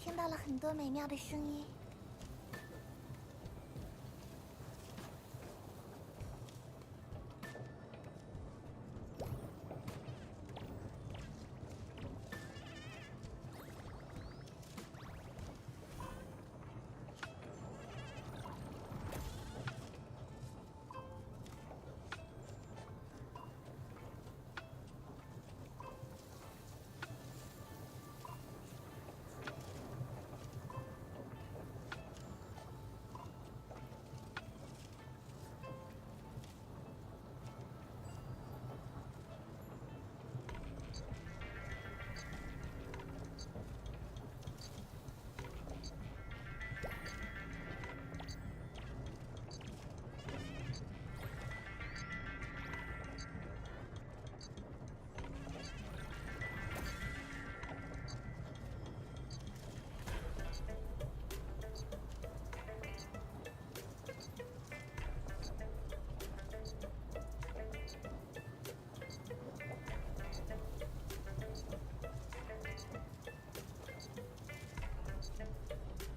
听到了很多美妙的声音。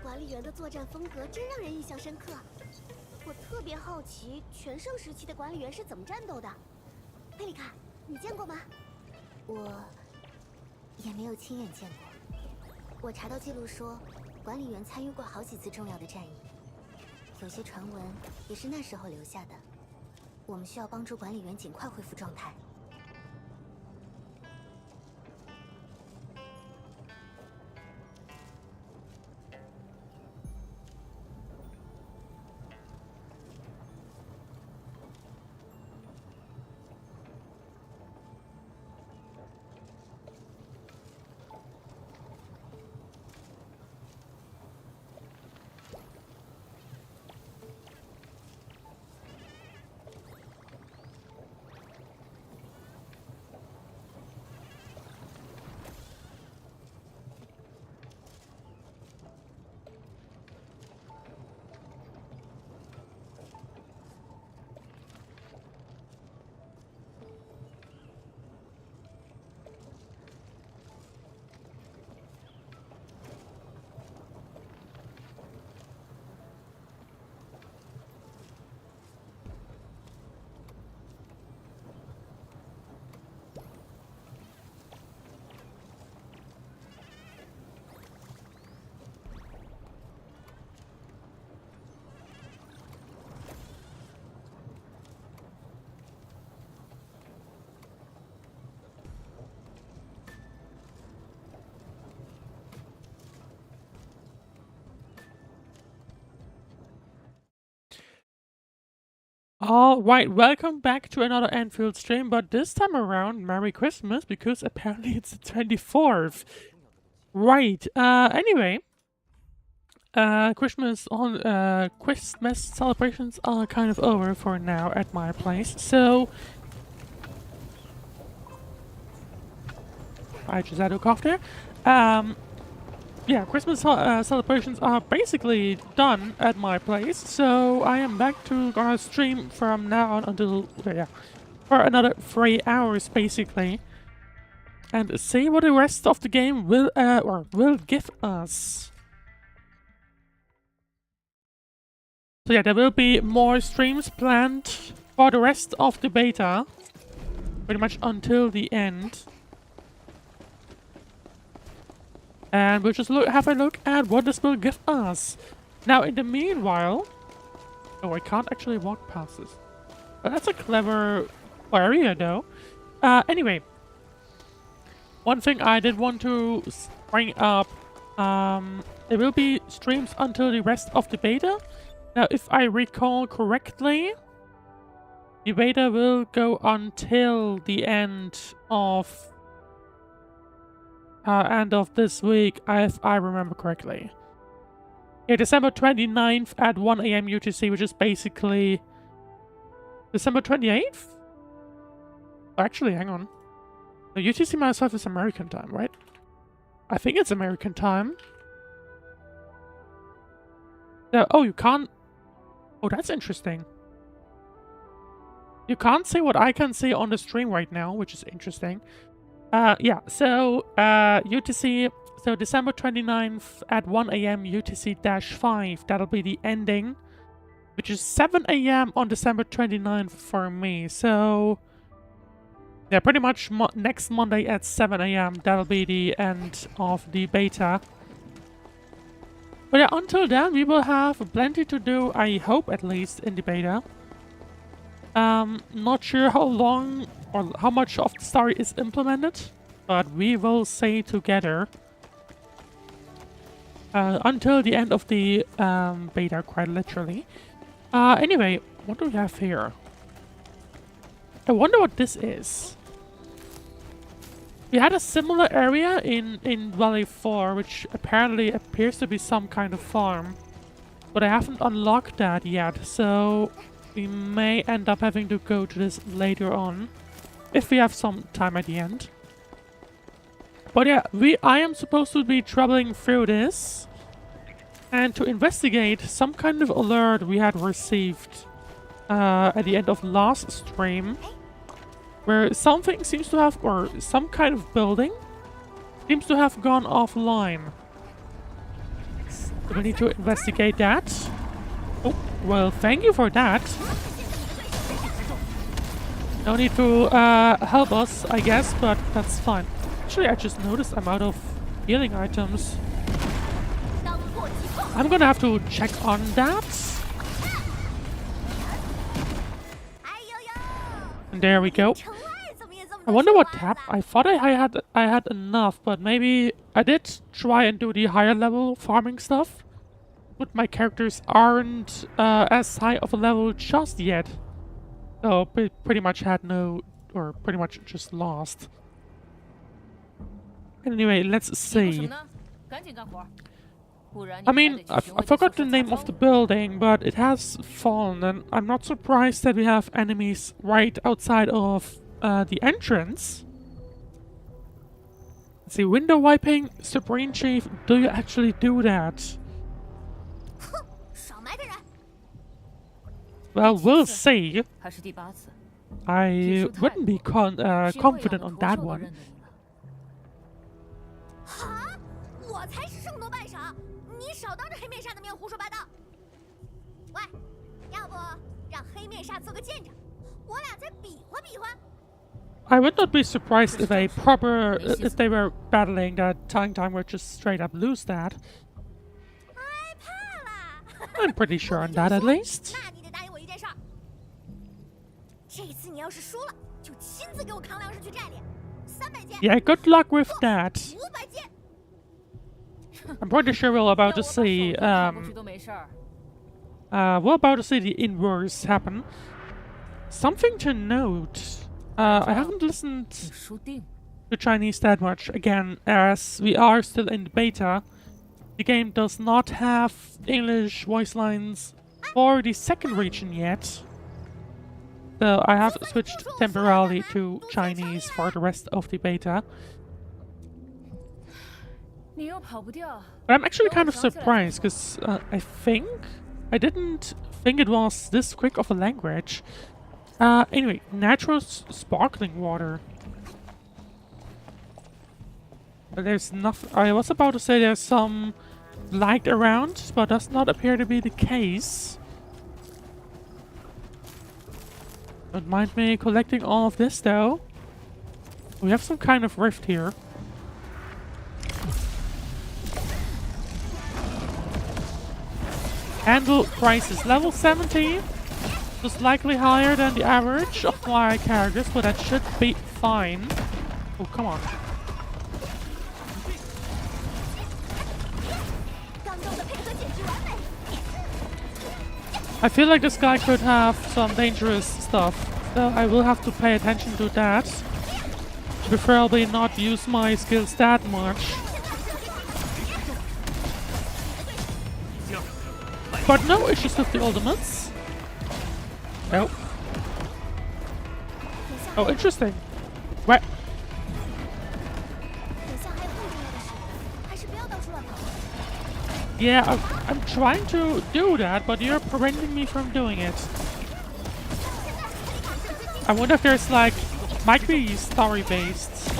管理员的作战风格真让人印象深刻。我特别好奇，全盛时期的管理员是怎么战斗的。佩里卡，你见过吗？我也没有亲眼见过。我查到记录说，管理员参与过好几次重要的战役，有些传闻也是那时候留下的。我们需要帮助管理员尽快恢复状态。Alright, welcome back to another Endfield stream, but this time around, Merry Christmas, because apparently it's the 24th. Right, anyway. Christmas celebrations are kind of over for now at my place, so... I just had a cough there. Yeah, Christmas celebrations are basically done at my place, so I am back to gonna stream from now on until, yeah, for another 3 hours basically, and see what the rest of the game will give us. So yeah, there will be more streams planned for the rest of the beta, pretty much until the end. And we'll just have a look at what this will give us. Now, in the meanwhile... Oh, I can't actually walk past this. But that's a clever area, though. Anyway. One thing I did want to bring up. There will be streams until the rest of the beta. Now, if I recall correctly... The beta will go until the end of this week, if I remember correctly. Yeah, December 29th at 1 AM UTC, which is basically... December 28th? Oh, actually, hang on. The UTC myself is American time, right? I think it's American time. Oh, you can't... Oh, that's interesting. You can't see what I can see on the stream right now, which is interesting. Yeah, so UTC, so December 29th at 1 a.m. UTC-5, that'll be the ending, which is 7 a.m. on December 29th for me. So, yeah, pretty much next Monday at 7 a.m. that'll be the end of the beta. But yeah, until then, we will have plenty to do, I hope at least, in the beta. Not sure how long or how much of the story is implemented, but we will see together until the end of the beta, quite literally. Anyway, what do we have here? I wonder what this is. We had a similar area in Valley 4, which apparently appears to be some kind of farm, but I haven't unlocked that yet, so we may end up having to go to this later on, if we have some time at the end. But yeah, I am supposed to be traveling through this, and to investigate some kind of alert we had received at the end of last stream, where something seems to have, or some kind of building seems to have gone offline. So we need to investigate that. Oh, well, thank you for that. No need to help us, I guess, but that's fine. Actually, I just noticed I'm out of healing items. I'm gonna have to check on that. And there we go. I wonder what tab. I thought I had enough, but maybe I did try and do the higher level farming stuff, but my characters aren't as high of a level just yet. So pretty much had no, or pretty much just lost. Anyway, let's see. I mean, I forgot the name of the building, but it has fallen, and I'm not surprised that we have enemies right outside of the entrance. Let's see, window wiping, Supreme Chief, do you actually do that? Well, we'll see. I wouldn't be confident on that one. I would not be surprised if if they were battling that time would just straight up lose that. I'm pretty sure on that at least. Yeah, good luck with that. I'm pretty sure we're about to see the inverse happen. Something to note. I haven't listened to Chinese that much, again, as we are still in the beta. The game does not have English voice lines for the second region yet. So I have switched temporarily to Chinese for the rest of the beta. But I'm actually kind of surprised, because I didn't think it was this quick of a language. Anyway, natural sparkling water. There's nothing. I was about to say there's some light around, but does not appear to be the case. Don't mind me collecting all of this, though. We have some kind of rift here. Handle price is level 70. Just likely higher than the average of my characters, but that should be fine. Oh, come on. I feel like this guy could have some dangerous stuff, so I will have to pay attention to that. Preferably not use my skills that much. But no issues with the ultimates. Nope. Oh, interesting. What? Yeah, I'm trying to do that, but you're preventing me from doing it. I wonder if there's like, might be story-based.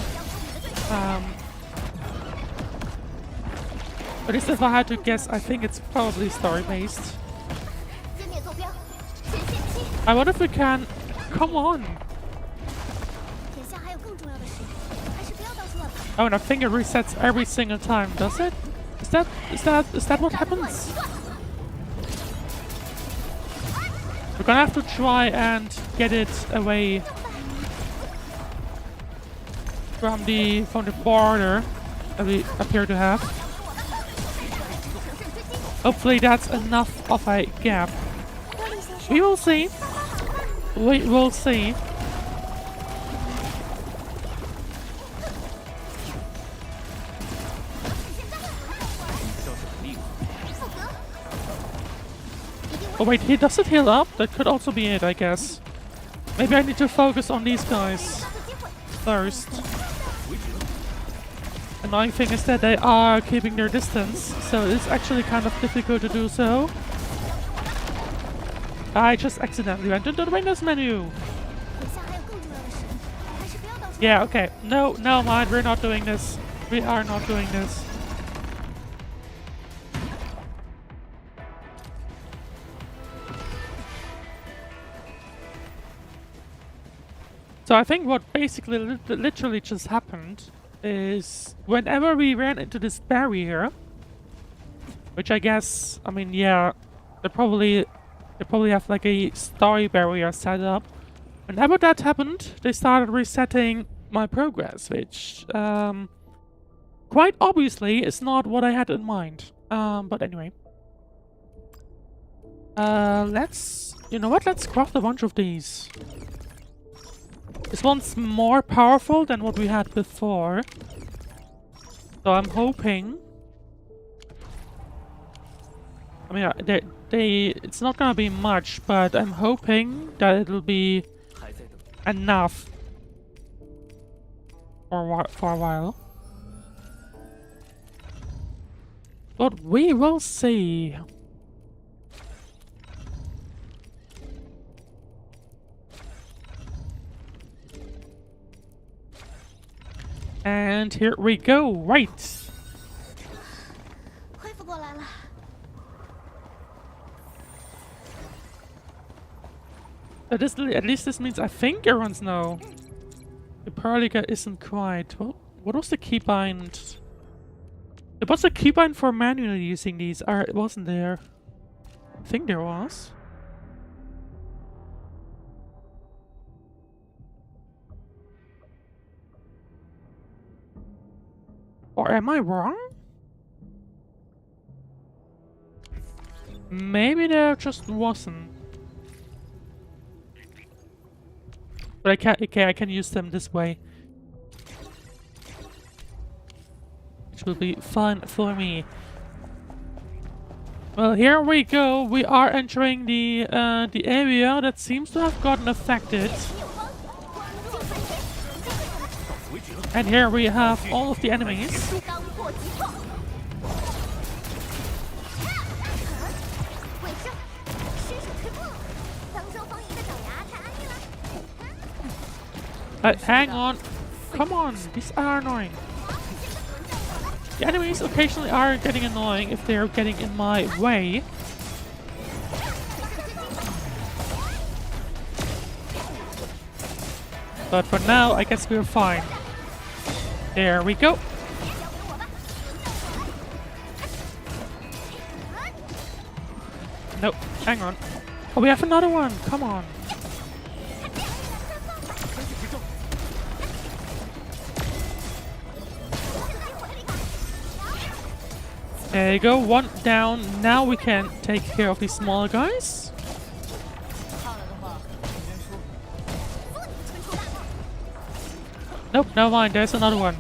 But if I had to guess, I think it's probably story-based. 歼灭坐标，前线期。 I wonder if we can... Come on! 眼下还有更重要的事，还是不要到处乱跑。 Oh, and I think it resets every single time, does it? Is that what happens? We're gonna have to try and get it away from the border that we appear to have. Hopefully that's enough of a gap. We will see. We will see. Oh wait, does it heal up? That could also be it, I guess. Maybe I need to focus on these guys first. Annoying thing is that they are keeping their distance, so it's actually kind of difficult to do so. I just accidentally went into the Windows menu. 眼下还有更重要的事，还是不要到处。 Yeah, okay. No, mind, we're not doing this. We are not doing this. So I think what basically literally just happened is whenever we ran into this barrier, which I guess, I mean, yeah, they probably have like a story barrier set up. Whenever that happened, they started resetting my progress, which quite obviously is not what I had in mind. But anyway, you know what? Let's craft a bunch of these. This one's more powerful than what we had before. So I'm hoping... I mean, it's not gonna be much, but I'm hoping that it'll be enough for a while. But we will see. And here we go, right. 恢复过来了。 At least this means I think everyone's know. The Paraliga isn't quite. What was the keybind? What's the keybind for manually using these? It wasn't there. I think there was. Or am I wrong? Maybe there just wasn't. But I can use them this way. Which will be fun for me. Well, here we go. We are entering the area that seems to have gotten affected. And here we have all of the enemies. 当破即破。尾声，伸手推破，当周方赢的爪牙太安逸了。 Hang on. Come on. These are annoying. The enemies occasionally are getting annoying if they're getting in my way. But for now, I guess we're fine. There we go. Nope, hang on. Oh, we have another one. Come on. There you go, one down. Now we can take care of these smaller guys. Nope, never mind, there's another one.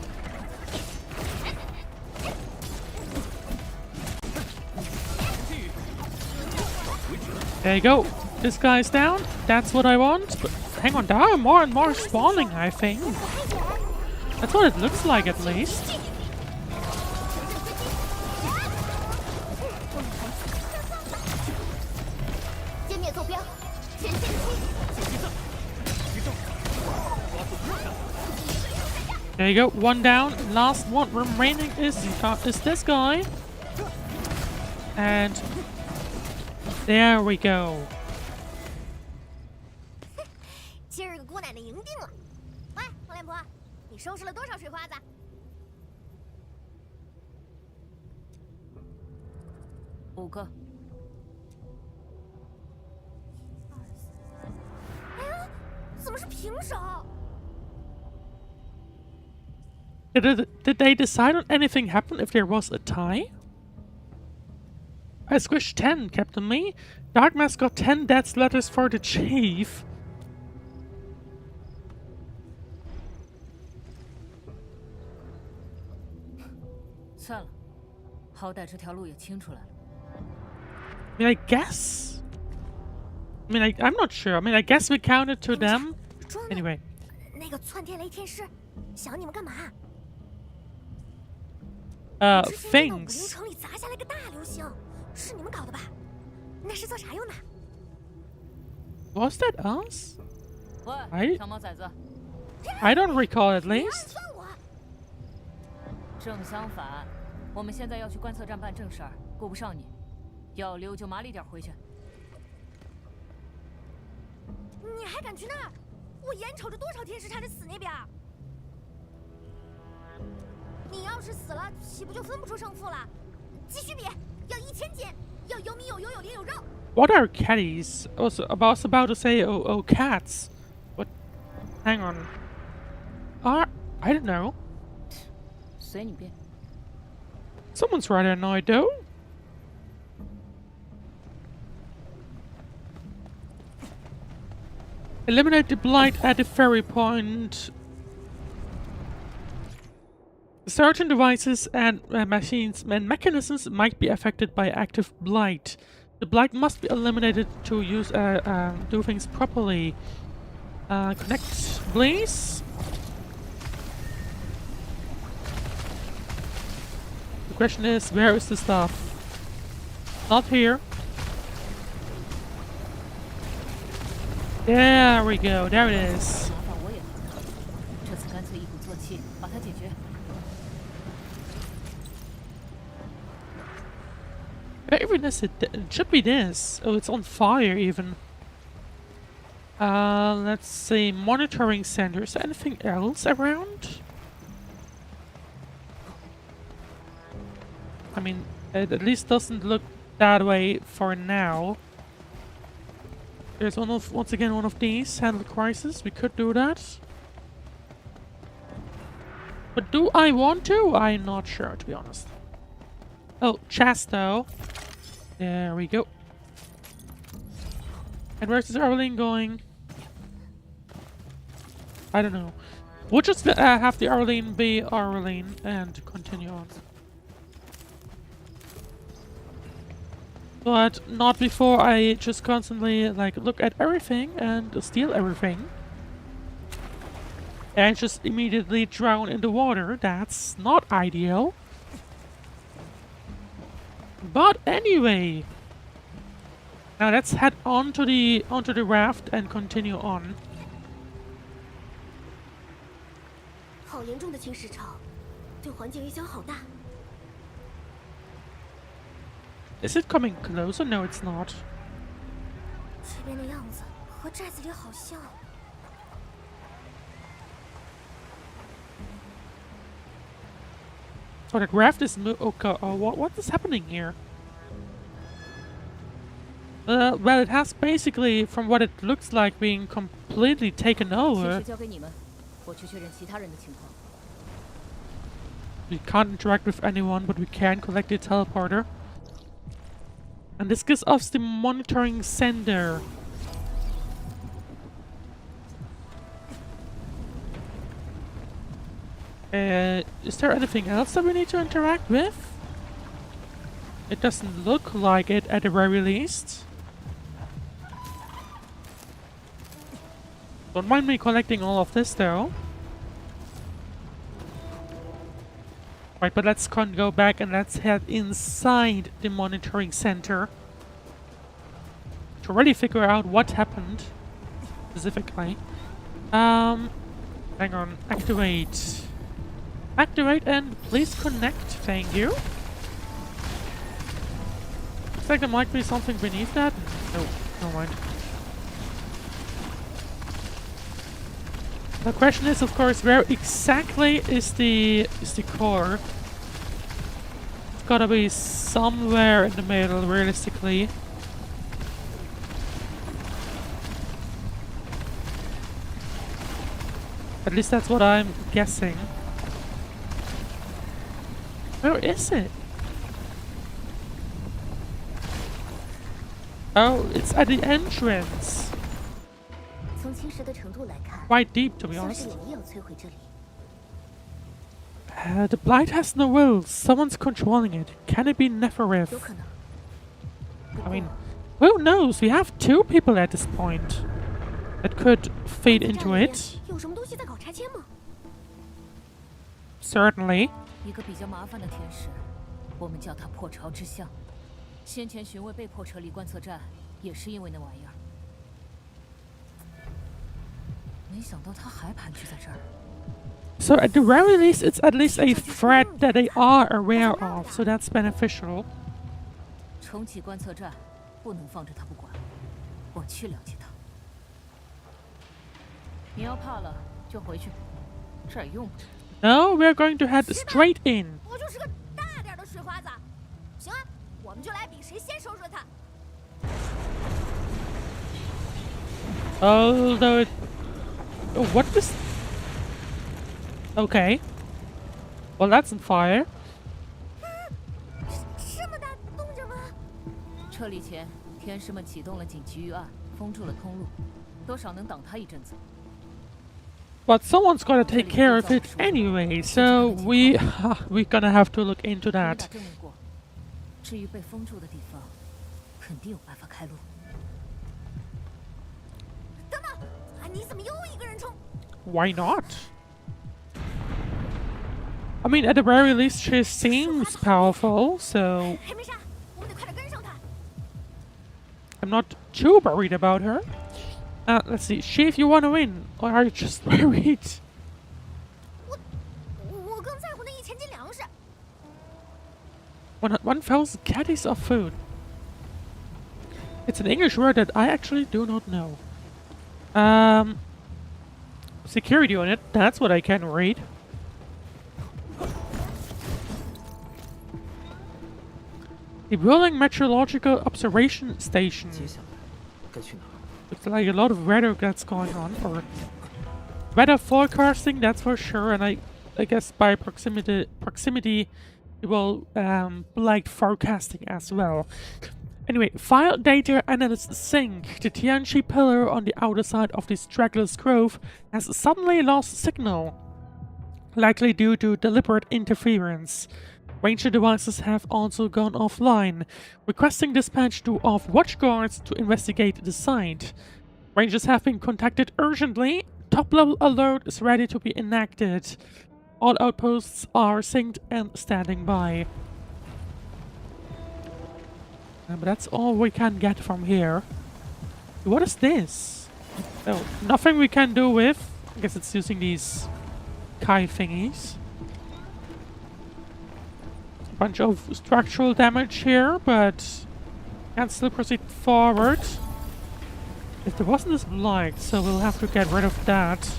There you go. This guy's down. That's what I want. But hang on, there are more and more spawning, I think. That's what it looks like, at least. There you go. One down. Last one remaining is this guy. And there we go. 今儿个姑奶奶赢定了。喂，黄脸婆，你收拾了多少水花子？5个。哎呀，怎么是平手？ Did they decide on anything happen if there was a tie? I squished 10, Captain Me. Darkmass got 10 death letters for the chief. 算了，好歹这条路也清出来了。I mean, I guess. I mean, I'm not sure. I mean, I guess we counted to them. Anyway. 那个窜天雷天师想你们干嘛？ things. 城里砸下来个大流星，是你们搞的吧？那是做啥用的？ Was that us? 喂，长毛崽子。I don't recall at least. 正相反，我们现在要去观测站办正事儿，顾不上你，要溜就麻利点回去。你还敢去那儿？我眼瞅着多少天使差点死那边。你要是死了，岂不就分不出胜负了？继续比，要1000斤，要有米有油有灵有肉。What are catties? I was about to say oh cats. What? Hang on. I don't know. 随你便。 Someone's rather annoyed though. Eliminate the blight at the ferry point. Certain devices and machines and mechanisms might be affected by active blight. The blight must be eliminated to use do things properly. Connect, please. The question is, where is the stuff? Not here. There we go. There it is. 麻烦我也来了，这次干脆一鼓作气把它解决。 Even this, it should be this. Oh, it's on fire even. Let's see. Monitoring center. Is there anything else around? I mean, it at least doesn't look that way for now. There's once again one of these. Handle crisis. We could do that. But do I want to? I'm not sure, to be honest. Oh, chest though. There we go. And where's this Arlene going? I don't know. We'll just have the Arlene be Arlene and continue on. But not before I just constantly like look at everything and steal everything. And just immediately drown in the water. That's not ideal. But anyway, now let's head onto the raft and continue on. 好严重的侵蚀潮，对环境影响好大。 Is it coming closer? No, it's not. 这边的样子和寨子里好像。 So the raft is okay. What is happening here? Well, it has basically, from what it looks like, being completely taken 其 over. 实交给你们，我去确认其他人的情况。 We can't interact with anyone, but we can collect the teleporter. And this gives us the monitoring sender. Is there anything else that we need to interact with? It doesn't look like it at the very least. Don't mind me collecting all of this though. Right, but let's go back and let's head inside the monitoring center to really figure out what happened specifically. Hang on, activate. Activate and please connect. Thank you. Looks like there might be something beneath that. No, never mind. The question is, of course, where exactly is the core? It's gotta be somewhere in the middle, realistically. At least that's what I'm guessing. Where is it? Oh, it's at the entrance. 从侵蚀的程度来看， Quite deep, to be 像是 honest. 有意要摧毁这里。 The blight has no will. Someone's controlling it. Can it be Nefereth? 有可能。 I mean, who knows? We have 2 people at this point that could feed 在 into 这里 it. 有什么东西在搞拆迁吗？ Certainly. 一个比较麻烦的天使，我们叫它破巢之象。先前寻卫被迫撤离观测站，也是因为那玩意儿。没想到他还盘踞在这儿。 So at the very least, it's at least a threat that they are aware of, so that's beneficial. 重启观测站，不能放着他不管，我去了解他。你要怕了就回去，这儿用不着。 No, we're going to head straight in. 我就是个大点的水花子。行啊，我们就来比谁先收拾他。 Although it... Oh, what is... Okay. Well, that's on fire. 这么大动静吗？撤离前，天使们启动了紧急预案，封住了通路，多少能挡他一阵子。 But someone's gotta take care of it anyway, so we're gonna have to look into 我们 that. 打证明过，至于被封住的地方，肯定有办法开路。等等，啊，你怎么又一个人冲？ Why not? I mean, at the very least, she seems powerful, so 还没杀，我们得快点跟上他。 I'm not too worried about her. Let's see. Chief, you wanna win? Or are you just worried? 我更在乎那1000斤粮食。 1,000 caddies of food. It's an English word that I actually do not know. Security unit, that's what I can read. The Wuling Meteorological Observation Station. 接下来该去哪儿？ Looks like a lot of weather that's going on, or weather forecasting, that's for sure. And I guess by proximity, it will light forecasting as well. Anyway, file data analyst sync. The Tianchi pillar on the outer side of the Straggler's Grove has suddenly lost signal, likely due to deliberate interference. Ranger devices have also gone offline, requesting dispatch of watch guards to investigate the site. Rangers have been contacted urgently. Top-level alert is ready to be enacted. All outposts are synced and standing by. But that's all we can get from here. What is this? Oh, nothing we can do with. I guess it's using these kite thingies. Bunch of structural damage here, but can still proceed forward. If there wasn't this blight, so we'll have to get rid of that.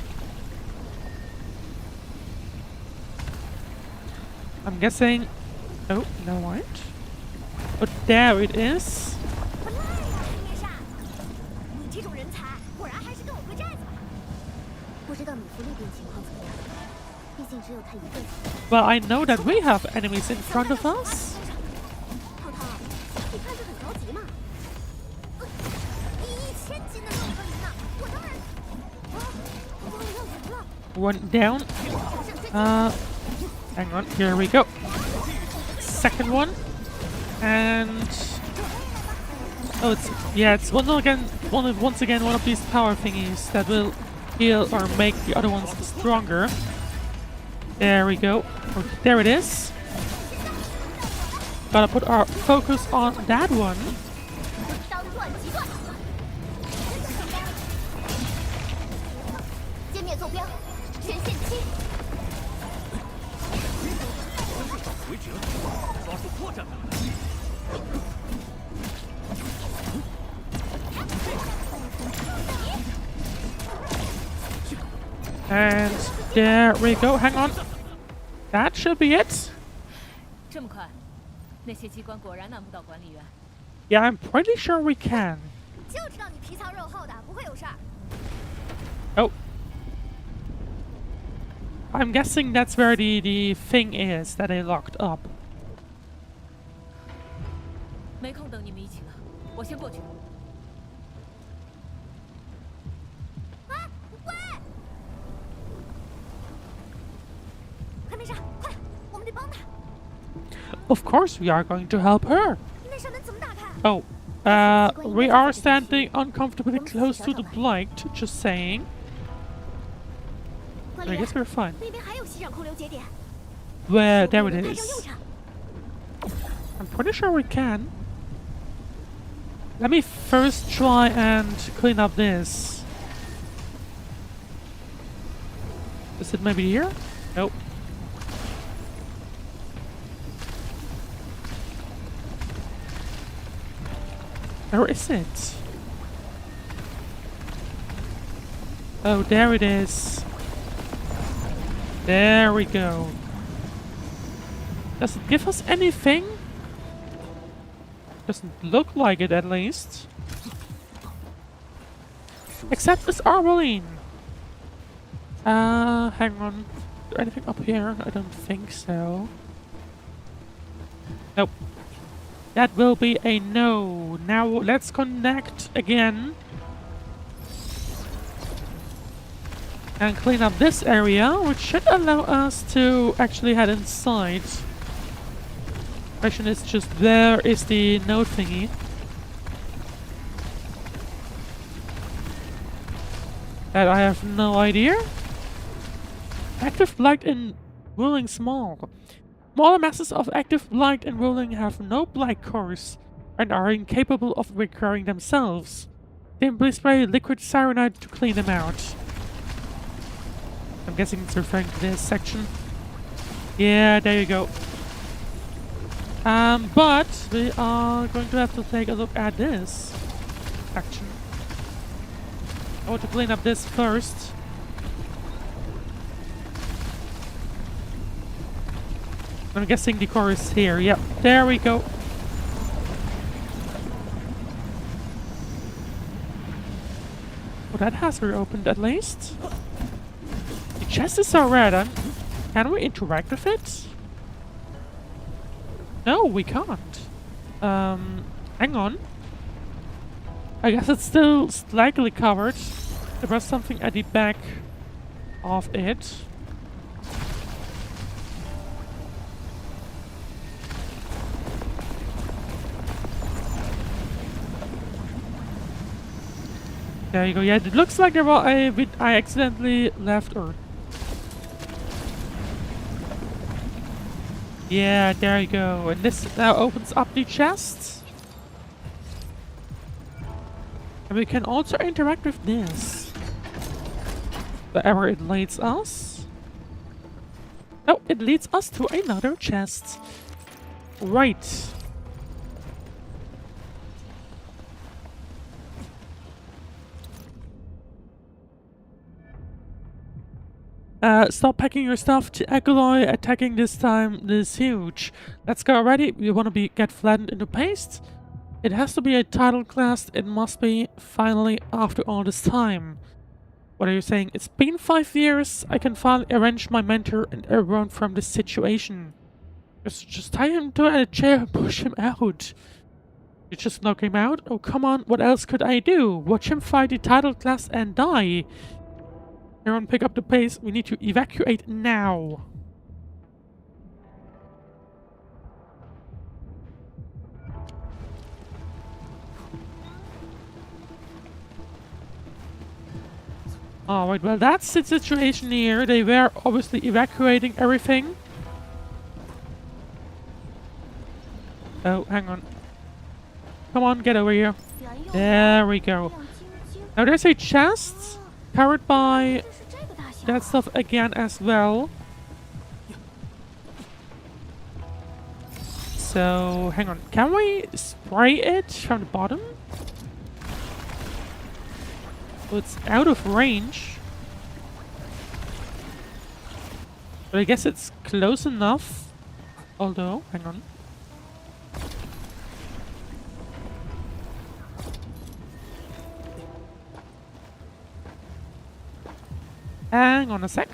I'm guessing... Oh, no, what? But there it is. 不赖呀，黑面煞！你这种人才，果然还是跟我回寨子吧。不知道米夫那边情况怎么样？毕竟只有他一个人。 Well, I know that we have enemies in front of us. 涛涛，你看着很着急嘛。1000斤的肉可以呢，我当然。我要赢了。 One down. Hang on, here we go. Second one. And... Oh, it's once again one of these power thingies that will heal or make the other ones stronger. There we go. Oh, there it is. Gotta put our focus on that one. 当断即断。歼灭坐标，全线7。回折，抓住破绽。 And there we go. Hang on. That should be it. 这么快，那些机关果然难不倒管理员。 Yeah, I'm pretty sure we can. 就知道你皮糙肉厚的，不会有事儿。 Oh. I'm guessing that's where the thing is that they locked up. 没空等你们一起了，我先过去。 还没杀，快，我们得帮他。 Of course we are going to help her. 那扇门怎么打开？ Oh. We are standing uncomfortably close to the blight, just saying. 管 I 理员 guess we're fine. 那边还有息壤控流节点， Where? 说 There 不定 it 能派上用 is. 场。 I'm pretty sure we can. Let me first try and clean up this. Is it maybe here? Nope. Where is it? Oh, there it is. There we go. Does it give us anything? Doesn't look like it, at least. Except it's Wuling. Hang on. Is there anything up here? I don't think so. Nope. That will be a no. Now let's connect again. And clean up this area, which should allow us to actually head inside. Question is just, where is the node thingy? That I have no idea. Active blight in Wuling small. Smaller masses of active blight in Wuling have no blight cores and are incapable of recurring themselves. Simply spray liquid Xiranite to clean them out. I'm guessing it's referring to this section. Yeah, there you go. But we are going to have to take a look at this section. I want to clean up this first. I'm guessing the core is here. Yep, there we go. Well, that has reopened at least. The chest is so red. Can we interact with it? No, we can't. Hang on. I guess it's still slightly covered. There was something at the back of it. There you go. Yeah, it looks like there was a bit I accidentally left or... Yeah, there you go. And this now opens up the chest. And we can also interact with this. Wherever it leads us. Oh, it leads us to another chest. Right. Stop packing your stuff. To Alkaloid attacking this time is huge. Let's go already. We want to get flattened into paste. It has to be a title class. It must be finally after all this time. What are you saying? It's been 5 years. I can finally arrange my mentor and everyone from this situation. Just tie him to a chair and push him out. You just knock him out? Oh, come on. What else could I do? Watch him fight the title class and die. Everyone pick up the pace. We need to evacuate now. Alright, well that's the situation here. They were obviously evacuating everything. Oh, hang on. Come on, get over here. There we go. Now there's a chest covered by that stuff again as well. So, hang on. Can we spray it from the bottom? Well, it's out of range. But I guess it's close enough. Although, hang on. Hang on a sec.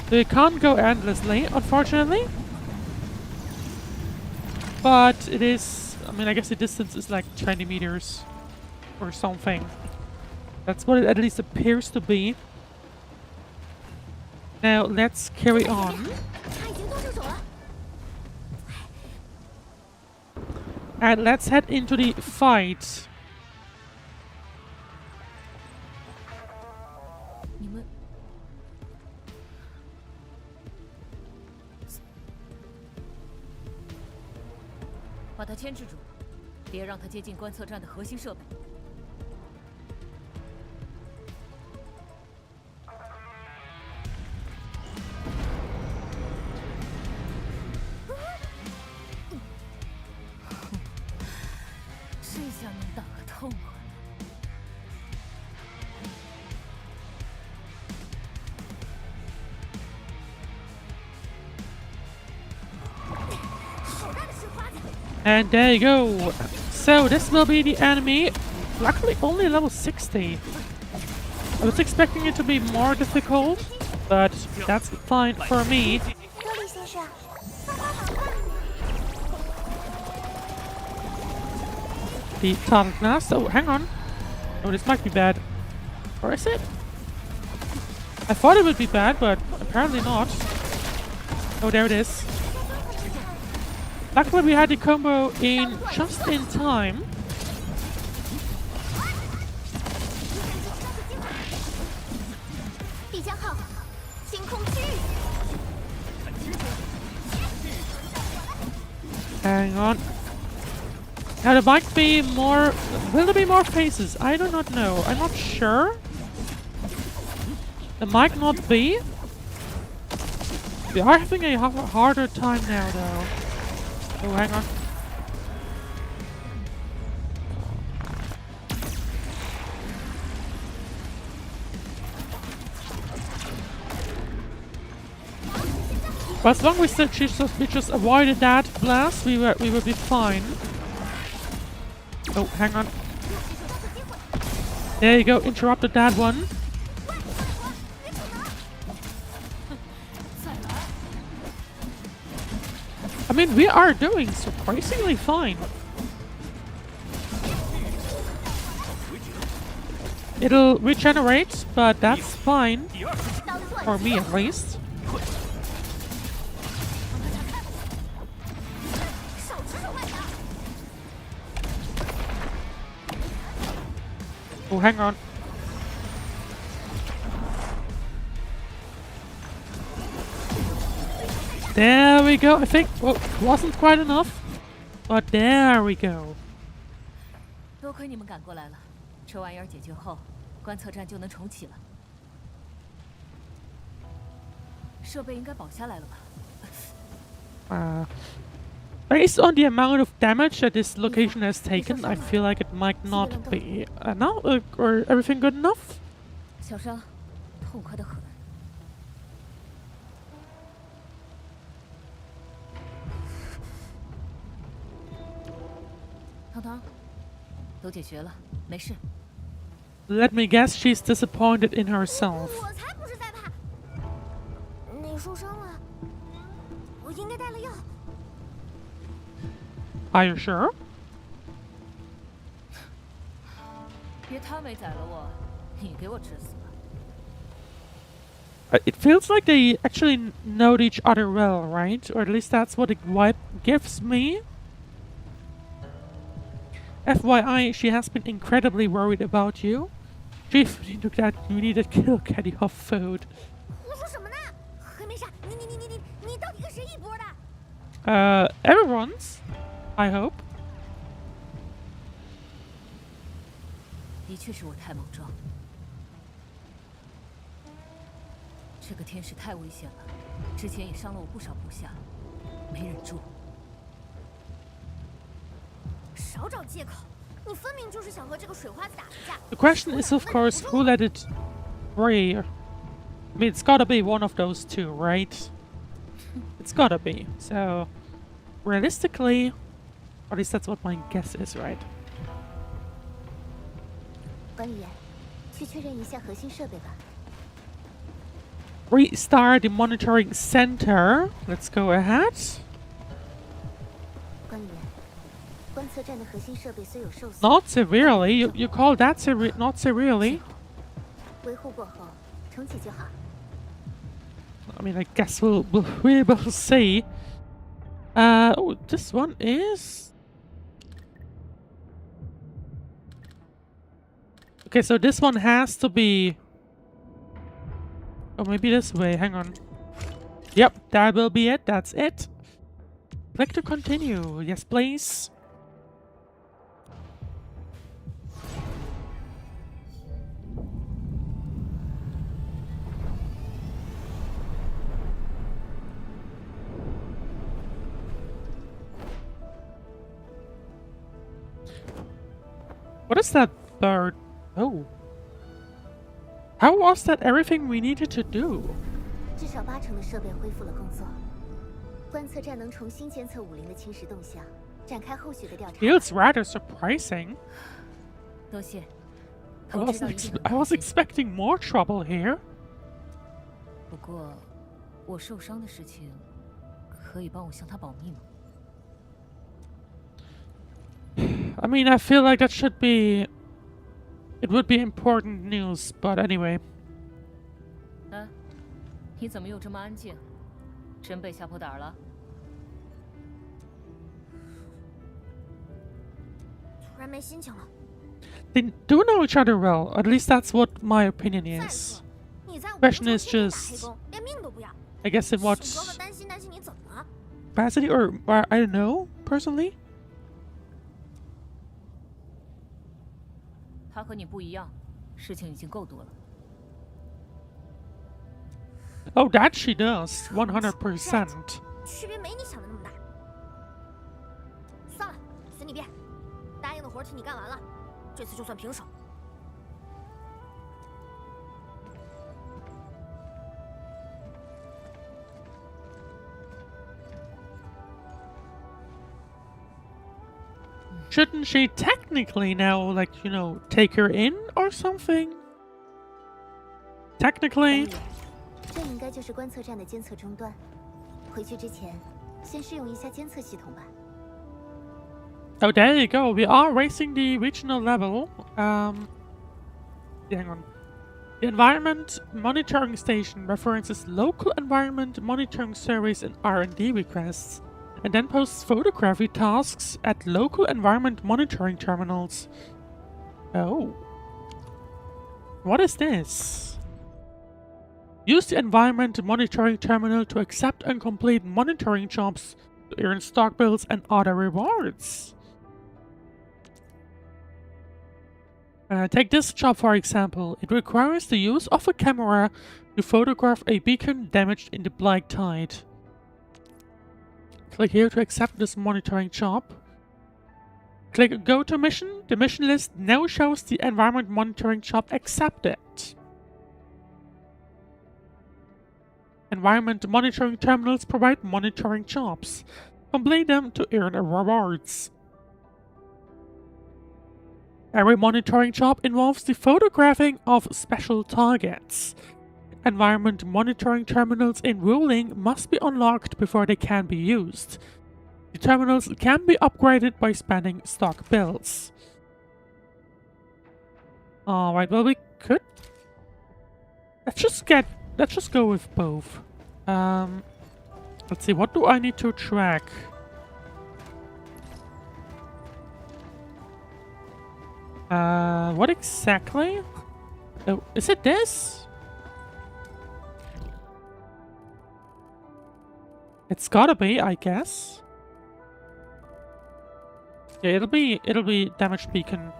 They can't go endlessly, unfortunately. But it is... I mean, I guess the distance is like 20 meters. Or something. That's what it at least appears to be. Now, let's carry on. And let's head into the fight. 你们把他牵制住，别让他接近观测站的核心设备。这下能打个痛快。 And there you go. So this will be the enemy. Luckily only level 60. I was expecting it to be more difficult, but that's fine for me. The Arknights. Oh, hang on. Oh, this might be bad. Or is it? I thought it would be bad, but apparently not. Oh, there it is. Luckily we had the combo in just in time. Hang on. Now there might be more... Will there be more phases? I do not know. I'm not sure. There might not be. We are having a harder time now though. Oh, hang on. But as long as we just avoided that blast, we would be fine. Oh, hang on. There you go, interrupted that one. I mean, we are doing surprisingly fine. It'll regenerate, but that's fine. For me, at least. Oh, hang on. There we go. I think, well, it wasn't quite enough, but there we go. 多亏你们赶过来了，这玩意儿解决后，观测站就能重启了。设备应该保下来了吧？ Based on the amount of damage that this location has taken, I feel like it might not be. Now, or everything good enough? 小伤，痛快的很。糖糖，都解决了，没事。Let me guess, she's disappointed in herself. 我才不是在怕。你受伤了，我应该带了药。 Are you sure? 别他没宰了我，你给我治死了。It feels like they actually know each other well, right? Or at least that's what the vibe gives me. FYI, she has been incredibly worried about you. Chief, you need to kill Caddy off food. 胡说什么呢？何没啥，你到底跟谁一波的？ Everyone's, I hope. 的确是我太莽撞。这个天使太危险了，之前也伤了我不少部下，没忍住。少找借口，你分明就是想和这个水花子打个架。The question is, of course, who let it free? I mean, it's gotta be one of those two, right? It's gotta be. So, realistically, or at least that's what my guess is, right? 管理员，去确认一下核心设备吧。 Restart the monitoring center. Let's go ahead. 管理员，观测站的核心设备虽有受损， Not severely. You call that not severely? 维护过后重启就好。 I mean, I guess we'll be able to see. Oh, this one is... Okay, so this one has to be... Oh, maybe this way. Hang on. Yep, that will be it. That's it. Click to continue. Yes, please. What is that bird? Oh. How was that everything we needed to do? 至少80%的设备恢复了工作，观测站能重新监测武林的侵蚀动向，展开后续的调查。 Feels rather surprising. 多谢。 I was expecting more trouble here. 不过，我受伤的事情，可以帮我向他保密吗？ I mean, I feel like that should be... It would be important news, but anyway. 你怎么又这么安静？真被吓破胆了？突然没心情了。 They do know each other well. At least that's what my opinion 再 is. 说，你在武 Question 中 is 天天打 just- 黑工，连命都不要。 I guess in 许多 what 个担心你怎么了？ capacity, or I don't know, personally. 他和你不一样，事情已经够多了。 Oh, that she does. 100%. 区别没你想的那么大。算了，随你便。答应的活替你干完了，这次就算平手。 Shouldn't she technically now, like, you know, take her in or something? 管 Technically? 理员，这应该就是观测站的监测终端。回去之前，先试用一下监测系统吧。 Oh, there you go. We are raising the regional level. Hang on. The Environment Monitoring Station references local environment monitoring surveys and R&D requests, and then posts photography tasks at local environment monitoring terminals. Oh. What is this? Use the Environment Monitoring Terminal to accept and complete monitoring jobs to earn stock bills and other rewards. Take this job for example. It requires the use of a camera to photograph a beacon damaged in the black tide. Click here to accept this monitoring job. Click Go to Mission. The mission list now shows the environment monitoring job accepted. Environment monitoring terminals provide monitoring jobs. Complete them to earn rewards. Every monitoring job involves the photographing of special targets. Environment monitoring terminals in Wuling must be unlocked before they can be used. The terminals can be upgraded by spending stock bills. Alright, well we could... Let's just go with both. Let's see, what do I need to track? What exactly? Oh, is it this? It's gotta be, I guess. Yeah, it'll be damaged beacon.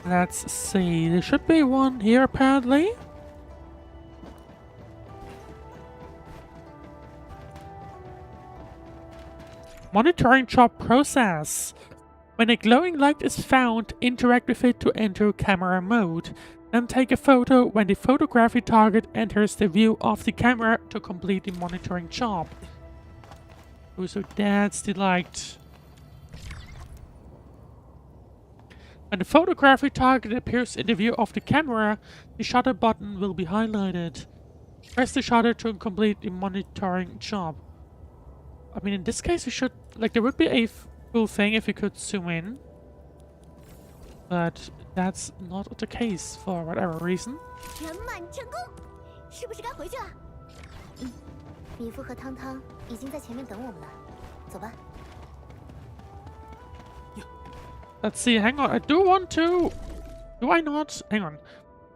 Let's see. There should be one here, apparently. Monitoring job process. When a glowing light is found, interact with it to enter camera mode. Then take a photo when the photography target enters the view of the camera to complete the monitoring job. Oh, so that's the light. When the photography target appears in the view of the camera, the shutter button will be highlighted. Press the shutter to complete the monitoring job. I mean, in this case, we should... like, there would be a cool thing if we could zoom in. But that's not the case for whatever reason. 圆满成功，是不是该回去了？米夫和汤汤已经在前面等我们了，走吧。 Let's see, hang on, I do want to... do I not? Hang on.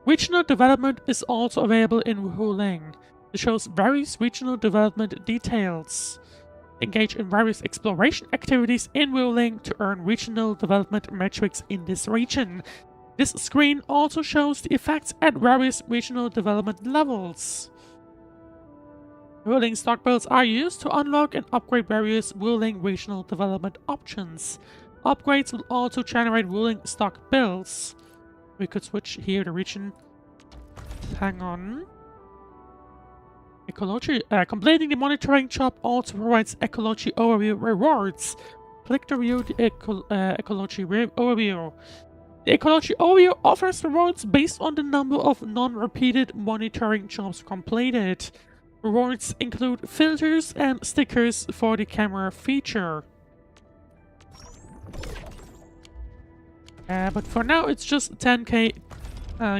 Regional development is also available in Wuling. It shows various regional development details. Engage in various exploration activities in Wuling to earn regional development metrics in this region. This screen also shows the effects at various regional development levels. Wuling stockbills are used to unlock and upgrade various Wuling regional development options. Upgrades will also generate Wuling stock bills. We could switch here to region. Hang on. Ecology. Completing the monitoring job also provides ecology overview rewards. Click to view the ecology overview. The ecology overview offers rewards based on the number of non-repeated monitoring jobs completed. Rewards include filters and stickers for the camera feature. But for now, it's just 10k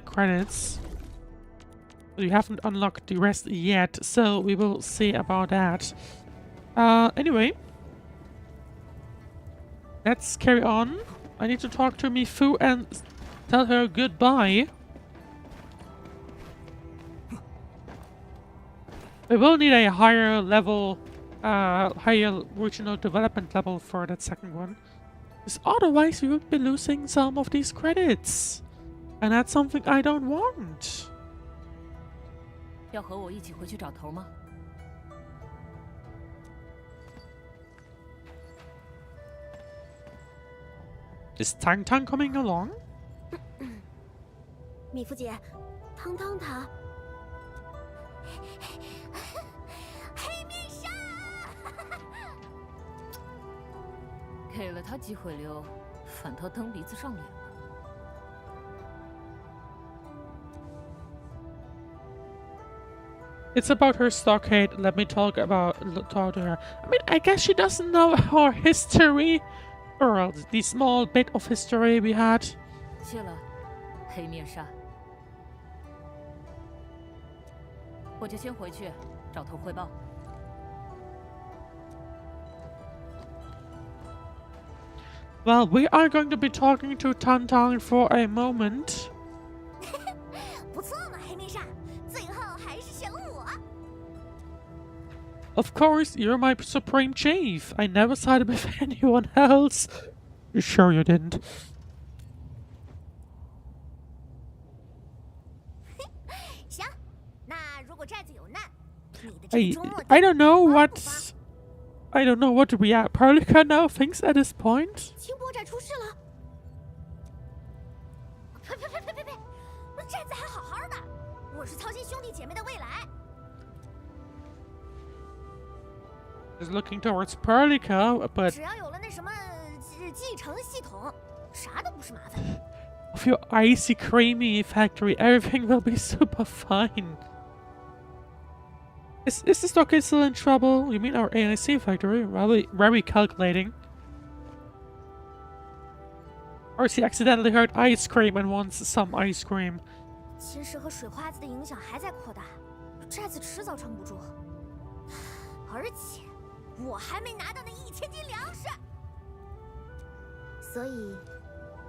credits. We haven't unlocked the rest yet, so we will see about that. Anyway, let's carry on. I need to talk to Mifu and tell her goodbye. We will need a higher level, higher regional development level for that second one. Because otherwise we would be losing some of these credits. And that's something I don't want. 要和我一起回去找头吗？ Is Tang Tang coming along? 米夫姐，汤汤他，黑面纱，给了他机会溜，反倒蹬鼻子上脸了。 It's about her stockade. Let me talk to her. I mean, I guess she doesn't know our history, or the small bit of history we had. 谢了，黑面纱。我就先回去找头汇报。 Well, we are going to be talking to Tan Tang for a moment. 不错嘛，黑面纱，最后还是选我。 Of course, you're my supreme chief. I never sided with anyone else. You sure you didn't? 行，那如果寨子有难，你的 I 这个周末 I don't know what I don't know what Perlica now thinks at this point. 清波寨出事了。呸呸呸呸呸呸！寨子还好好的，我是操心兄弟姐妹的未来。 Is looking towards Perlica, but 只要有了那什么继承系统，啥都不是麻烦。 with your icy creamy factory, everything will be super fine. Is the stockade still in trouble? You mean our AIC factory? Very calculating. Or is he accidentally heard ice cream and wants some ice cream? 侵蚀和水花子的影响还在扩大，寨子迟早撑不住。而且，我还没拿到那1000斤粮食。所以，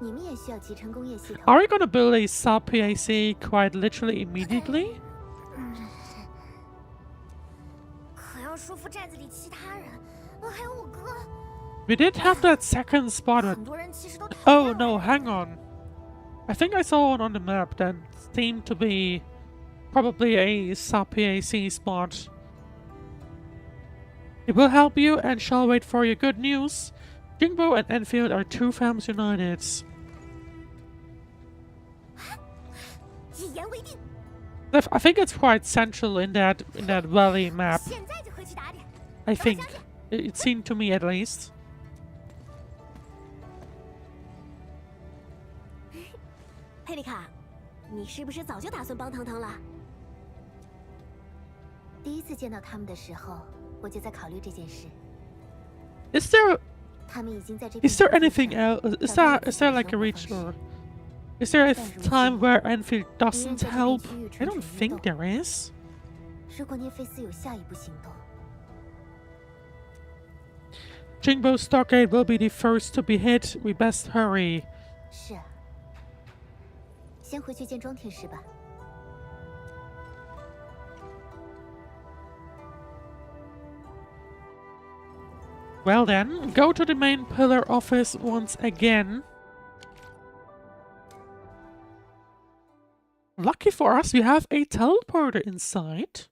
你们也需要集成工业系统。 Are we gonna build a sub PAC quite literally immediately? 可要说服寨子里其他人，还有我哥， We did have that second spot. 很多人其实都逃 Oh 掉了。 no, hang on. I think I saw one on the map that seemed to be probably a sub-PAC spot. It will help you and shall wait for your good news. Jingbo and Enfield are two families united. 一言为定。 I think it's quite central in that valley map. 现在就回去打点。 I think it seemed to me at least. 佩丽卡，你是不是早就打算帮糖糖了？第一次见到他们的时候，我就在考虑这件事。 Is there 他们已经在这 is there anything else? Is there like a reach or is there a time where Enfield doesn't help? I don't think there is. 如果涅菲斯有下一步行动， Jingbo Stockade will be the first to be hit. We best hurry. 是啊，先回去见庄天师吧。 Well then, go to the main pillar office once again. Lucky for us, we have a teleporter inside.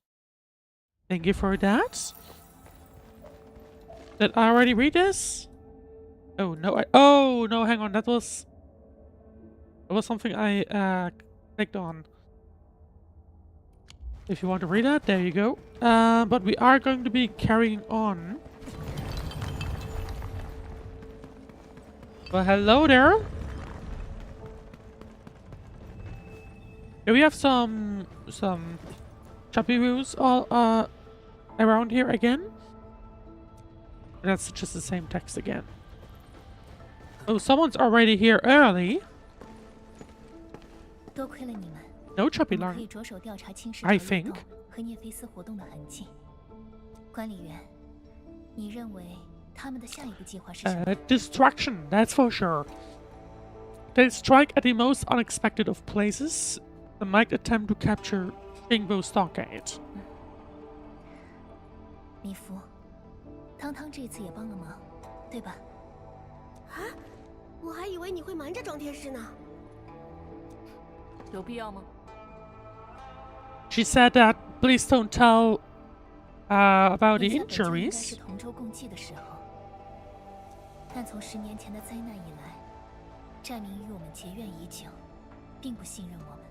Thank you for that. Did I already read this? Oh no! Oh no! Hang on, that was something I clicked on. If you want to read that, there you go. But we are going to be carrying on. Well, hello there. Do we have some choppy roos all around here again? That's just the same text again. Oh, someone's already here early. 多亏了你们， No choppy 我们可 line. 以着手调查青石 I 城漏 think. 洞和涅菲斯活动的痕迹。管理员，你认为他们的下一步计划是什么？ Distraction, that's for sure. They strike at the most unexpected of places. They might attempt to capture Jingbo Stockade. 米夫，汤汤这次也帮了忙，对吧？啊，我还以为你会瞒着庄天师呢。有必要吗？ She said that please don't tell about the 眼下本就应该 injuries. 是同舟共济的时候，但从10年前的灾难以来，寨民与我们结怨已久，并不信任我们。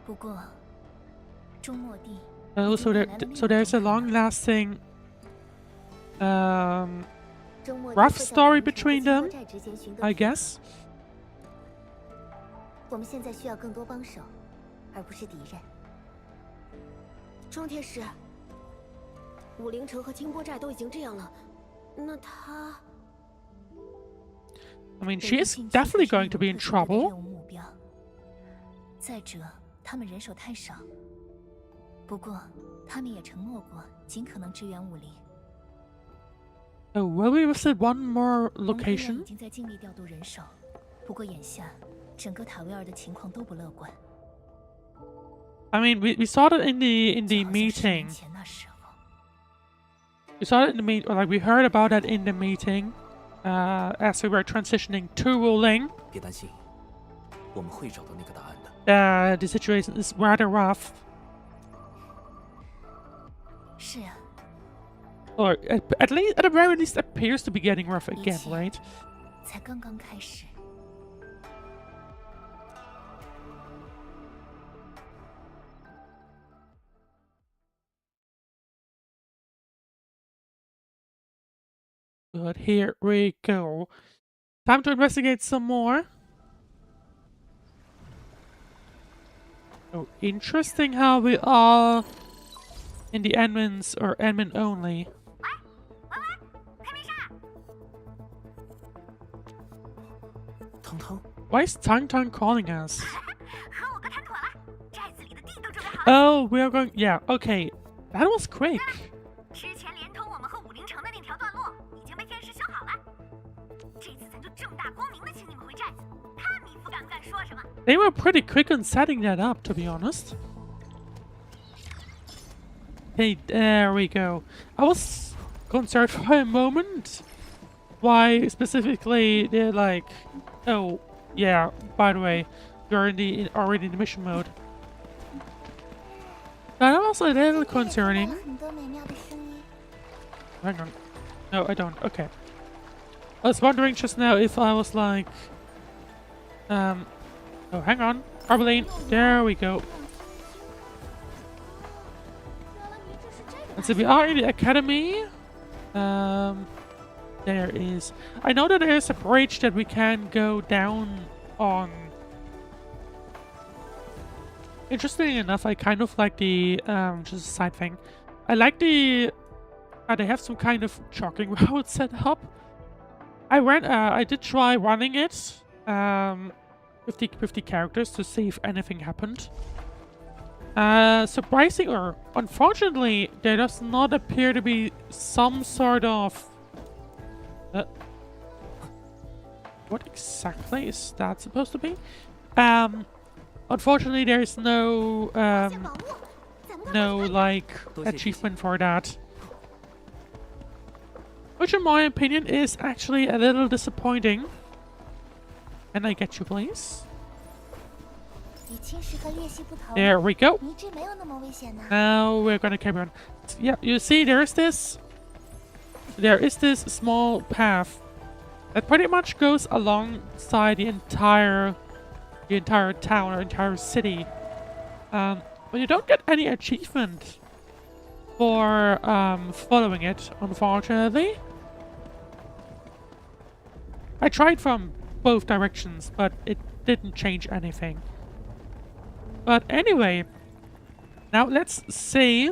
不过，终末地 Oh, so there's a long-lasting 周末 rough 就会在 story 我们 between 的 them, 寨之间寻得 I 平衡 guess. 我们现在需要更多帮手，而不是敌人。庄天师，武陵城和清波寨都已经这样了，那他…… I mean, 北 she 部 is 禁区 definitely 本 going to be 身 in 有特定的 trouble. 任务目标。再者，他们人手太少。不过，他们也承诺过尽可能支援武陵。 Oh, will we visit one more 我们黑暗已 location? 经在尽力调度人手，不过眼下整个塔维尔的情况都不乐观。 I mean, we saw that in the 就好像10年 meeting. 前那时候， We saw it in the meet, or like we heard about it in the meeting, as we were transitioning to Wuling. 别担心，我们会找到那个答案的。 The situation is rather rough, 是啊， or at least, at the very least, appears to be getting rough again, right? 才刚刚开始。 But here we go. Time to investigate some more. Oh, interesting how we are in the admins or admin only. 汤汤， Why is Tang Tang calling us? 和我哥谈妥了，寨子里的地都准备好了。 Oh, we are going. Yeah, okay. That was quick. 之前连通我们和武陵城的那条段路已经被天师修好了，这次咱就正大光明的请你们回寨子，看米夫敢不敢说什么。 They were pretty quick on setting that up, to be honest. Hey, there we go. I was concerned for a moment why specifically they're like, oh, Yeah, by the way, you're already in the mission mode. That was a little concerning. 很多美妙的声音。 Hang on. No, I don't. Okay. I was wondering just now if I was like... Oh, hang on. Arbalene. There we go. 原来你只是这个 And so we are in the academy. There is... I know that there is a bridge that we can go down on. Interestingly enough, I kind of like the... just a side thing. I like the... they have some kind of jogging route set up. I did try running it with the characters to see if anything happened. Surprising or unfortunately, there does not appear to be some sort of... what exactly is that supposed to be? Unfortunately, there is no 发现宝物，咱们快 no 快 like achievement for that. Which in my opinion is actually a little disappointing. Can I get you please? 与青石和月系不同， There we go. 迷之没有那么危险呢。 Now we're gonna carry on. Yeah, you see there is this small path that pretty much goes alongside the entire town or entire city. But you don't get any achievement for following it, unfortunately. I tried from both directions, but it didn't change anything. But anyway, now let's see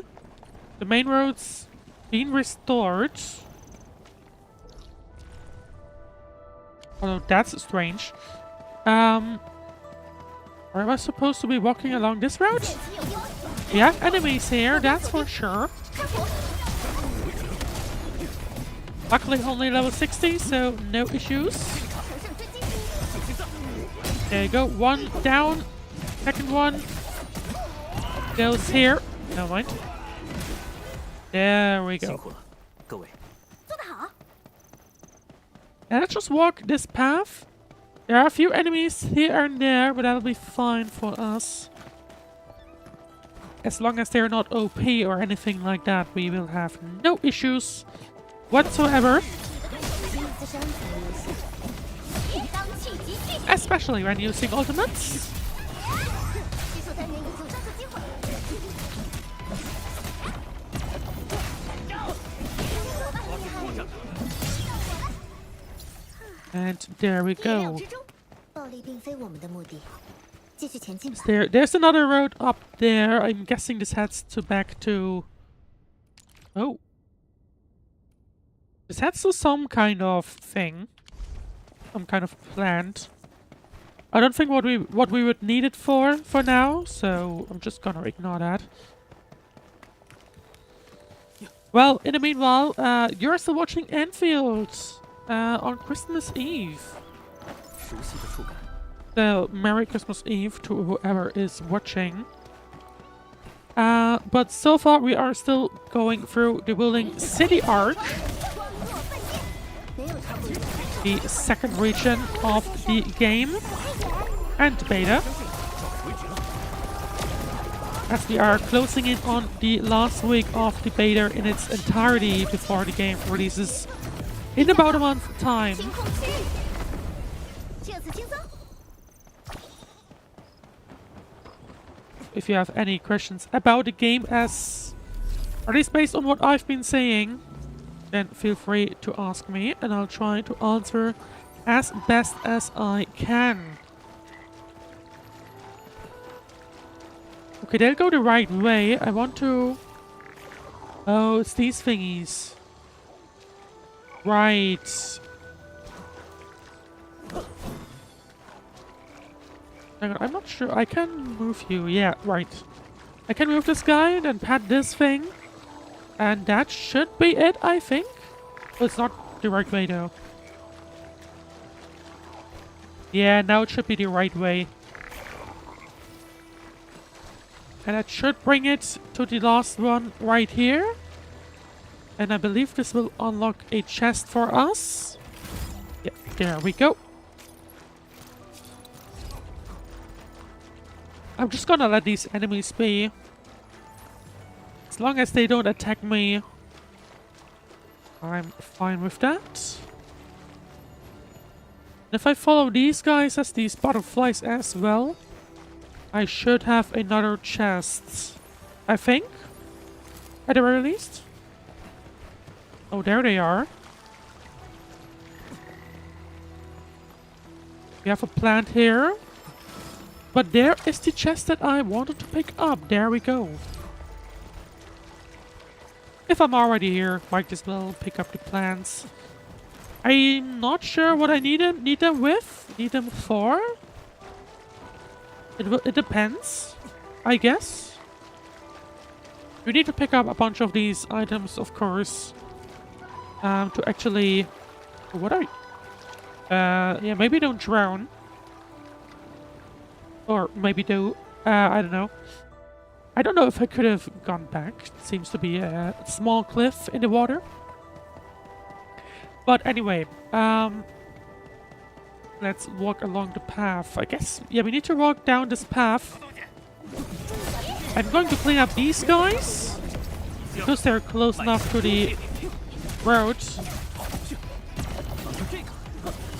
the main roads being restored. Although that's strange. Or am I supposed to be walking along this route? We have enemies here, that's for sure. Luckily only level 60, so no issues. There you go, one down. Second one goes here. No mind. There we 辛 go. 苦了，各位。 做得好。 And let's just walk this path. There are a few enemies here and there, but that'll be fine for us. As long as they're not OP or anything like that, we will have no issues whatsoever. 亲自上场游戏， 当气急剧， Especially when using ultimates. 技术单元有救上车机会。 And there we 力量 go. 之中， 暴力并非我们的目的，继续前进吧。 There's another road up there. I'm guessing this heads back to... Oh. This heads to some kind of thing. Some kind of plant. I don't think what we would need it for now, so I'm just gonna ignore that. Well, in the meanwhile, you're still watching Endfield on Christmas Eve. 熟悉的触感。 So, Merry Christmas Eve to whoever is watching. But so far we are still going through the Wuling City arc, 没有超过the second region of the game, and the beta. As we are closing in on the last week of the beta in its entirety before the game releases in about a month's time. 清空区域，这次轻松。 If you have any questions about the game as at least based on what I've been saying, then feel free to ask me and I'll try to answer as best as I can. Okay, they'll go the right way. I want to... Oh, it's these thingies. Right. Hang on, I'm not sure. I can move you. Yeah, right. I can move this guy, then pat this thing. And that should be it, I think. Oh, it's not the right way, though. Yeah, now it should be the right way. And that should bring it to the last one right here. And I believe this will unlock a chest for us. Yeah, there we go. I'm just gonna let these enemies be. As long as they don't attack me, I'm fine with that. If I follow these guys as these butterflies as well, I should have another chest. I think. At the very least. Oh, there they are. We have a plant here. But there is the chest that I wanted to pick up. There we go. If I'm already here, might as well pick up the plants. I'm not sure what I need them with. Need them for? It depends, I guess. You need to pick up a bunch of these items, of course, to actually... What are you? Yeah, maybe don't drown. Or maybe do. I don't know. I don't know if I could have gone back. It seems to be a small cliff in the water. But anyway, let's walk along the path. I guess, yeah, we need to walk down this path. I'm going to clean up these guys, because they're close enough to the road.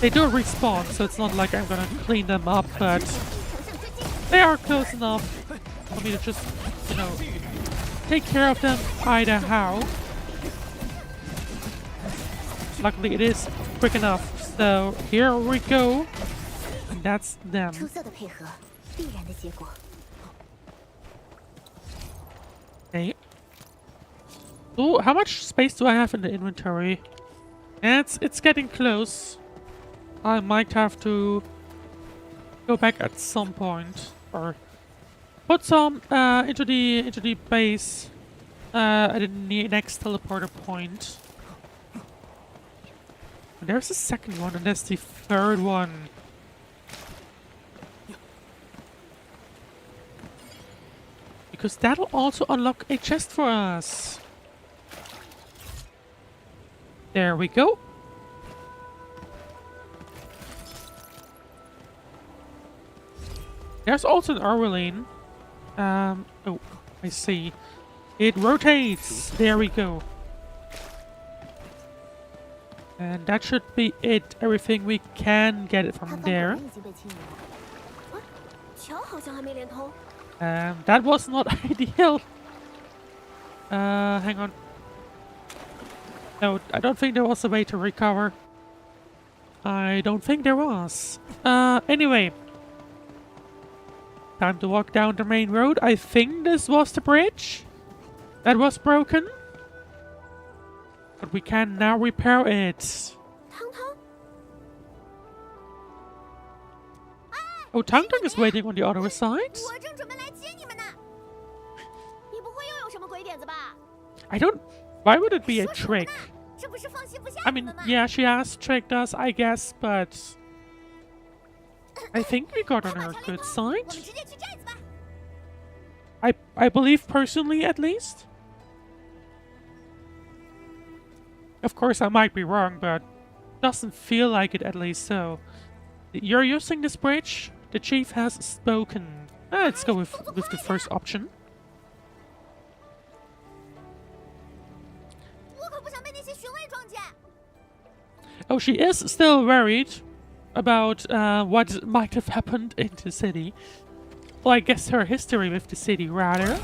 They do respawn, so it's not like I'm gonna clean them up, but they are close enough for me to just, you know, take care of them either how. Luckily it is quick enough, so here we go. And that's them. Okay. Oh, how much space do I have in the inventory? It's getting close. I might have to go back at some point, or put some into the base at the next teleporter point. And there's the second one, and there's the third one. Because that'll also unlock a chest for us. There we go. There's also an Wuling. Oh, I see. It rotates. There we go. And that should be it. Everything we can get it from there. That was not ideal. Hang on. No, I don't think there was a way to recover. I don't think there was. Anyway. Time to walk down the main road. I think this was the bridge that was broken. But we can now repair it. Oh, Tang Tang is waiting on the other side. I don't... Why would it be a trick? I mean, yeah, she has tricked us, I guess, but... I think we got on her good side. I believe personally, at least. Of course, I might be wrong, but doesn't feel like it, at least. So, you're using this bridge. The chief has spoken. Let's go with the first option. Oh, she is still worried about what might have happened in the city. Well, I guess her history with the city, rather.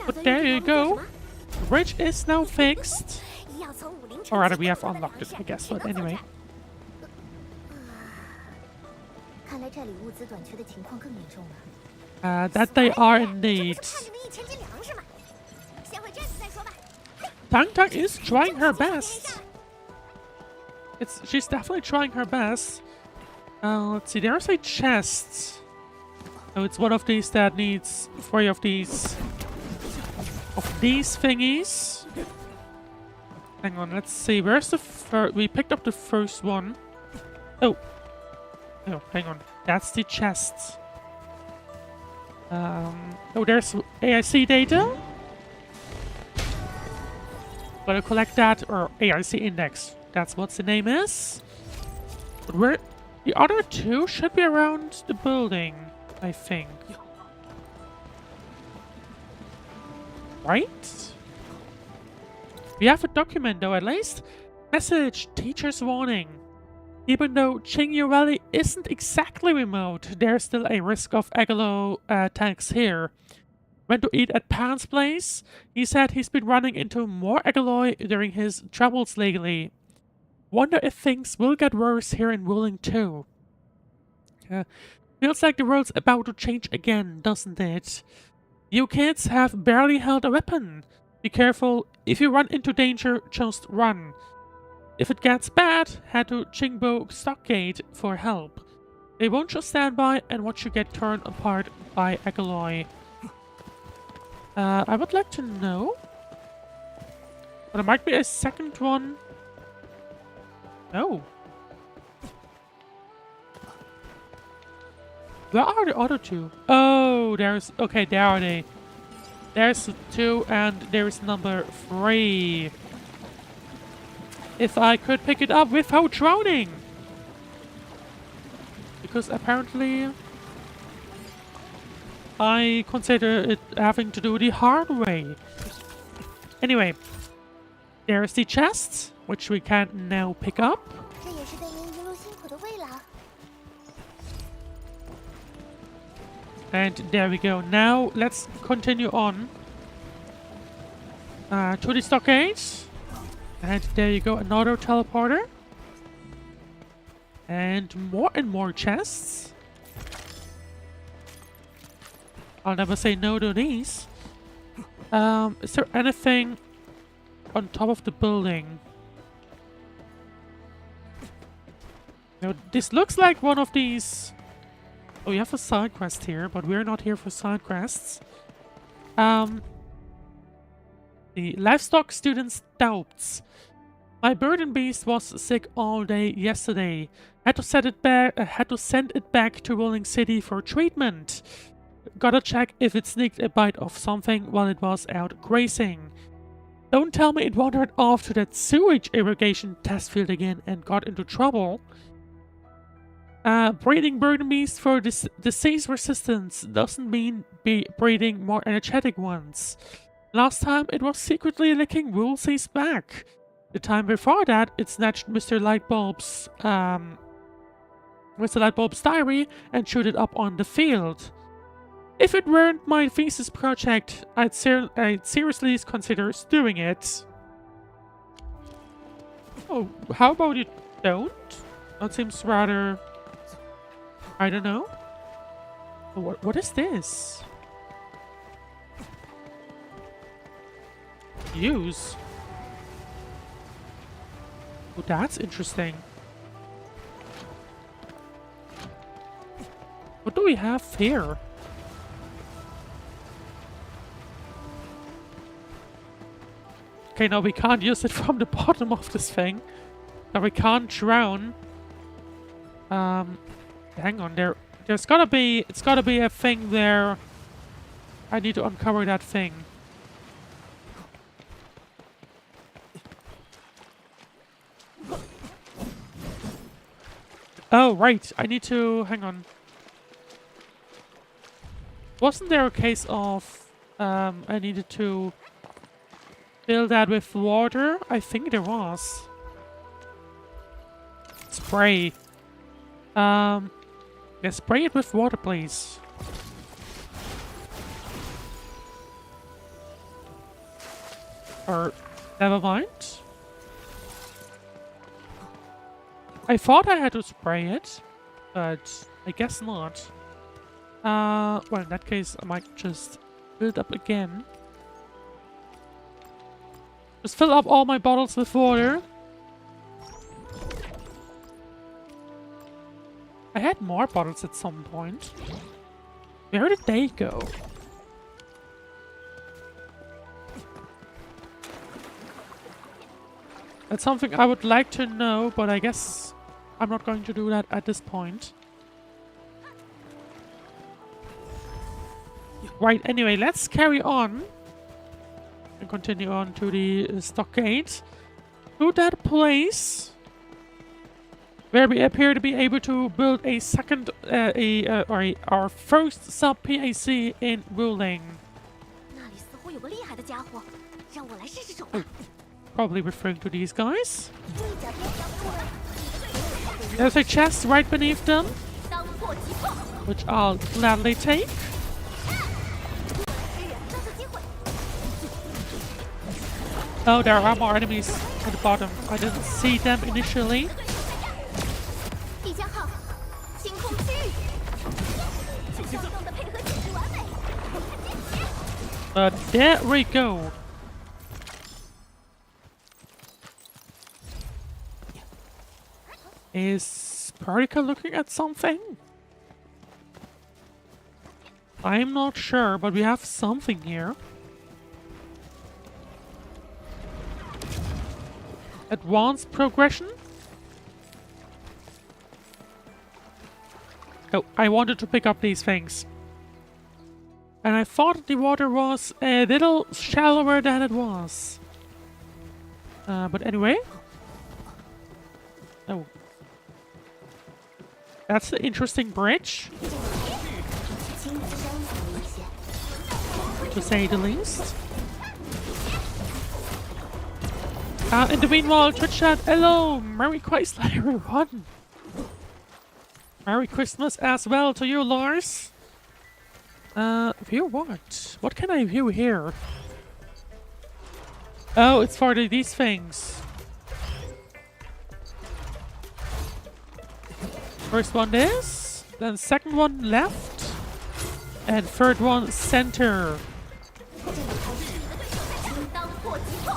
But there you go. The bridge is now fixed. Or rather, we have unlocked it, I guess. But anyway. That they are indeed. Tang Tang is trying her best. She's definitely trying her best. Let's see, there's a chest. Oh, it's one of these that needs 3 of these thingies. Hang on, let's see. Where's the first? We picked up the first one. Oh, hang on. That's the chest. Oh, there's AIC data. Gotta collect that, or AIC index. That's what the name is. But The other two should be around the building, I think. Right? We have a document though, at least. Message, teacher's warning. Even though Qingyu Valley isn't exactly remote, there's still a risk of Agalo attacks here. Went to eat at Pan's place. He said he's been running into more Agaloi during his travels lately. Wonder if things will get worse here in Wuling too. Feels like the world's about to change again, doesn't it? You kids have barely held a weapon. Be careful. If you run into danger, just run. If it gets bad, head to Qingbo Stockade for help. They won't just stand by and watch you get torn apart by Agaloi. I would like to know. But there might be a second one. No. Where are the other two? Oh, there's... Okay, there are they. There's 2 and there's number 3. If I could pick it up without drowning! Because apparently... I consider it having to do the hard way. Anyway, there's the chest, which we can now pick up. And there we go. Now let's continue on to the stockade. And there you go, another teleporter. And more chests. I'll never say no to these. Is there anything on top of the building? No, this looks like one of these. Oh, we have a side quest here, but we're not here for side quests. The livestock student's doubts. My burden beast was sick all day yesterday. Had to send it back to Wuling City for treatment. Gotta check if it sneaked a bite of something while it was out grazing. Don't tell me it wandered off to that sewage irrigation test field again and got into trouble. Breeding burden beasts for disease resistance doesn't mean breeding more energetic ones. Last time it was secretly licking Woolsey's back. The time before that it snatched Mr. Lightbulb's diary and chewed it up on the field. If it weren't my thesis project, I'd seriously consider doing it. Oh, how about you don't? That seems rather... I don't know. What is this? Use. Oh, that's interesting. What do we have here? Okay, no, we can't use it from the bottom of this thing. No, we can't drown. Hang on, it's gotta be a thing there. I need to uncover that thing. Oh, right, I need to, hang on. Wasn't there a case of, I needed to fill that with water? I think there was. Spray. Yeah, spray it with water, please. Or, never mind. I thought I had to spray it, but I guess not. Well, in that case, I might just fill it up again. Just fill up all my bottles with water. I had more bottles at some point. Where did they go? That's something I would like to know, but I guess I'm not going to do that at this point. Right, anyway, let's carry on. And continue on to the stockade. To that place where we appear to be able to build a second, our first sub-PAC in Wuling. 那里似乎有个厉害的家伙，让我来试试手吧。 Probably referring to these guys. 盔甲边疆部队， There's a chest right beneath them, 当破即破， which I'll gladly take. 支援这次机会。 Oh, there are more enemies at the bottom. I didn't see them initially. 地将号，星空之域，相动的配合简直完美。看见血， But there we go. Is Particle looking at something? I'm not sure, but we have something here. Advanced progression? Oh, I wanted to pick up these things. And I thought the water was a little shallower than it was. But anyway. Oh. That's the interesting bridge. To say the least. In the meanwhile, Twitch chat, hello! Merry Chrysler, everyone! Merry Christmas as well to you, Lars! View what? What can I view here? Oh, it's for these things. First one this, then second one left, and third one center.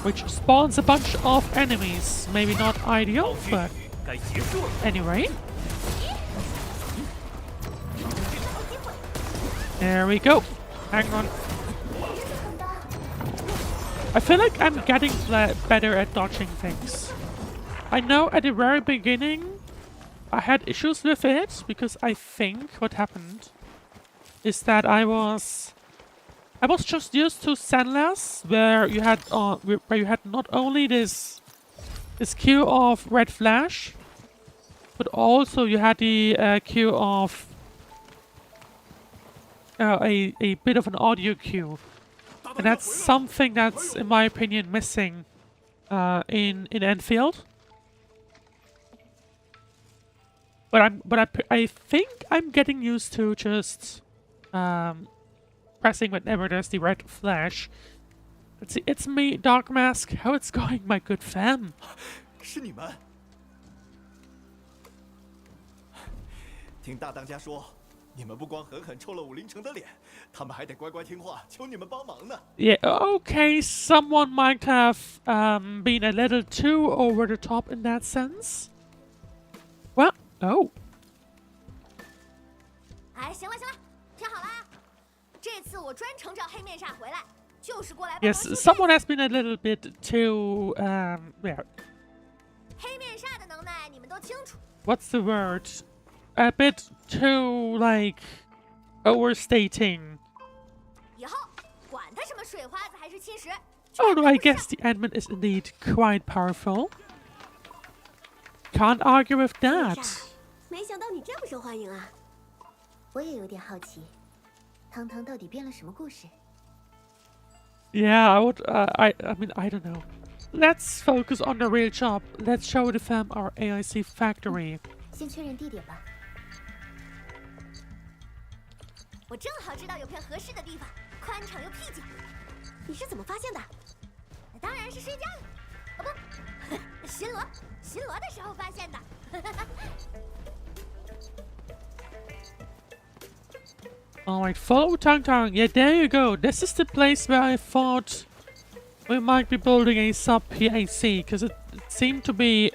Which spawns a bunch of enemies. Maybe not ideal, but anyway. There we go. Hang on. I feel like I'm getting better at dodging things. I know at the very beginning I had issues with it because I think what happened is that I was just used to Sandless, where you had not only this queue of red flash, but also you had the queue of a bit of an audio queue, and that's something that's, in my opinion, missing in Endfield. But I think I'm getting used to just pressing whenever there's the red flash. Let's see, it's me, Dark Mask. How it's going, my good fam? 是你们？听大当家说，你们不光狠狠抽了武林城的脸，他们还得乖乖听话，求你们帮忙呢。Yeah, okay, someone might have been a little too over the top in that sense. Well, oh. 哎，行了行了，听好了啊！这次我专程找黑面煞回来，就是过来帮忙 Yes, 修 someone has been a little bit too, yeah. 黑面煞的能耐你们都清楚。 What's the word? A bit too, like, overstating. 以后管他什么水花子还是侵蚀， Although I guess the admin is indeed quite powerful. Can't argue with that. 没想到你这么受欢迎啊！我也有点好奇，汤汤到底编了什么故事？ Yeah, I would, I mean, I don't know. Let's focus on the real job. Let's show the fam our AIC factory. 先确认地点吧。我正好知道有片合适的地方，宽敞又僻静。你是怎么发现的？当然是睡觉了，哦不，巡逻的时候发现的。Alright, follow Tang Tang. Yeah, there you go. This is the place where I thought we might be building a sub-PAC, because it seemed to be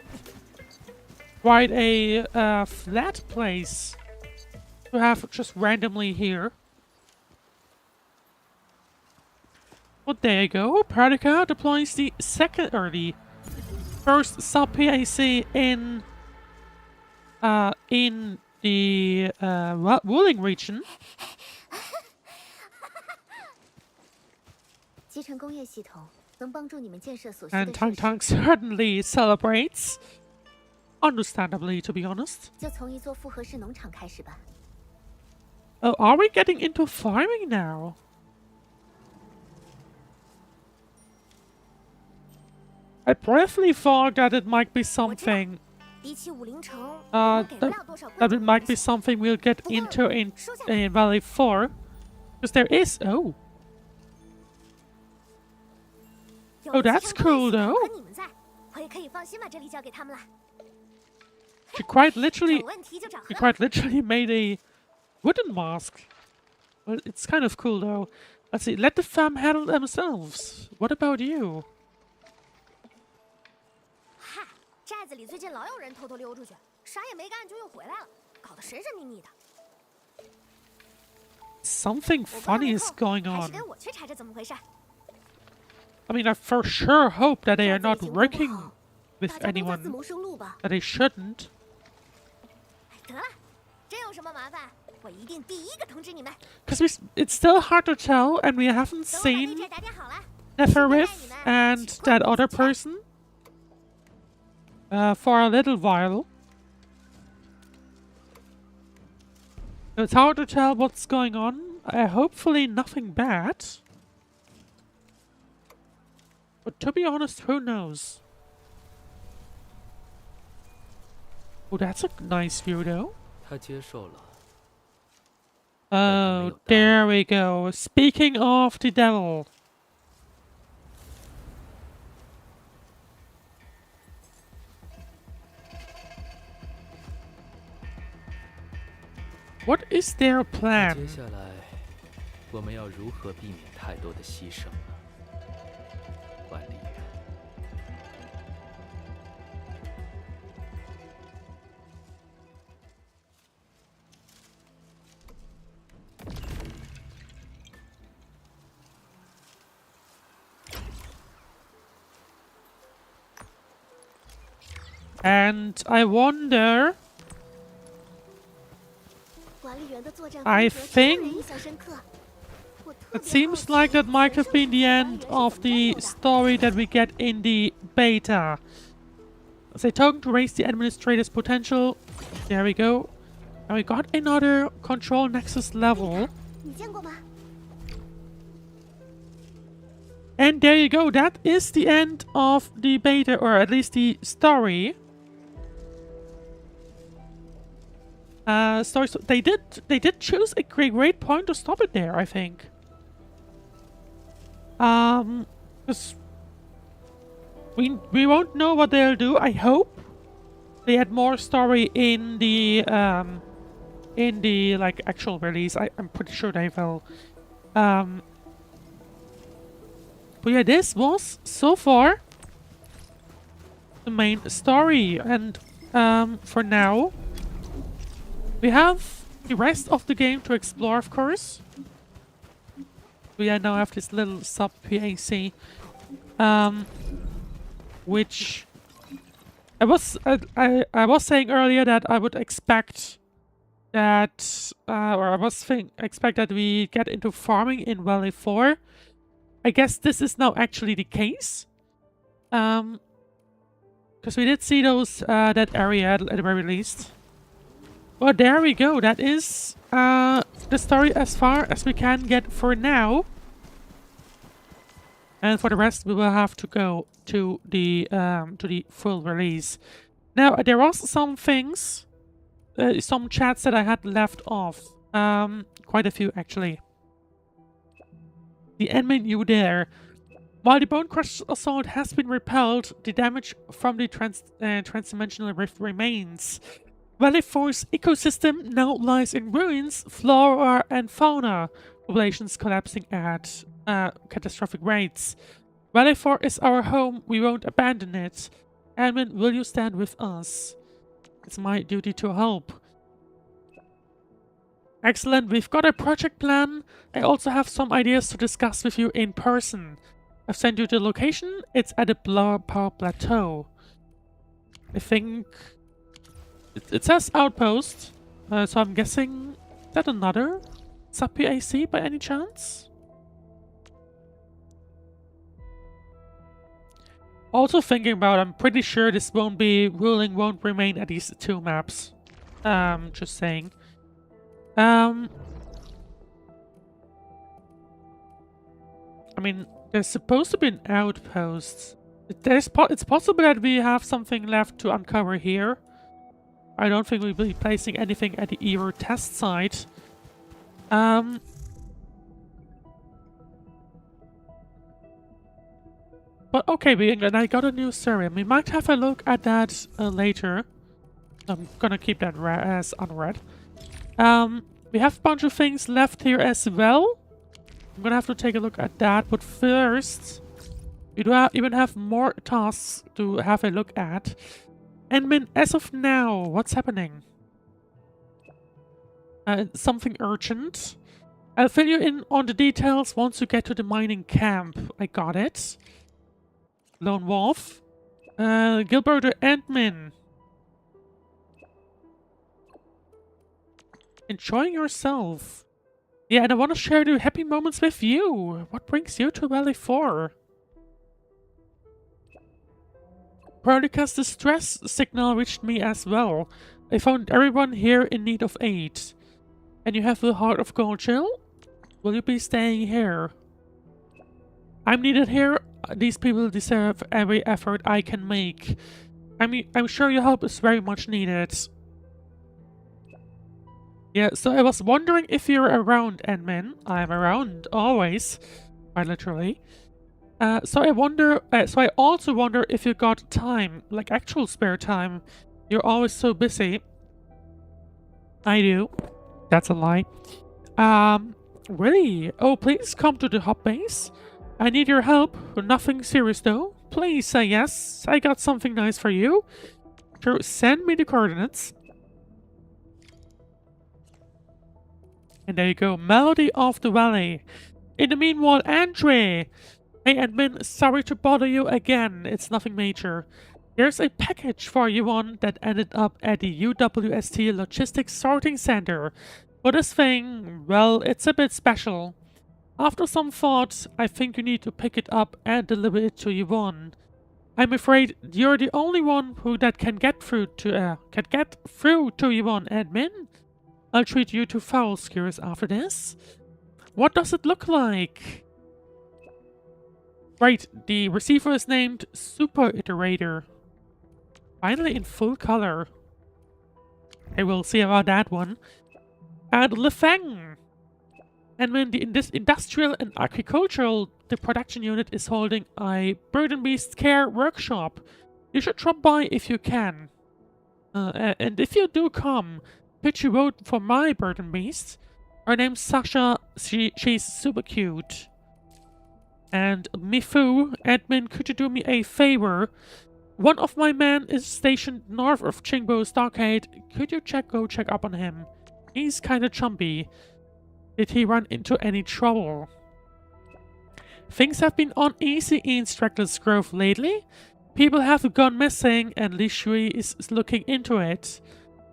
quite a flat place to have just randomly here. But there you go. Pratica deploys the first sub-PAC in the Wuling region. 集成工业系统能帮助你们建设所需的 And Tang 设施。 Tang certainly celebrates. Understandably, to be honest. 就从一座复合式农场开始吧。 Oh, are we getting into farming now? I briefly thought that it might be something 比起武陵城，我 that, 们给不了多少 that 关 it 键 might 东 be 西。 something we'll get into in Valley 4. Because there is oh. 有 Oh, 了 that's 集成关 cool 系统 though. 和你们在，我也可以放心把这里交给他们了。 She quite literally 有问题就找 she 何 quite literally made a wooden mask. Well, it's kind of cool though. Let's see, let the fam handle themselves. What about you? 嗨，寨子里最近老有人偷偷溜出去，啥也没干就又回来了，搞得神神秘秘的。 Something 我不知道 funny 没 is 空 going 还 on. 是跟我去查查怎么回事。 I mean, I for sure hope that they are 寨 not 子里情况不 working 好， with 大家都在自 anyone 谋生路吧。 that they shouldn't. 哎，得了，真有什么麻烦，我一定第一个通知你们。 Because it's still hard to tell, and we haven't 等我把内 seen 寨打点好了， Neferith and that other person for a little while. So it's hard to tell what's going on. Hopefully nothing bad. But to be honest, who knows? Oh, that's a nice view though. 他接受了。 Oh, there we go. Speaking of the devil. What is their 接 plan? 下来，我们要如何避免太多的牺牲呢？管理员， And I wonder, 管理员的作战 I 风格真让人 think 印象深刻。我特 it 别 seems 好 like 奇 that might 全 have 生 been the 管理 end 员是 of 怎么 the 战斗的。 story that we get in the beta. As a token to raise the administrator's potential. There we go. And we got another control nexus level. 你见过吗？ And there you go. That is the end of the beta, or at least the story. So they did choose a great point to stop it there, I think. 'Cause we won't know what they'll do. I hope they had more story in the like actual release. I'm pretty sure they will. But yeah, this was so far the main story, and for now we have the rest of the game to explore, of course. We now have this little sub PAC, which I was saying earlier that I would expect that, or I was expect that we get into farming in Valley 4. I guess this is now actually the case, because we did see those that area at the very least. Well, there we go. That is the story as far as we can get for now. And for the rest, we will have to go to the full release. Now, there was some things, some chats that I had left off. Quite a few actually. The end menu there. While the Bone Crush Assault has been repelled, the damage from the transdimensional rift remains. Valley 4's ecosystem now lies in ruins, flora and fauna, populations collapsing at catastrophic rates. Valley 4 is our home, we won't abandon it. Admin, will you stand with us? It's my duty to help. Excellent, we've got a project plan. I also have some ideas to discuss with you in person. I've sent you the location, it's at the Power Plateau. I think it says outpost, so I'm guessing that another sub PAC by any chance? Also thinking about, I'm pretty sure this Wuling won't remain at these 2 maps. Just saying. I mean, there's supposed to be an outpost. It's possible that we have something left to uncover here. I don't think we'll be placing anything at the Eero test site. But okay, and I got a new serum. We might have a look at that later. I'm gonna keep that as unread. We have a bunch of things left here as well. I'm gonna have to take a look at that, but first, we do even have more tasks to have a look at. Endmin, as of now, what's happening? Something urgent. I'll fill you in on the details once you get to the mining camp. I got it. Lone Wolf. Gilberto Endmin. Enjoying yourself. Yeah, and I want to share the happy moments with you. What brings you to Valley 4? Perdica's distress signal reached me as well. I found everyone here in need of aid. And you have the heart of gold, Jill? Will you be staying here? I'm needed here. These people deserve every effort I can make. I'm sure your help is very much needed. Yeah, so I was wondering if you're around, Endmin. I'm around, always. Quite literally. So I also wonder if you got time, like actual spare time. You're always so busy. I do. That's a lie. Really? Oh, please come to the hub base. I need your help. Nothing serious though. Please say yes. I got something nice for you. Sure, send me the coordinates. And there you go. Melody of the Valley. In the meanwhile, Andre! Hey, Admin, sorry to bother you again. It's nothing major. There's a package for you on that ended up at the UWST Logistics Sorting Center. But this thing, well, it's a bit special. After some thought, I think you need to pick it up and deliver it to Yvonne. I'm afraid you're the only one that can get through to Yvonne, Admin. I'll treat you to foul skewers after this. What does it look like? Right, the receiver is named Super Iterator. Finally in full color. I will see about that one. And Lefeng! And when this industrial and agricultural, the production unit is holding a Burden Beast Care workshop. You should drop by if you can. And if you do come, could you vote for my Burden Beast? Her name's Sasha. She's super cute. And Mifu, admin, could you do me a favor? One of my men is stationed north of Chingbo Stockade. Could you go check up on him? He's kinda chumpy. Did he run into any trouble? Things have been uneasy in Straggler's Grove lately. People have gone missing and Li Shui is looking into it.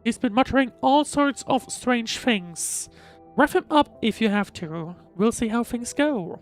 He's been muttering all sorts of strange things. Wrap him up if you have to. We'll see how things go.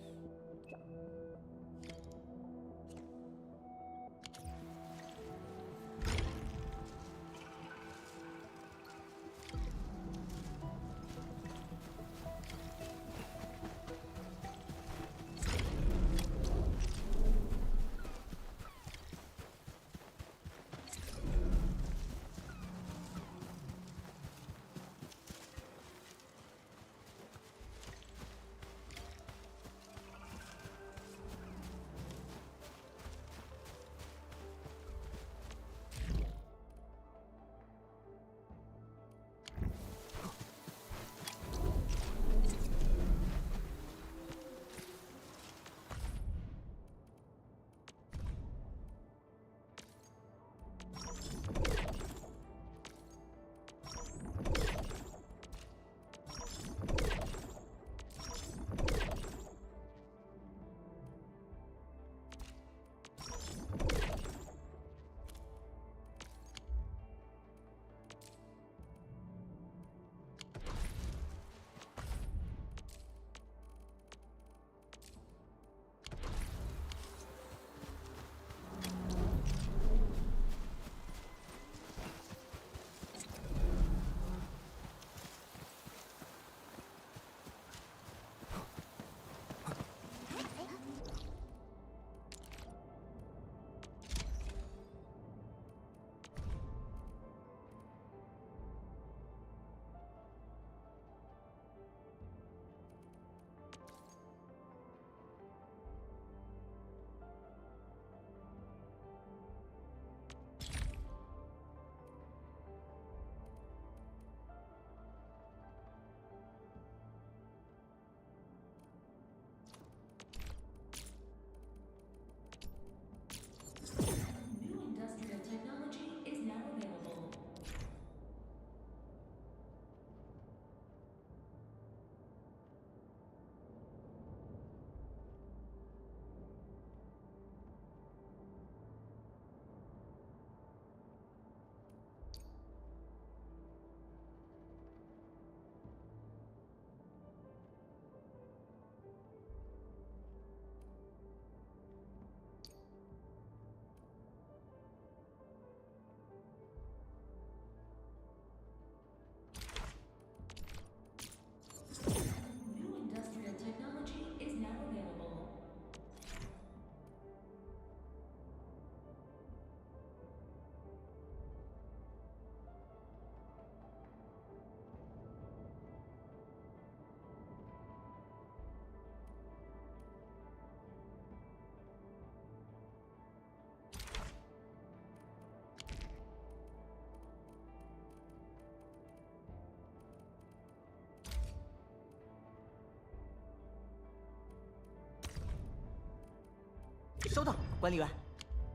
收到，管理员。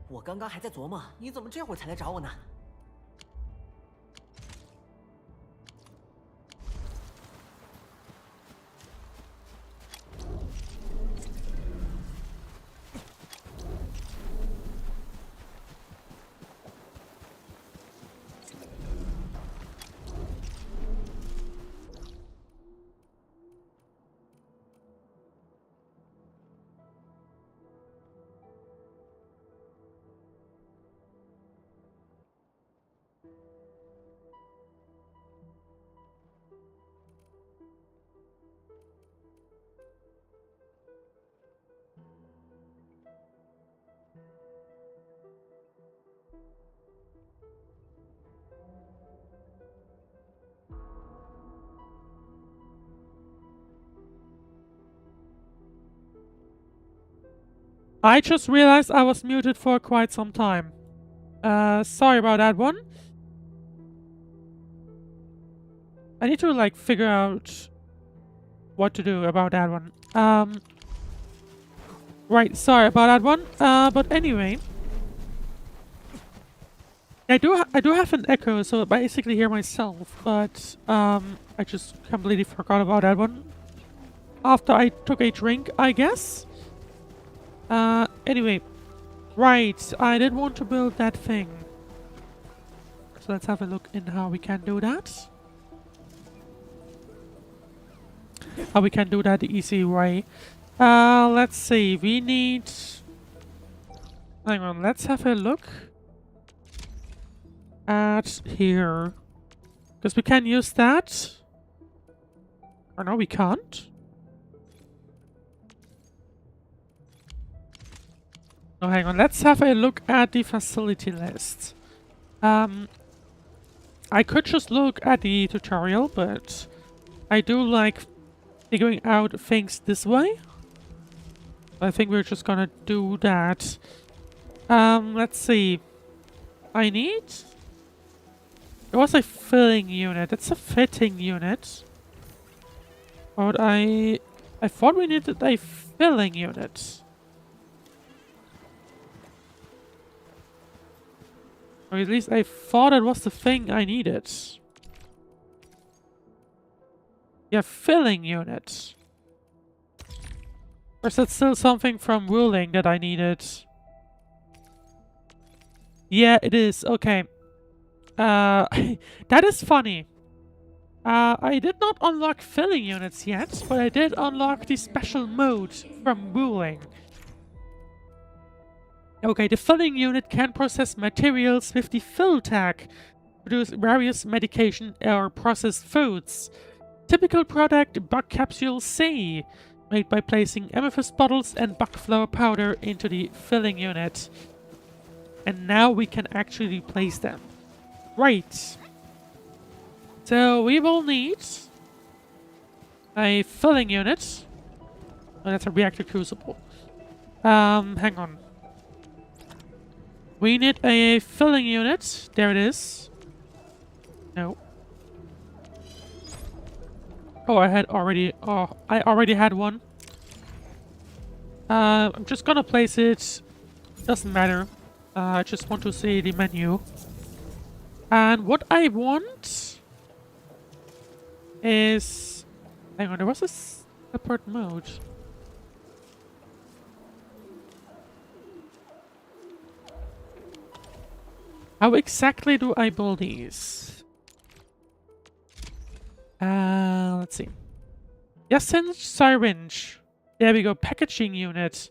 我刚刚还在琢磨，你怎么这会儿才来找我呢？I just realized I was muted for quite some time. Sorry about that one. I need to like figure out what to do about that one. Right, sorry about that one. But anyway, I do have an echo, so I basically hear myself. But I just completely forgot about that one after I took a drink, I guess. Anyway, right, I did want to build that thing. So let's have a look in how we can do that. How we can do that the easy way. Let's see, we need... Hang on, let's have a look at here. Because we can use that. Or no, we can't. No, hang on. Let's have a look at the facility list. I could just look at the tutorial, but I do like figuring out things this way. I think we're just gonna do that. Let's see. I need... It was a filling unit. It's a fitting unit. But I thought we needed a filling unit. Or at least I thought it was the thing I needed. Yeah, filling unit. Or is that still something from Wuling that I needed? Yeah, it is. Okay. That is funny. I did not unlock filling units yet, but I did unlock the special mode from Wuling. Okay, the filling unit can process materials with the fill tag, produce various medication or processed foods. Typical product, bug capsule C, made by placing amethyst bottles and bug flower powder into the filling unit. And now we can actually place them. Right. So we will need a filling unit. Oh, that's a reactor crucible. Hang on. We need a filling unit. There it is. No. Oh, I already had one. I'm just gonna place it. Doesn't matter. I just want to see the menu. And what I want is... Hang on, there was a separate mode. How exactly do I build these? Let's see. Yes, syringe. There we go, packaging unit.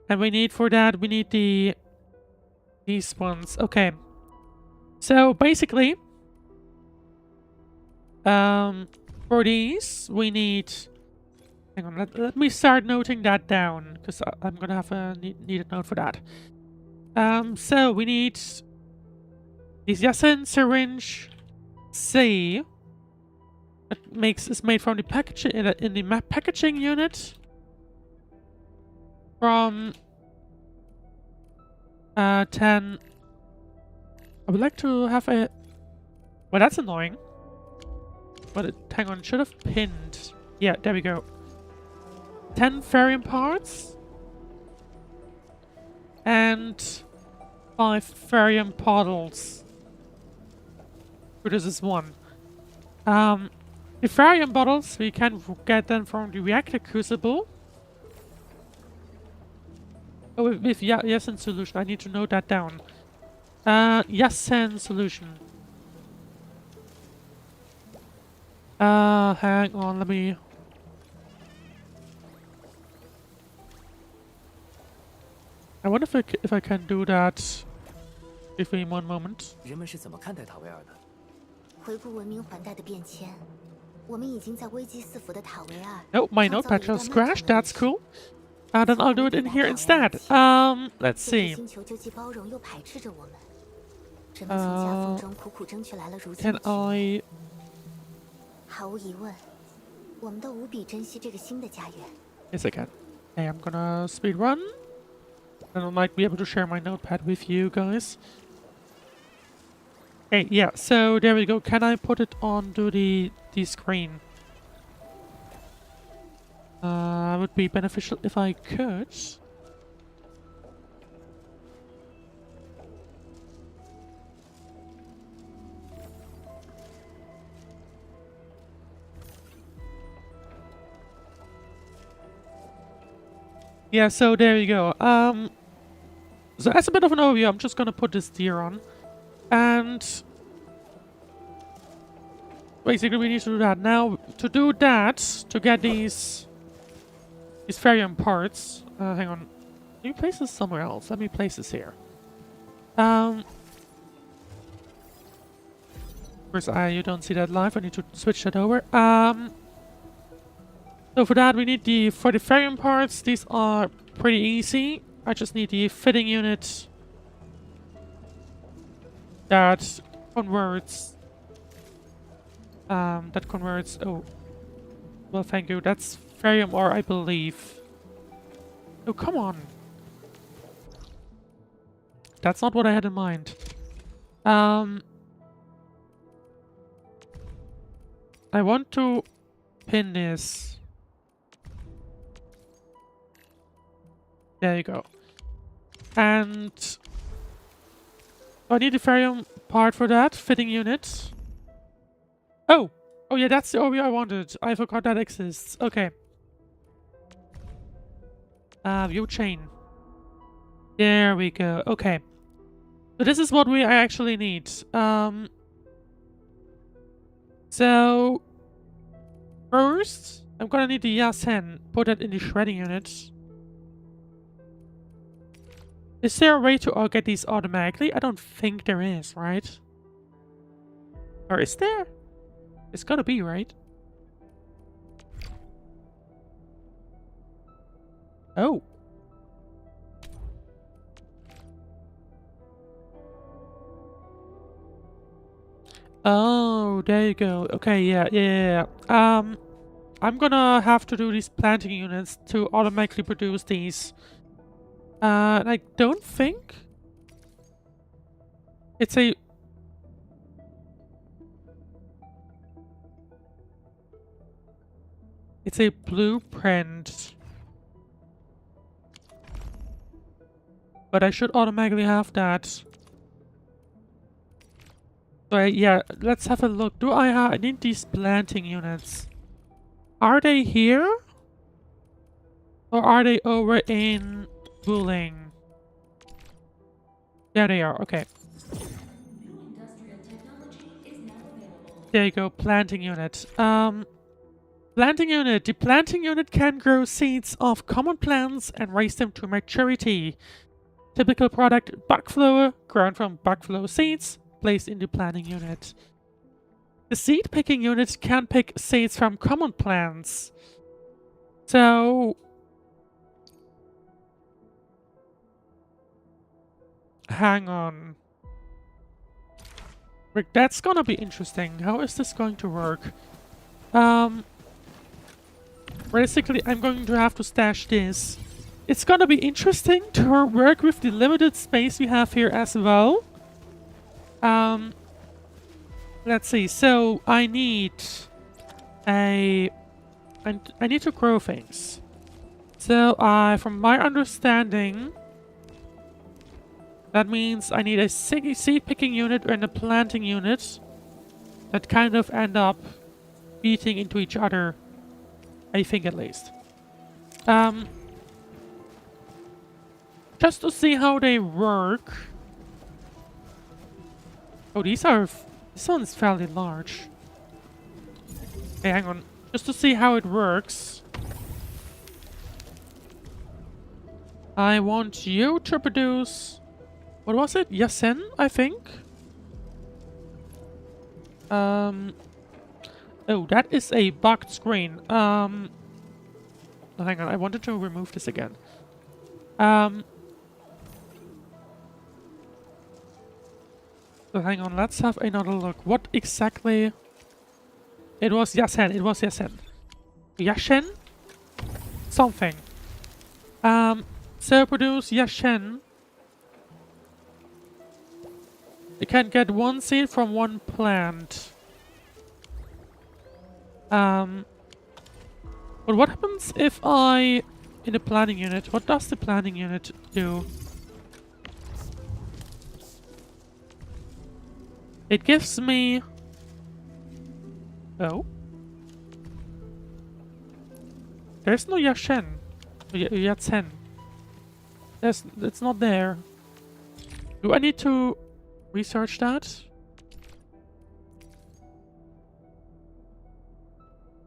And we need for that, we need these ones. Okay. So basically, for these, we need... Hang on, let me start noting that down, because I'm gonna have a need a note for that. So we need this Yasin syringe C. It is made from the packaging in the packaging unit. From 10. I would like to have a... Well, that's annoying. But hang on, should have pinned. Yeah, there we go. 10 ferrium parts. and 5 Therium bottles. Produces 1. The Therium bottles, we can get them from the reactor crucible. Oh, with Yasen solution. I need to note that down. Yasen solution. Hang on, let me... I wonder if I can do that. Give me one moment. 人们是怎么看待塔维尔的？回顾文明环带的变迁，我们已经在危机四伏的塔维尔。 Oh, my notepad just crashed. That's cool. Then I'll do it in here instead. Let's see. 星球就既包容又排斥着我们。人们从夹缝中苦苦争取来了如今 Can I... 毫无疑问，我们都无比珍惜这个新的家园。 Yes, I can. Hey, I'm gonna speed run. And I might be able to share my notepad with you guys. Hey, yeah, so there we go. Can I put it onto the screen? Would be beneficial if I could. Yeah, so there you go. So as a bit of an overview, I'm just gonna put this tier on. And basically we need to do that. Now, to do that, to get these Therium parts, hang on. Can you place this somewhere else? Let me place this here. Of course, you don't see that live. I need to switch that over. So for that, we need for the Therium parts. These are pretty easy. I just need the fitting unit that converts. Oh, well, thank you. That's Therium ore, I believe. Oh, come on. That's not what I had in mind. I want to pin this. There you go. And I need the Therium part for that. Fitting unit. Oh! Oh yeah, that's the OB I wanted. I forgot that exists. Okay. View chain. There we go. Okay. So this is what I actually need. So first, I'm gonna need the Yasen. Put that in the shredding unit. Is there a way to get these automatically? I don't think there is, right? Or is there? It's gotta be, right? Oh. Oh, there you go. Okay, yeah. I'm gonna have to do these planting units to automatically produce these. I don't think it's a... It's a blueprint. But I should automatically have that. So yeah, let's have a look. I need these planting units. Are they here? Or are they over in Wuling? There they are, okay. There you go, planting unit. Planting unit. The planting unit can grow seeds of common plants and raise them to maturity. Typical product, bugflower, grown from bugflower seeds, placed in the planting unit. The seed picking unit can pick seeds from common plants. So... hang on. Rick, that's gonna be interesting. How is this going to work? Basically, I'm going to have to stash this. It's gonna be interesting to work with the limited space we have here as well. Let's see. So I need I need to grow things. So from my understanding, That means I need a seed picking unit and a planting unit that kind of end up beating into each other. I think at least. Just to see how they work. Oh, this one's fairly large. Okay, hang on. Just to see how it works. I want you to produce... What was it? Yasen, I think? Oh, that is a bugged screen. Hang on, I wanted to remove this again. So hang on, let's have another look. What exactly... It was Yasen, it was Yasen. Yashen? Something. So produce Yashen. You can get one seed from one plant. But what happens if I... In the planning unit, what does the planning unit do? It gives me... Oh? There's no Yashen. Yatsen. It's not there. Do I need to research that?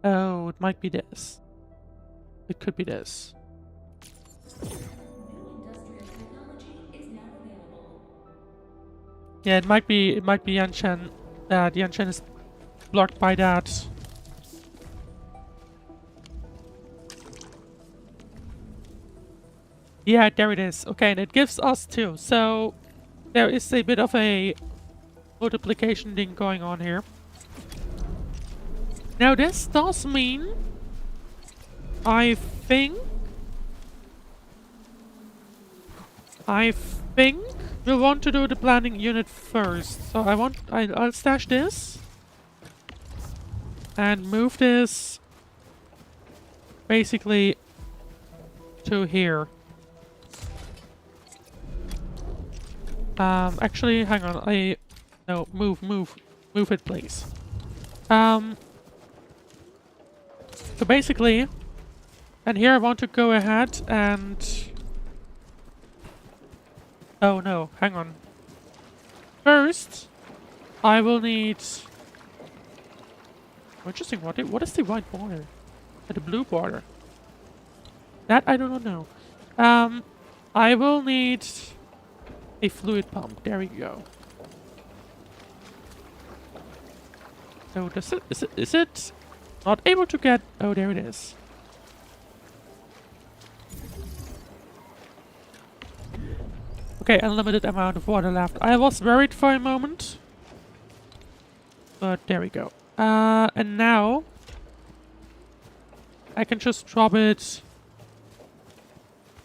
Oh, it might be this. It could be this. Yeah, it might be Yanshen. Yanshen is blocked by that. Yeah, there it is. Okay, and it gives us two. So there is a bit of a multiplication thing going on here. Now this does mean I think we'll want to do the planning unit first. So I'll stash this and move this basically to here. Actually, hang on. No, move it, please. So basically, and here I want to go ahead and... Oh no, hang on. First, I will need... Interesting, what is the white border? The blue border? That I do not know. I will need a fluid pump. There we go. So is it not able to get... Oh, there it is. Okay, unlimited amount of water left. I was worried for a moment. But there we go. And now I can just drop it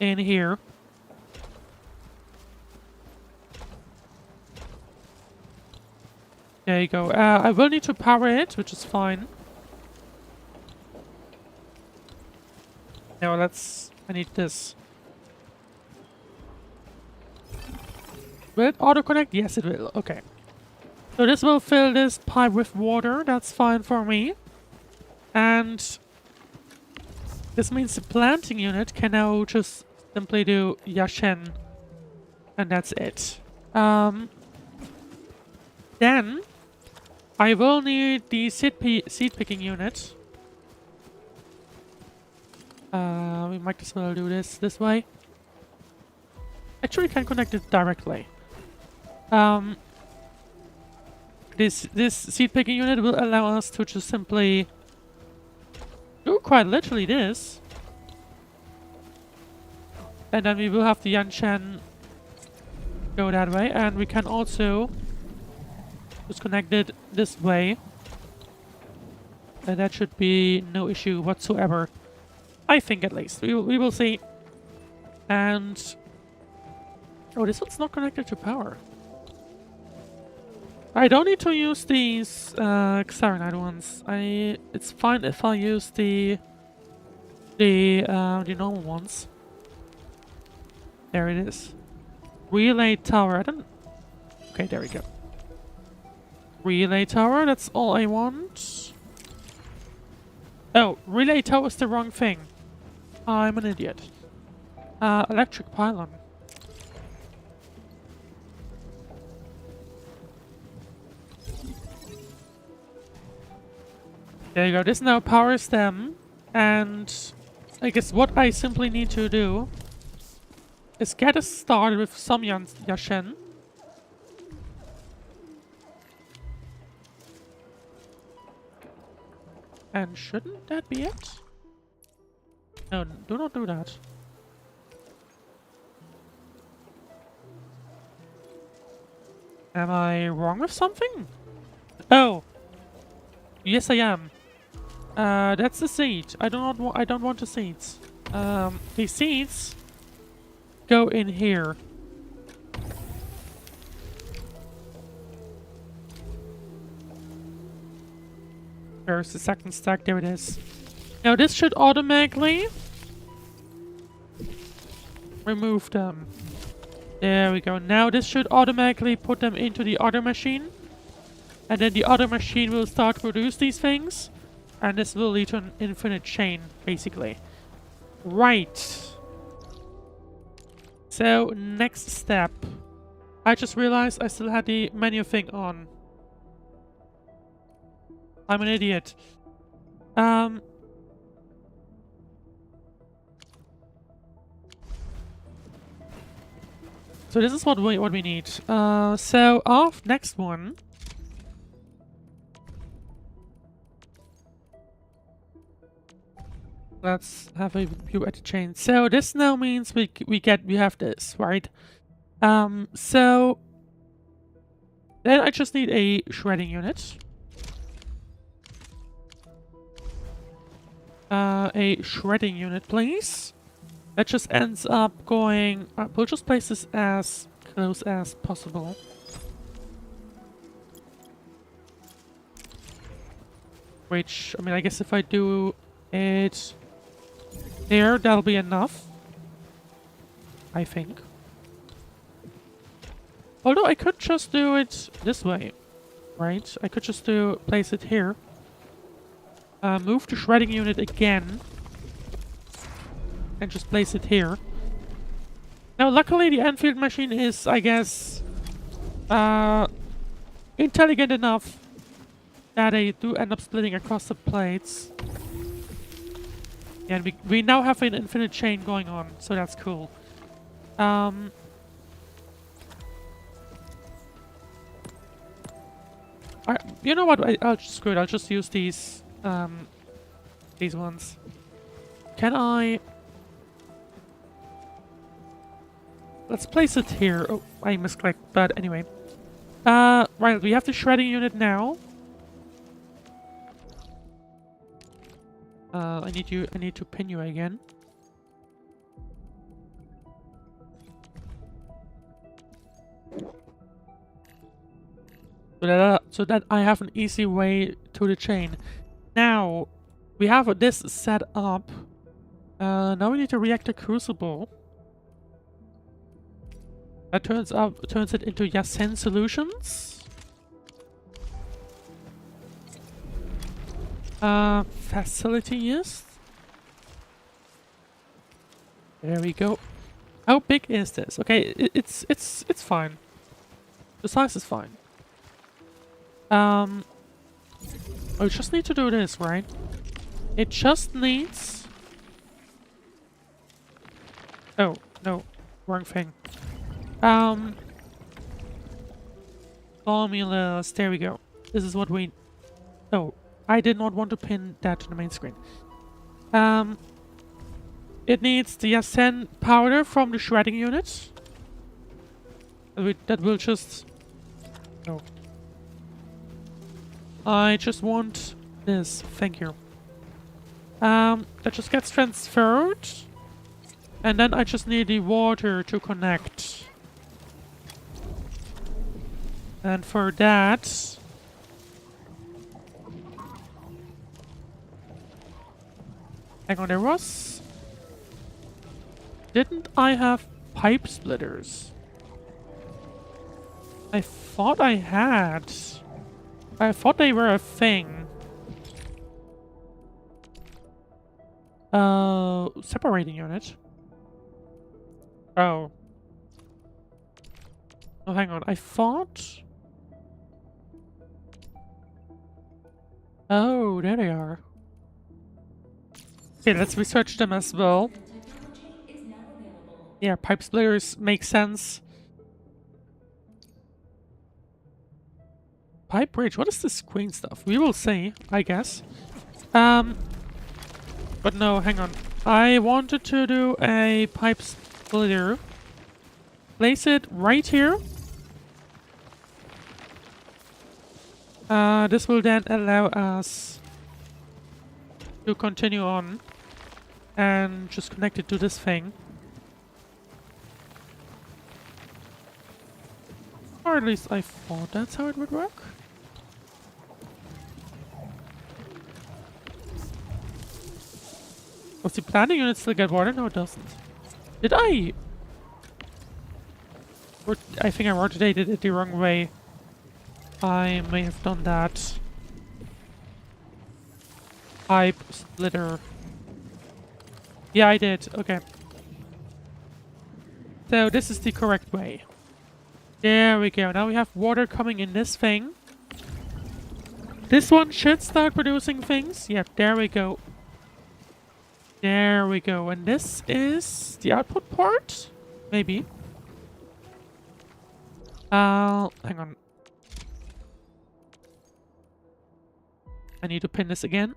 in here. There you go. I will need to power it, which is fine. No, I need this. Will it auto-connect? Yes, it will. Okay. So this will fill this pipe with water. That's fine for me. And this means the planting unit can now just simply do Yashen. And that's it. Then I will need the seed picking unit. We might as well do this way. Actually, we can connect it directly. This seed picking unit will allow us to just simply do quite literally this. And then we will have the Yanshen go that way, and we can also just connect it this way. And that should be no issue whatsoever. I think at least. We will see. And oh, this one's not connected to power. I don't need to use these Xiranite ones. It's fine if I use the normal ones. There it is. Relay tower. I don't... Okay, there we go. Relay tower, that's all I want. Oh, relay tower is the wrong thing. I'm an idiot. Electric pylon. There you go, this now powers them. And I guess what I simply need to do is get us started with some Yashen. And shouldn't that be it? No, do not do that. Am I wrong with something? Oh! Yes, I am. That's the seed. I don't want the seeds. The seeds go in here. There's the second stack. There it is. Now this should automatically remove them. There we go. Now this should automatically put them into the other machine. And then the other machine will start to produce these things. And this will lead to an infinite chain, basically. Right. So, next step. I just realized I still had the menu thing on. I'm an idiot. So this is what we need. So off next one. Let's have a view at the chain. So this now means we have this, right? So then I just need a shredding unit. A shredding unit, please. That just ends up going... we'll just place this as close as possible. Which, I mean, I guess if I do it there, that'll be enough. I think. Although I could just do it this way, right? I could just place it here. Move the shredding unit again. And just place it here. Now, luckily the Endfield machine is, I guess, intelligent enough that they do end up splitting across the plates. And we now have an infinite chain going on, so that's cool. You know what? I'll just screw it. I'll just use these ones. Can I? Let's place it here. Oh, I misclicked, but anyway. Right, we have the shredding unit now. I need to pin you again. So that I have an easy way to the chain. Now, we have this set up. Now we need to reactor crucible. That turns it into Yasen solutions. Facility yeast. There we go. How big is this? Okay, it's fine. The size is fine. I just need to do this, right? It just needs... Oh, no. Wrong thing. Formulas. There we go. This is what we... Oh, I did not want to pin that to the main screen. It needs the Yasen powder from the shredding unit. That will just... No. I just want this. Thank you. That just gets transferred. And then I just need the water to connect. And for that... Hang on, there was... Didn't I have pipe splitters? I thought I had. I thought they were a thing. Separating unit. Oh. Oh, hang on. I thought... Oh, there they are. Okay, let's research them as well. Yeah, pipe splitters make sense. Pipe bridge, what is this green stuff? We will see, I guess. But no, hang on. I wanted to do a pipe splitter. Place it right here. This will then allow us to continue on and just connect it to this thing. Or at least I thought that's how it would work. Does the planning unit still get water? No, it doesn't. Did I? Or I think I rotated it the wrong way. I may have done that. Pipe splitter. Yeah, I did. Okay. So this is the correct way. There we go. Now we have water coming in this thing. This one should start producing things. Yep, there we go. There we go. And this is the output port? Maybe. Hang on. I need to pin this again.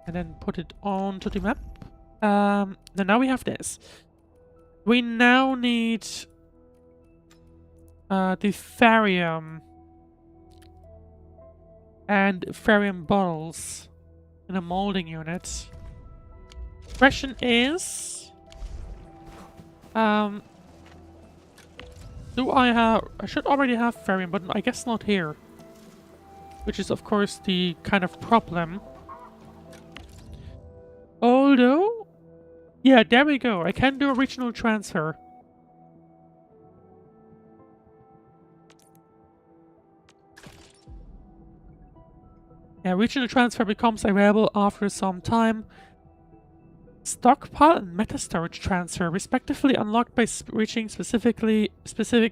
And then put it onto the map. Then now we have this. We now need the therium and therium bottles in a molding unit. Question is, do I have? I should already have therium, but I guess not here. Which is, of course, the kind of problem. Although, yeah, there we go. I can do a regional transfer. Yeah, regional transfer becomes available after some time. Stockpile and meta storage transfer, respectively unlocked by reaching specific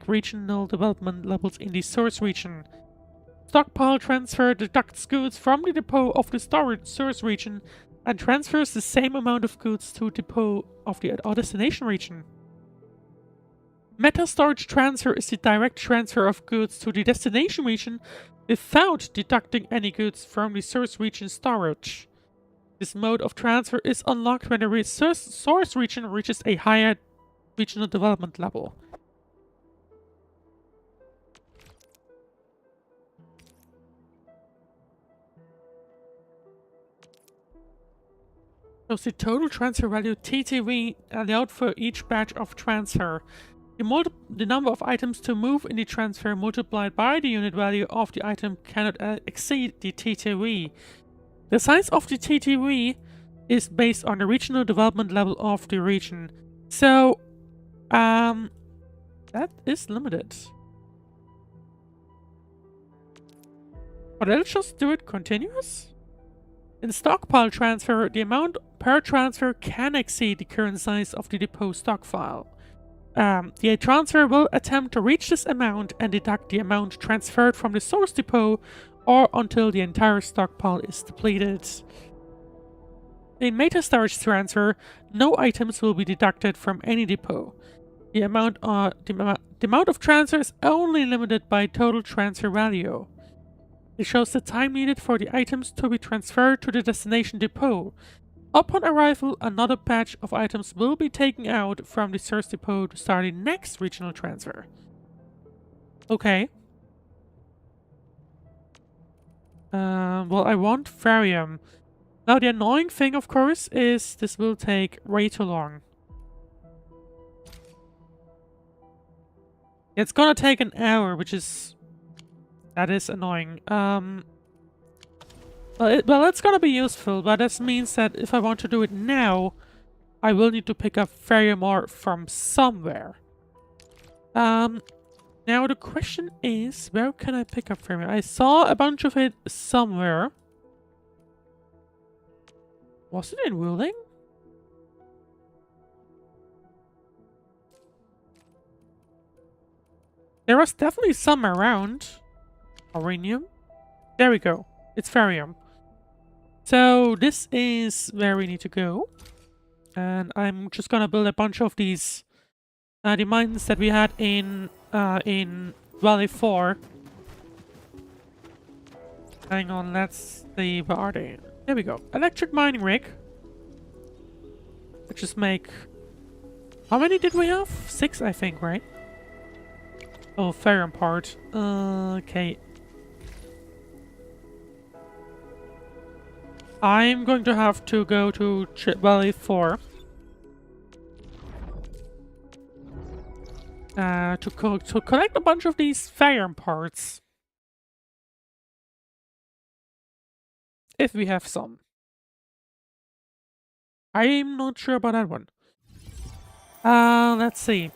regional development levels in the source region. Stockpile transfer deducts goods from the depot of the source region and transfers the same amount of goods to depot of the destination region. Meta storage transfer is the direct transfer of goods to the destination region without deducting any goods from the source region storage. This mode of transfer is unlocked when the source region reaches a higher regional development level. Shows the total transfer value TTV allowed for each batch of transfer. The number of items to move in the transfer multiplied by the unit value of the item cannot exceed the TTV. The size of the TTV is based on the regional development level of the region. So, that is limited. But let's just do it continuous. In stockpile transfer, the amount per transfer can exceed the current size of the depot stockpile. The transfer will attempt to reach this amount and deduct the amount transferred from the source depot or until the entire stockpile is depleted. In meta storage transfer, no items will be deducted from any depot. The amount of transfer is only limited by total transfer value. It shows the time needed for the items to be transferred to the destination depot. Upon arrival, another batch of items will be taken out from the source depot to start the next regional transfer. Okay. Well, I want therium. Now, the annoying thing, of course, is this will take way too long. It's gonna take an hour, which is... That is annoying. Well, it's gonna be useful, but this means that if I want to do it now, I will need to pick up therium ore from somewhere. Now the question is, where can I pick up from here? I saw a bunch of it somewhere. Was it in Wuling? There was definitely some around. Auranium. There we go. It's Farium. So this is where we need to go. And I'm just gonna build a bunch of these the mines that we had in Valley 4. Hang on, let's see, where are they? There we go. Electric mining rig. Let's just make... How many did we have? 6, I think, right? Oh, Farium part. Okay. I'm going to have to go to Valley 4. To collect a bunch of these Farium parts. If we have some. I'm not sure about that one. Let's see.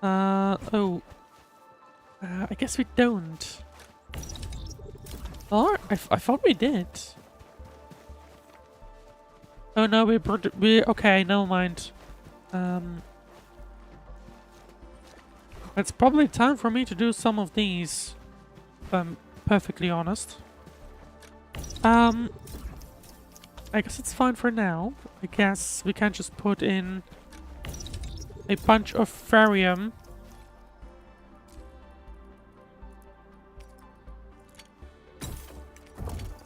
I guess we don't. Or I thought we did. Oh no, we okay, never mind. It's probably time for me to do some of these, if I'm perfectly honest. I guess it's fine for now. I guess we can just put in a bunch of Farium.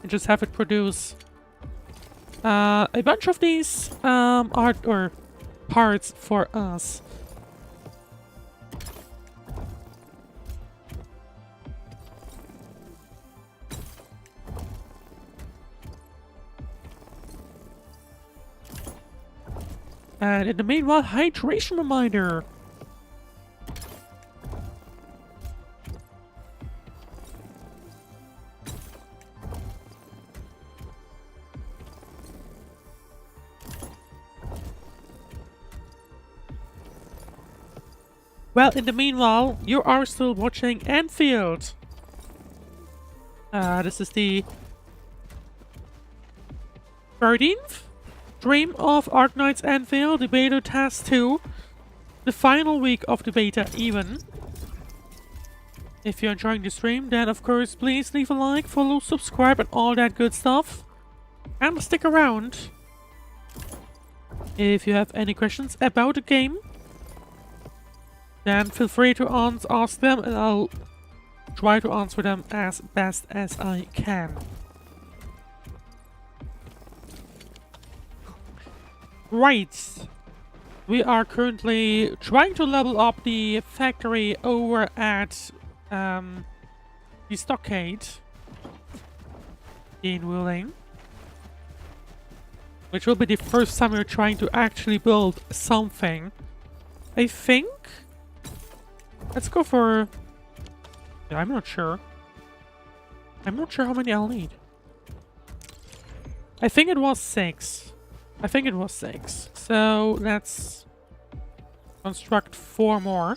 And just have it produce a bunch of these art or parts for us. And in the meanwhile, hydration reminder. Well, in the meanwhile, you are still watching Endfield. This is the 13th stream of Arknights Endfield, the beta test 2. The final week of the beta even. If you're enjoying the stream, then of course please leave a like, follow, subscribe and all that good stuff. And stick around if you have any questions about the game. Then feel free to ask them and I'll try to answer them as best as I can. Right. We are currently trying to level up the factory over at the stockade in Wuling. Which will be the first time we're trying to actually build something. I think. Let's go for... Yeah, I'm not sure. I'm not sure how many I'll need. I think it was 6. I think it was 6. So let's construct 4 more.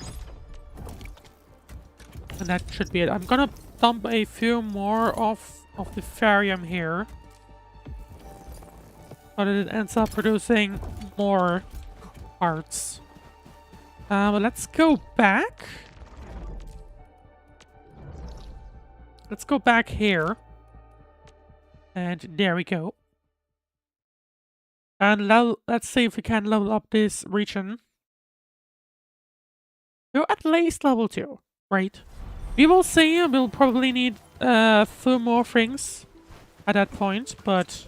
And that should be it. I'm gonna dump a few more of the Farium here. But it ends up producing more parts. But let's go back. Let's go back here. And there we go. And let's see if we can level up this region. We're at least level 2, right? We will see. We'll probably need a few more things at that point, but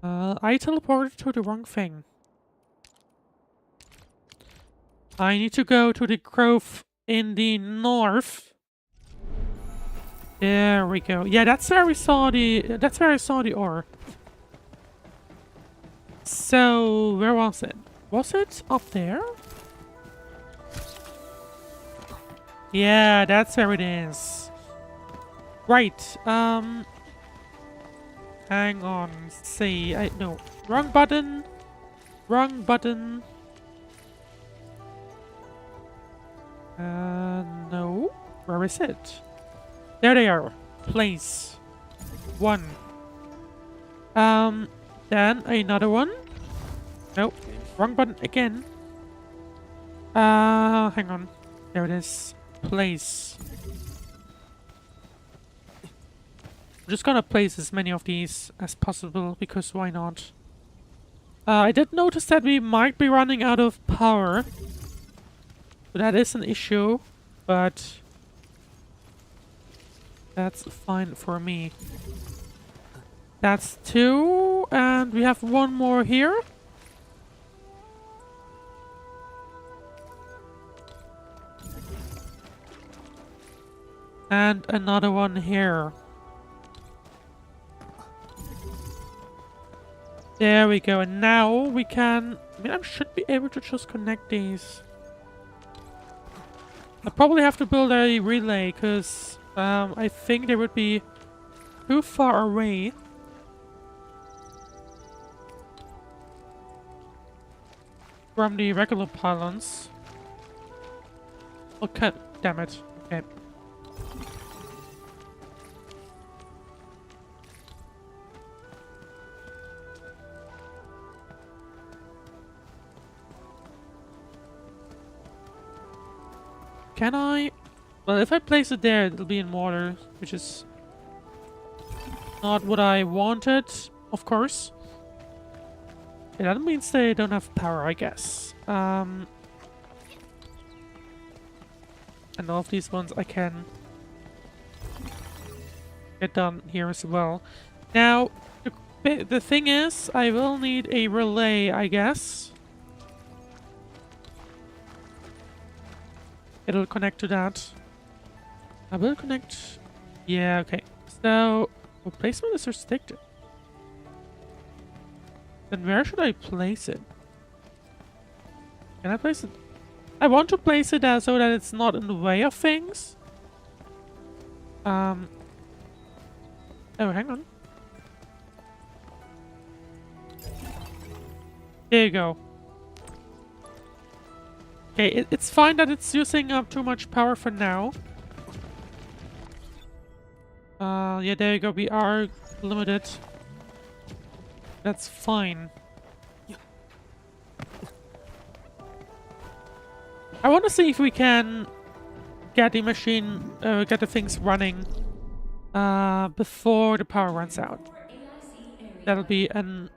I teleported to the wrong thing. I need to go to the grove in the north. There we go. Yeah, that's where we saw the. That's where I saw the ore. So where was it? Was it up there? Yeah, that's where it is. Right. Hang on. See, no, wrong button. Wrong button. No. Where is it? There they are. Place. 1. Then another one. Nope. Wrong button again. Hang on. There it is. Place. I'm just gonna place as many of these as possible, because why not? I did notice that we might be running out of power. So that is an issue, but that's fine for me. That's 2, and we have 1 more here. And another one here. There we go, and now we can... I mean, I should be able to just connect these. I probably have to build a relay, because I think they would be too far away. From the regular pylons. Okay, damn it. Okay. Can I? Well, if I place it there, it'll be in water, which is not what I wanted, of course. Yeah, that means they don't have power, I guess. And all of these ones I can get done here as well. Now, the thing is, I will need a relay, I guess. It'll connect to that. I will connect... Yeah, okay. So, placement is restricted. Then where should I place it? Can I place it? I want to place it so that it's not in the way of things. Oh, hang on. There you go. Okay, it's fine that it's using up too much power for now. Yeah, there you go. We are limited. That's fine. I want to see if we can get the machine, get the things running before the power runs out. That'll be an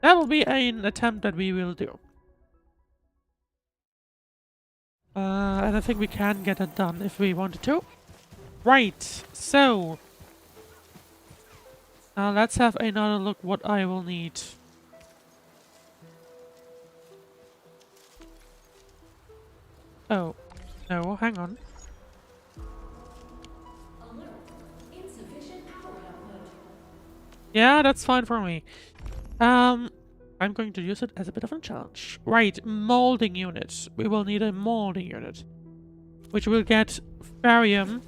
attempt that we will do. And I think we can get it done if we wanted to. Right, so let's have another look what I will need. Oh, no, hang on. Yeah, that's fine for me. I'm going to use it as a bit of a challenge. Right, molding unit. We will need a molding unit, which will get barium.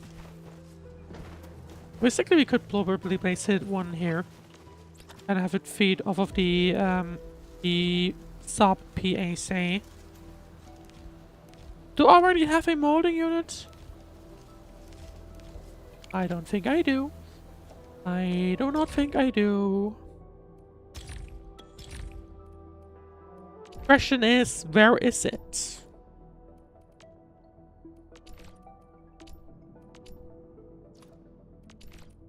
Basically, we could probably place it one here and have it feed off of the sub PAC. Do I already have a molding unit? I don't think I do. I do not think I do. Question is, where is it?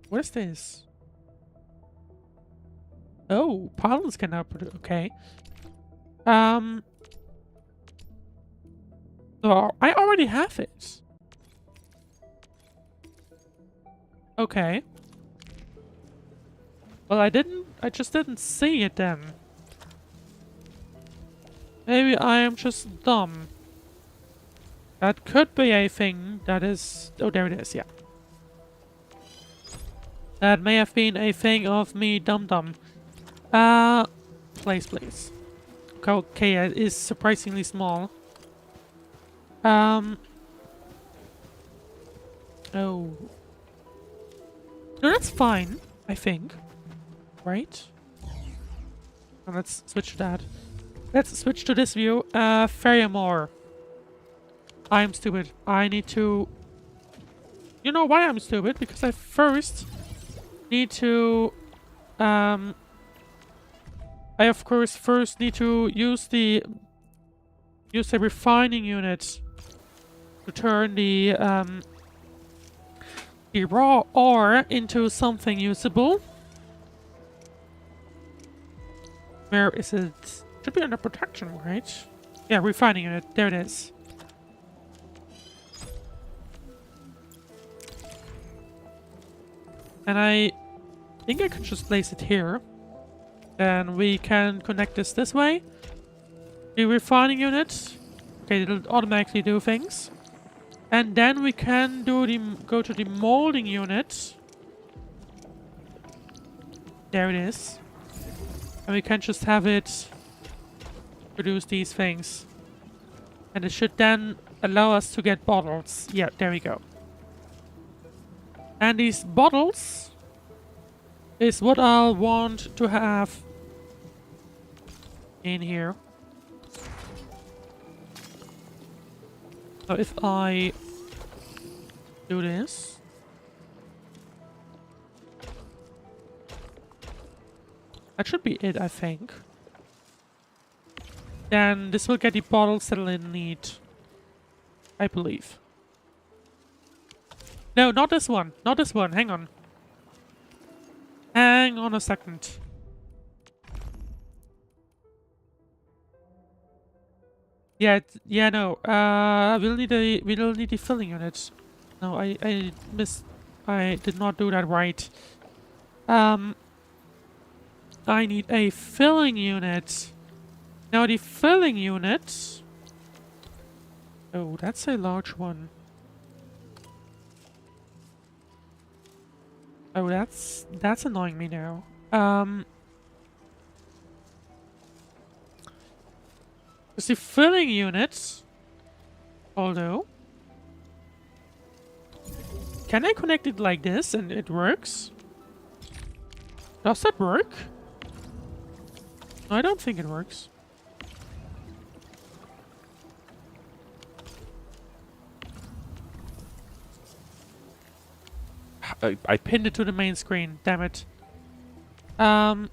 What is this? Oh, pylons can now produce. Okay. So I already have it. Okay. Well, I just didn't see it then. Maybe I am just dumb. That could be a thing that is... Oh, there it is, yeah. That may have been a thing of me dumb. Place, please. Okay, it is surprisingly small. Oh. No, that's fine, I think. Right? And let's switch to that. Let's switch to this view. Ferriamore. I'm stupid. I need to... You know why I'm stupid? Because I first need to... I of course first need to use the refining unit to turn the raw ore into something usable. Where is it? Should be under protection, right? Yeah, refining unit. There it is. And I think I could just place it here. Then we can connect this way. The refining unit. Okay, it'll automatically do things. And then we can go to the molding unit. There it is. And we can just have it produce these things. And it should then allow us to get bottles. Yeah, there we go. And these bottles is what I'll want to have in here. So if I do this, that should be it, I think. Then this will get the bottles that I'll need, I believe. No, not this one. Not this one. Hang on. Hang on a second. Yeah, no. We'll need the filling unit. No, I did not do that right. I need a filling unit. Now the filling unit. Oh, that's a large one. Oh, that's annoying me now. It's the filling unit. Although, can I connect it like this and it works? Does that work? No, I don't think it works. I pinned it to the main screen. Damn it. Well,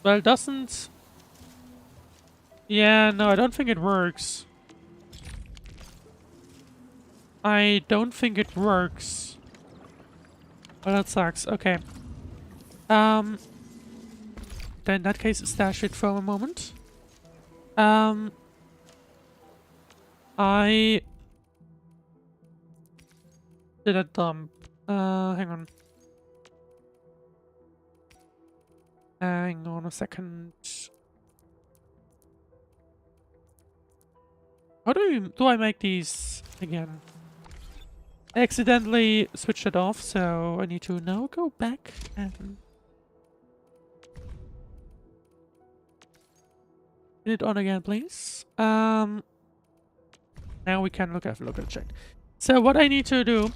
it doesn't... Yeah, no, I don't think it works. I don't think it works. Well, that sucks. Okay. Then in that case, stash it for a moment. I did a dump. Hang on. Hang on a second. How do I make these again? I accidentally switched it off, so I need to now go back and get it on again, please. Now we can look at check. So what I need to do,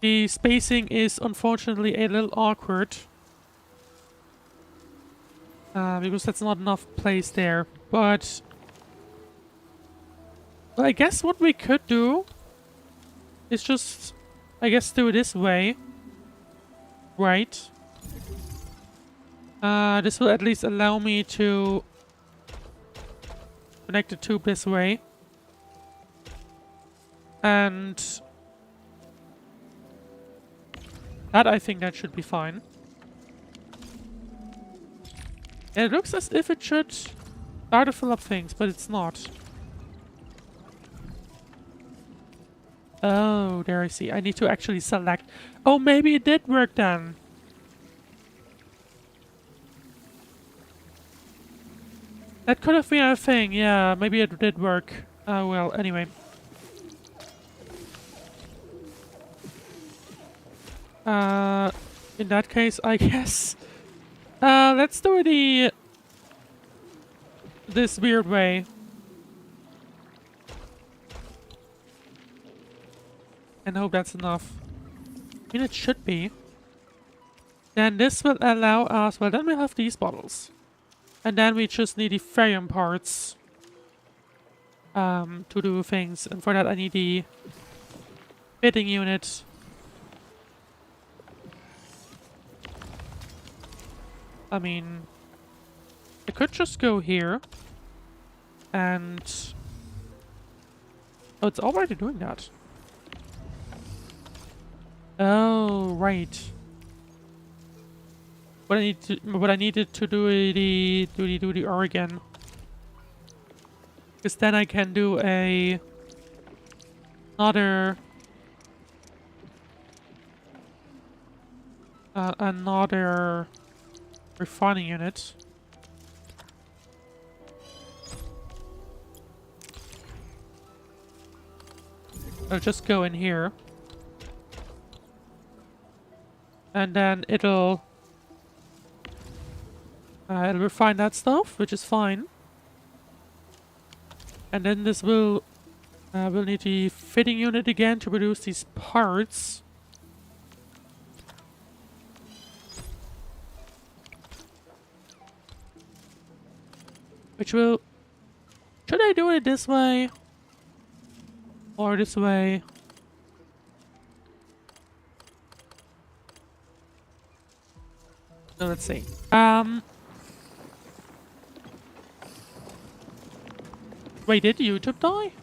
the spacing is unfortunately a little awkward. Because that's not enough place there. But well, I guess what we could do is just, I guess, do it this way. Right. This will at least allow me to connect the tube this way. And that, I think that should be fine. It looks as if it should start to fill up things, but it's not. Oh, there I see. I need to actually select. Oh, maybe it did work then. That could have been a thing. Yeah, maybe it did work. Well, anyway. In that case, I guess. Let's do this weird way. And hope that's enough. I mean, it should be. Then this will allow us... Well, then we have these bottles. And then we just need the ferrium parts. to do things, and for that I need the fitting unit. I mean, I could just go here and... Oh, it's already doing that. Oh, right. But I needed to do the R again. Because then I can do another refining unit. I'll just go in here. And then it'll refine that stuff, which is fine. And then this will need the fitting unit again to produce these parts. Which will... Should I do it this way? Or this way? So let's see. Wait, did YouTube die?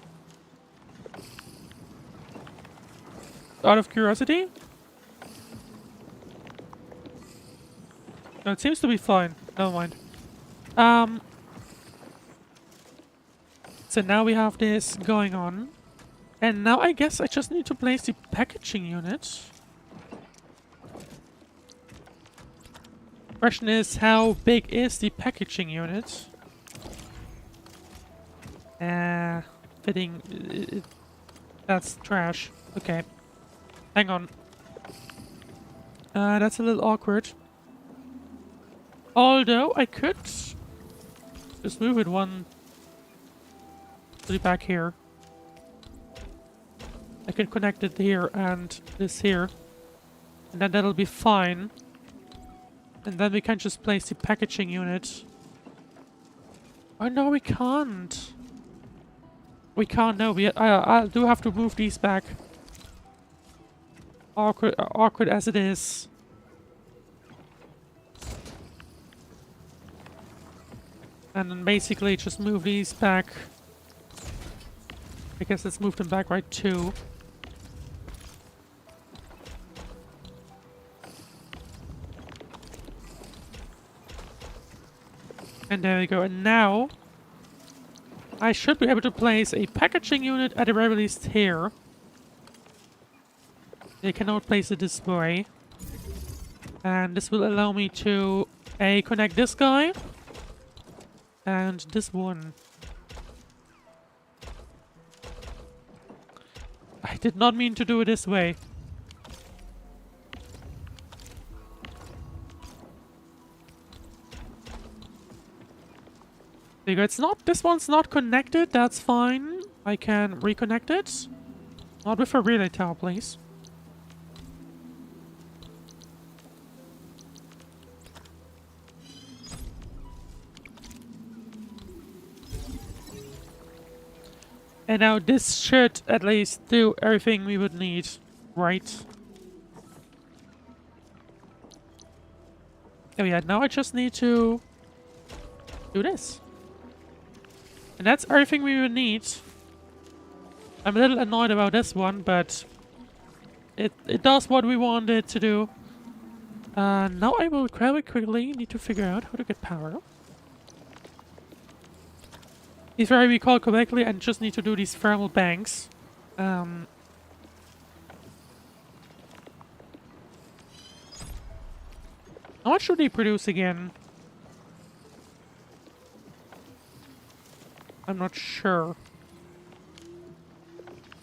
Out of curiosity? No, it seems to be fine. Never mind. So now we have this going on. And now I guess I just need to place the packaging unit. Question is, how big is the packaging unit? Fitting... that's trash. Okay. Hang on. That's a little awkward. Although, I could... just move it one... to the back here. I can connect it here and this here. And then that'll be fine. And then we can just place the packaging unit. Oh no, we can't. We can't, no. I do have to move these back. Awkward as it is. And then basically just move these back. I guess let's move them back right too. And there we go. And now I should be able to place a packaging unit at the very least here. They cannot place it this way. And this will allow me to connect this guy and this one. I did not mean to do it this way. There you go. It's not, this one's not connected, that's fine. I can reconnect it. Not with a relay tower, please. And now this should at least do everything we would need, right? Oh yeah, now I just need to do this. And that's everything we would need. I'm a little annoyed about this one, but it does what we want it to do. Now I will very quickly need to figure out how to get power. If I recall correctly, I just need to do these thermal banks. How much should they produce again? I'm not sure.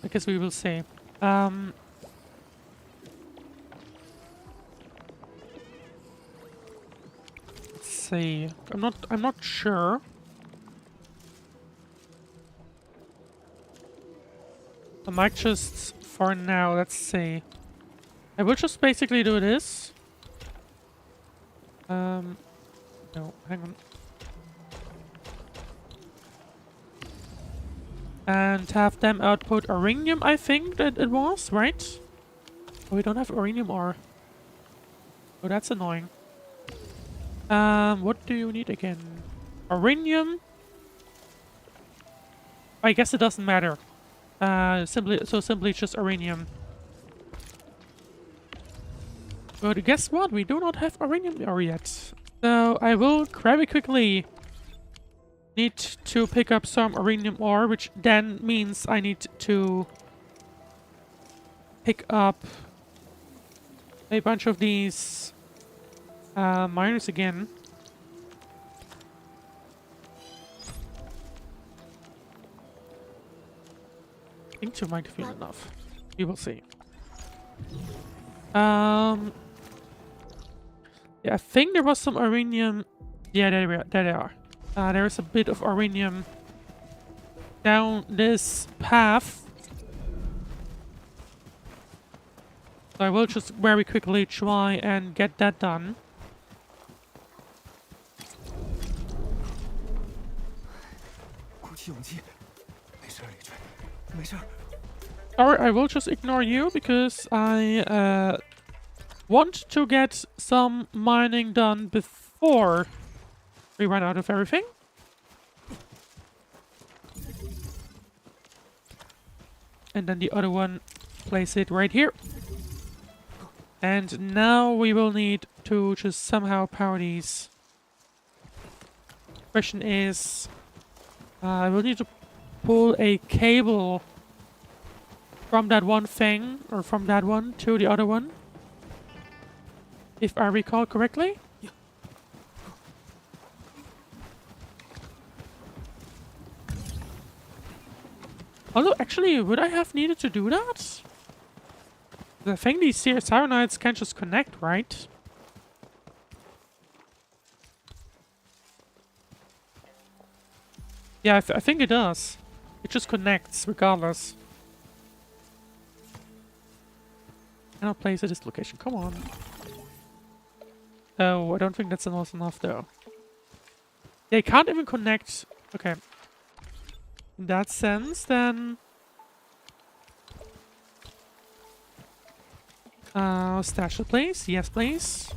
I guess we will see. Let's see. I'm not sure. I might just, for now, let's see. I will just basically do this. No, hang on. and have them output uranium, I think that it was, right? Oh, we don't have uranium ore. Oh, that's annoying. What do you need again? Uranium? I guess it doesn't matter. Simply just uranium. But guess what? We do not have uranium ore yet. So I will very quickly need to pick up some uranium ore, which then means I need to pick up a bunch of these miners again. I think 2 might have been enough. We will see. Yeah, I think there was some uranium. Yeah, there they are. There is a bit of uranium down this path. So I will just very quickly try and get that done. Sorry, I will just ignore you because I want to get some mining done before we run out of everything. And then the other one, place it right here. And now we will need to just somehow power these. Question is, I will need to pull a cable from that one thing, or from that one to the other one, if I recall correctly. Although, actually, would I have needed to do that? I think these Xiranites can just connect, right? Yeah, I think it does. It just connects, regardless. And I'll place at this location. Come on. Oh, I don't think that's enough, though. They can't even connect. Okay. In that sense, then... stash it, please. Yes, please.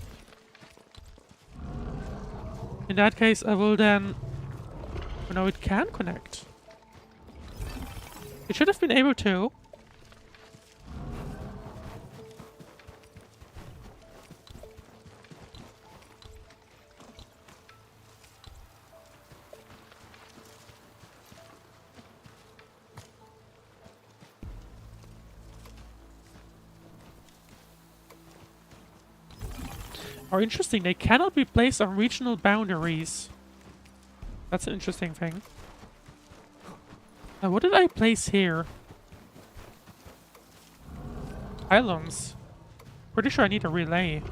In that case, I will then... Oh, no, it can connect. It should have been able to. Or interesting, they cannot be placed on regional boundaries. That's an interesting thing. Now, what did I place here? Pylons. Pretty sure I need a relay.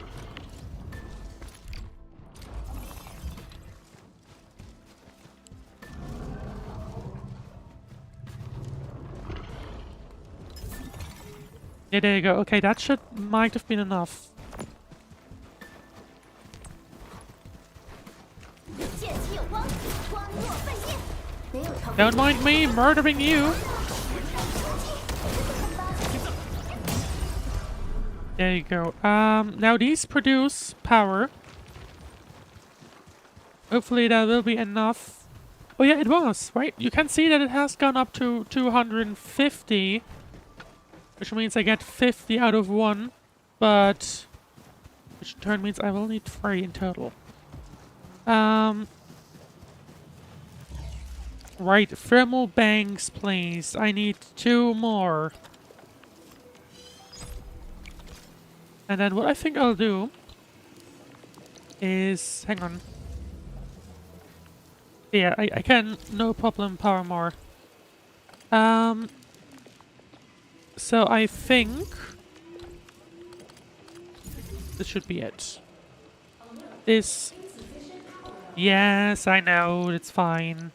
Yeah, there you go. Okay, that might have been enough. Don't mind me murdering you. There you go. Now these produce power. Hopefully that will be enough. Oh yeah, it was, right? You can see that it has gone up to 250. Which means I get 50 out of 1. But... which in turn means I will need 3 in total. Right, thermal banks, please. I need 2 more. And then what I think I'll do is... hang on. Yeah, I can, no problem, power more. So I think... this should be it. This... yes, I know, it's fine.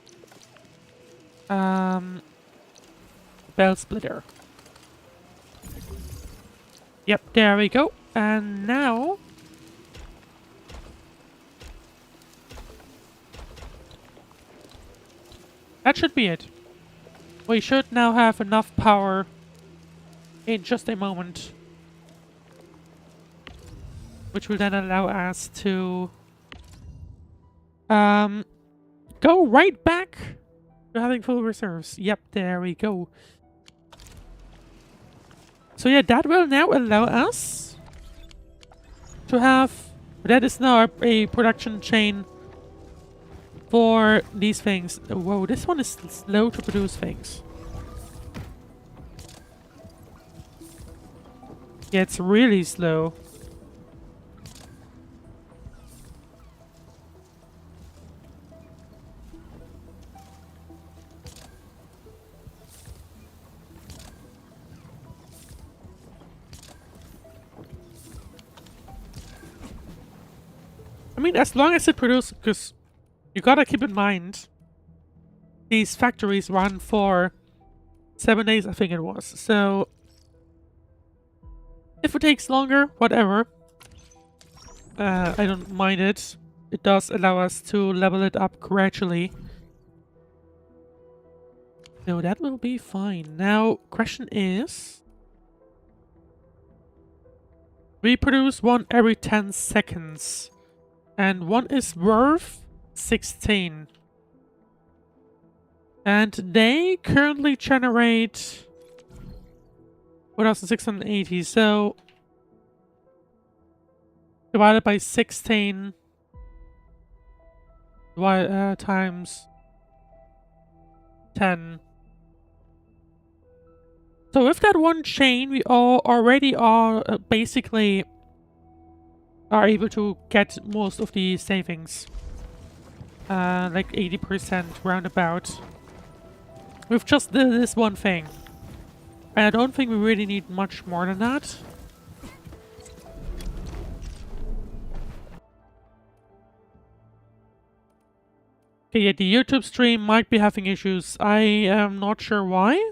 Bell splitter. Yep, there we go. And now... that should be it. We should now have enough power in just a moment, which will then allow us to go right back to having full reserves. Yep, there we go. So yeah, that will now allow us to have... That is now a production chain for these things. Whoa, this one is slow to produce things. Yeah, it's really slow. I mean, as long as it produces, because you gotta keep in mind, these factories run for 7 days, I think it was. So, if it takes longer, whatever. I don't mind it. It does allow us to level it up gradually. So that will be fine. Now, question is... We produce one every 10 seconds. And one is worth 16. And they currently generate 1,680. So divided by 16 times 10. So with that one chain, we already are basically are able to get most of the savings. Like 80% roundabout. With just this one thing. And I don't think we really need much more than that. Okay, yeah, the YouTube stream might be having issues. I am not sure why.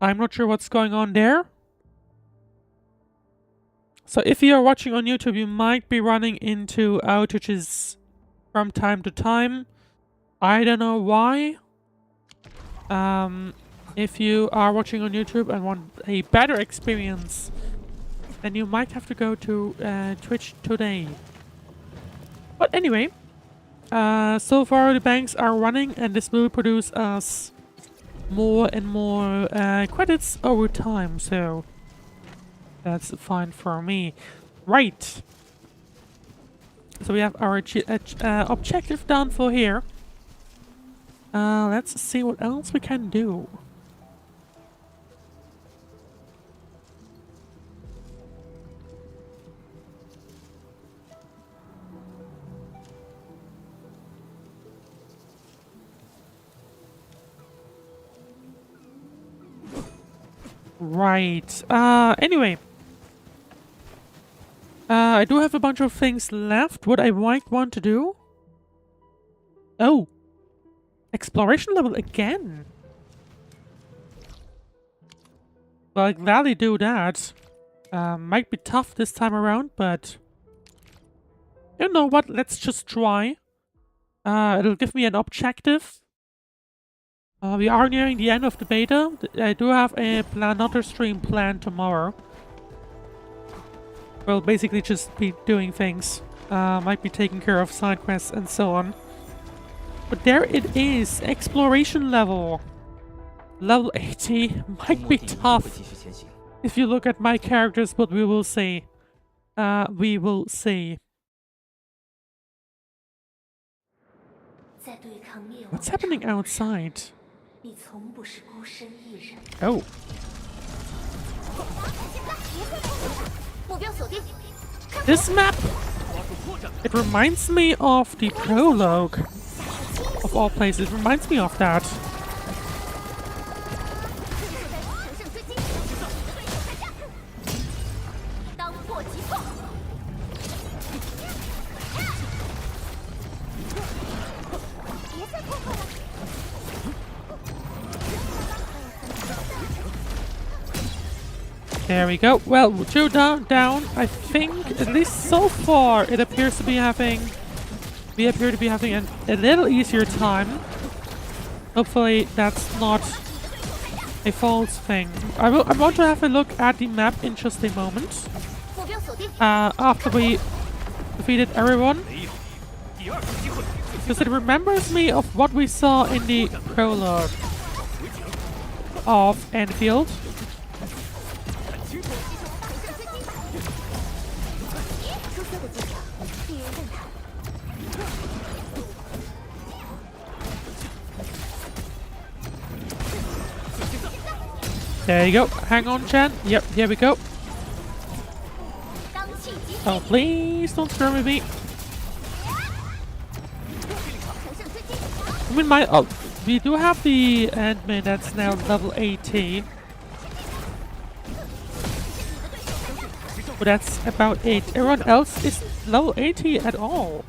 I'm not sure what's going on there. So if you are watching on YouTube, you might be running into outages from time to time. I don't know why. If you are watching on YouTube and want a better experience, then you might have to go to Twitch today. But anyway, so far the banks are running, and this will produce us more and more credits over time, so that's fine for me. Right. So we have our objective done for here. Let's see what else we can do. Right. Anyway. I do have a bunch of things left. What I might want to do... Oh. Exploration level again. Well, I'd gladly do that. Might be tough this time around, but... You know what? Let's just try. It'll give me an objective. We are nearing the end of the beta. I do have another stream planned tomorrow. We'll basically just be doing things. Might be taking care of side quests and so on. But there it is. Exploration level. Level 80. Might be tough. If you look at my characters, but we will see. We will see. What's happening outside? Oh. This map, it reminds me of the prologue. Of all places, it reminds me of that. There we go. Well, 2 down. I think, at least so far, it appears to be having we appear to be having a little easier time. Hopefully that's not a false thing. I want to have a look at the map in just a moment. After we defeated everyone. Because it remembers me of what we saw in the prologue of Endfield. There you go. Hang on, Chan. Yep, here we go. Oh, please don't screw with me. I mean, we do have the admin that's now level 80. But that's about it. Everyone else is level 80 at all.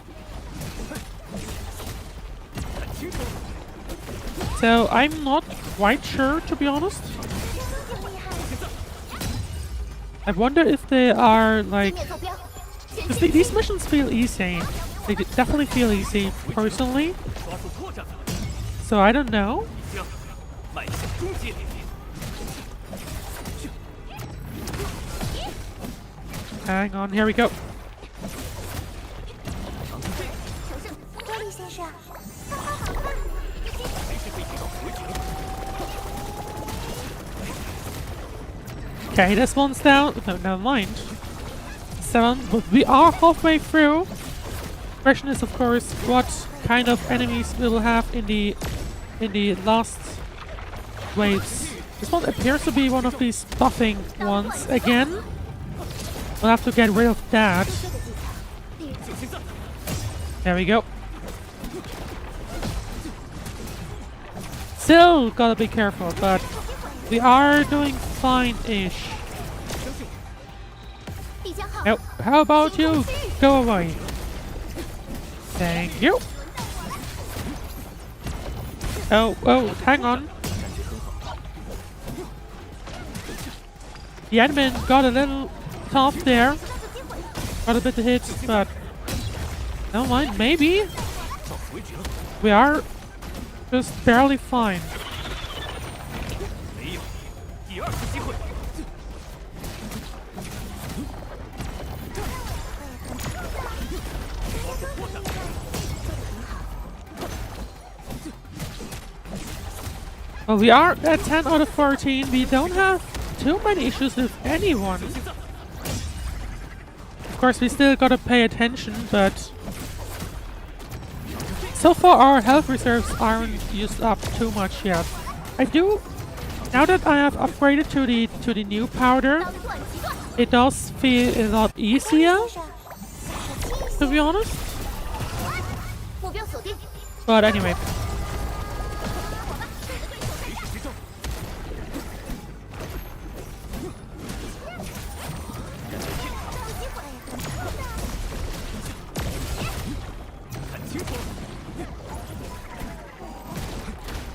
So I'm not quite sure, to be honest. I wonder if they are like... Because these missions feel easy. They definitely feel easy, personally. So I don't know. Hang on, here we go. Okay, this one's down. No, never mind. 7, but we are halfway through. Question is, of course, what kind of enemies we will have in the last waves. This one appears to be one of these buffing ones again. We'll have to get rid of that. There we go. Still gotta be careful, but we are doing fine-ish. Now, how about you go away? Thank you. Oh, hang on. The admin got a little tough there. Got a bit of hit, but never mind, maybe. We are just barely fine. Well, we are at 10 out of 14. We don't have too many issues with anyone. Of course, we still gotta pay attention, but so far our health reserves aren't used up too much yet. I do, now that I have upgraded to the new powder, it does feel a lot easier, to be honest. But anyway.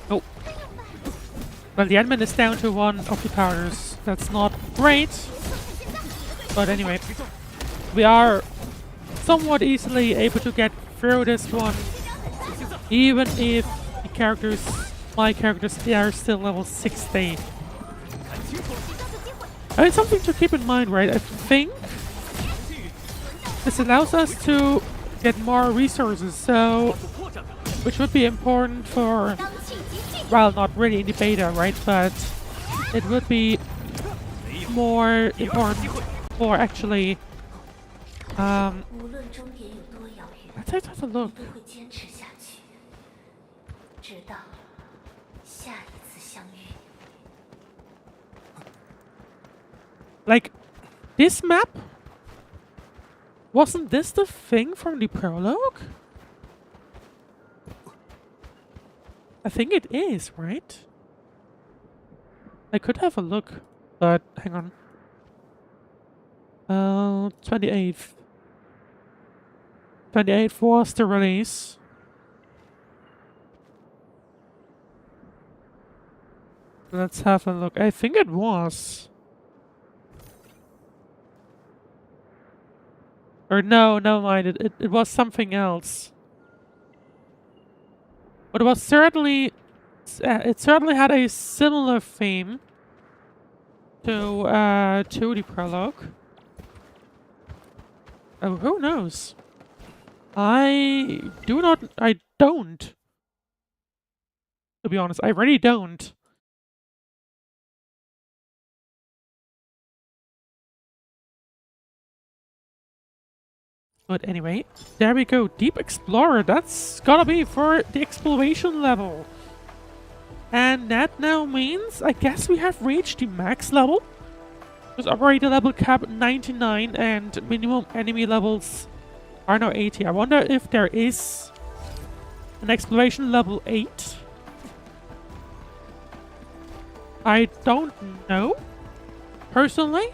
Oh. Well, the admin is down to 1 of the powders. That's not great. But anyway, we are somewhat easily able to get through this one. Even if the characters, my characters, they are still level 60. I mean, something to keep in mind, right? I think this allows us to get more resources, so which would be important for, well, not really in the beta, right? But it would be more important for actually. Let's have a look. Like, this map? Wasn't this the thing from the prologue? I think it is, right? I could have a look, but hang on. 28th. 28th was the release. Let's have a look. I think it was. Or no, never mind. It was something else. But it was certainly it certainly had a similar theme to the prologue. Oh, who knows? I don't. To be honest, I really don't. But anyway, there we go. Deep Explorer. That's gotta be for the exploration level. And that now means, I guess we have reached the max level. Because operator level cap 99 and minimum enemy levels are now 80. I wonder if there is an exploration level 8. I don't know, personally.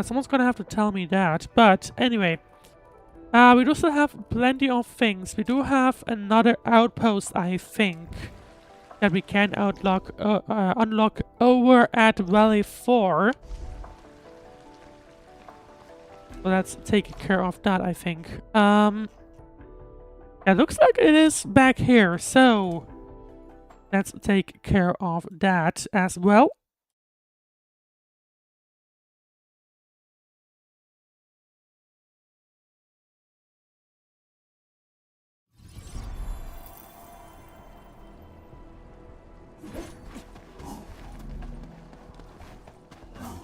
Someone's gonna have to tell me that. But anyway, we do still have plenty of things. We do have another outpost, I think, that we can unlock over at Valley 4. So let's take care of that, I think. It looks like it is back here, so let's take care of that as well.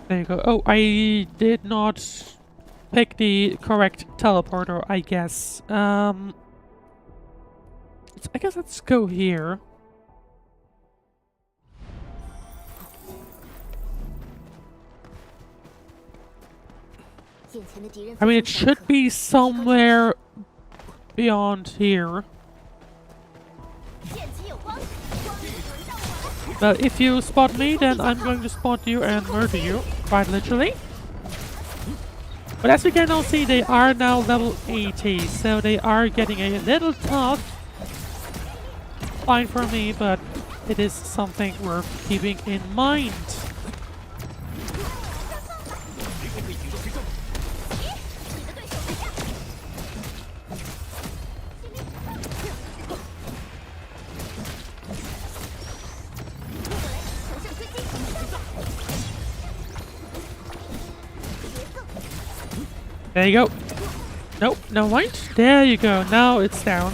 There you go. Oh, I did not pick the correct teleporter, I guess. I guess let's go here. I mean, it should be somewhere beyond here. But if you spot me, then I'm going to spot you and murder you, quite literally. But as we can now see, they are now level 80, so they are getting a little tough. Fine for me, but it is something worth keeping in mind. There you go. Nope, no mind. There you go. Now it's down.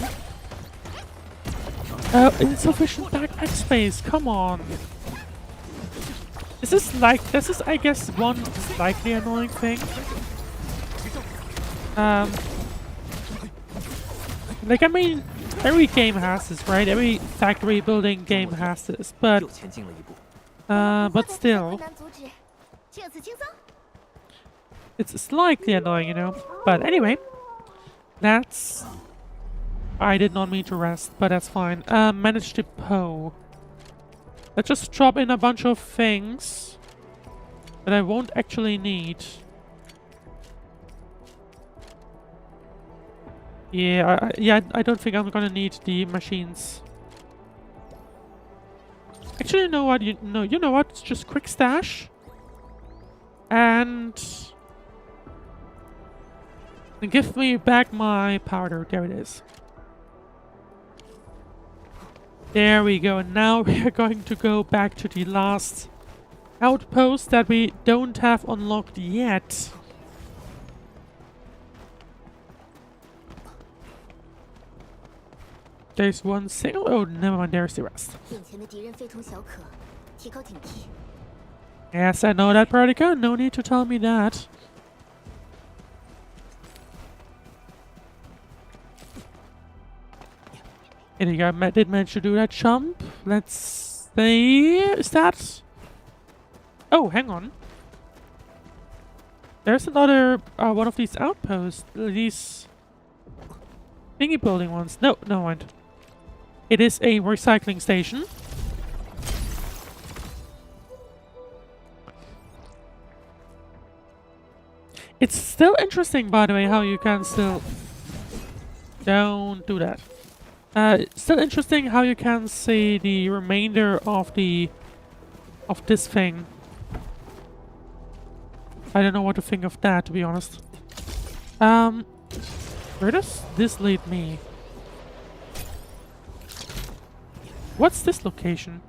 Insufficient backpack space. Come on. This is, I guess, one slightly annoying thing. Like, I mean, every game has this, right? Every factory building game has this, but still. It's slightly annoying, you know. But anyway, that's... I did not mean to rest, but that's fine. Manage depot. Let's just drop in a bunch of things that I won't actually need. Yeah, I don't think I'm gonna need the machines. Actually, you know what? You know what? It's just quick stash. And give me back my powder. There it is. There we go. Now we are going to go back to the last outpost that we don't have unlocked yet. There's one single. Oh, never mind. There's the rest. Yes, I know that, Perdica. No need to tell me that. Here you go. I did manage to do that jump. Let's see. Is that... Oh, hang on. There's another one of these outposts. These thingy building ones. No, no mind. It is a recycling station. It's still interesting, by the way, how you can still... Don't do that. Still interesting how you can see the remainder of this thing. I don't know what to think of that, to be honest. Where does this lead me? What's this location?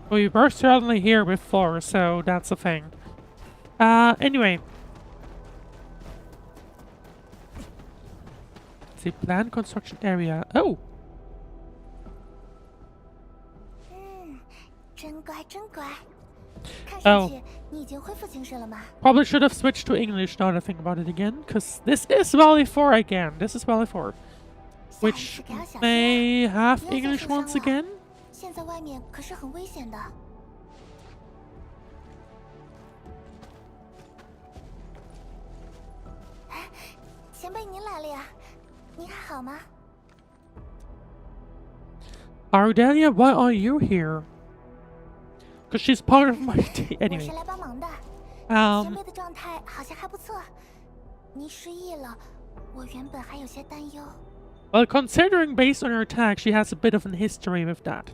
We were certainly here before, so that's a thing. Anyway. Let's see, planned construction area. Oh! 真乖真乖。看 Oh. 上去你已经恢复精神了吗？ Probably should have switched to English now that I think about it again, because this is Valley 4 again. This is Valley 4. 下一 Which 次可要小心啊。 may have 不要再 English 受伤 once 了 again. 现在外面可是很危险的。哎，前辈您来了呀，您还好吗？ Ardelia, why are you here? Because she's part of my team. 我 Anyway. 是来帮忙的。前 Um, 辈的状态好像还不错。您失忆了，我原本还有些担忧。 well, considering based on her attack, she has a bit of an history with that.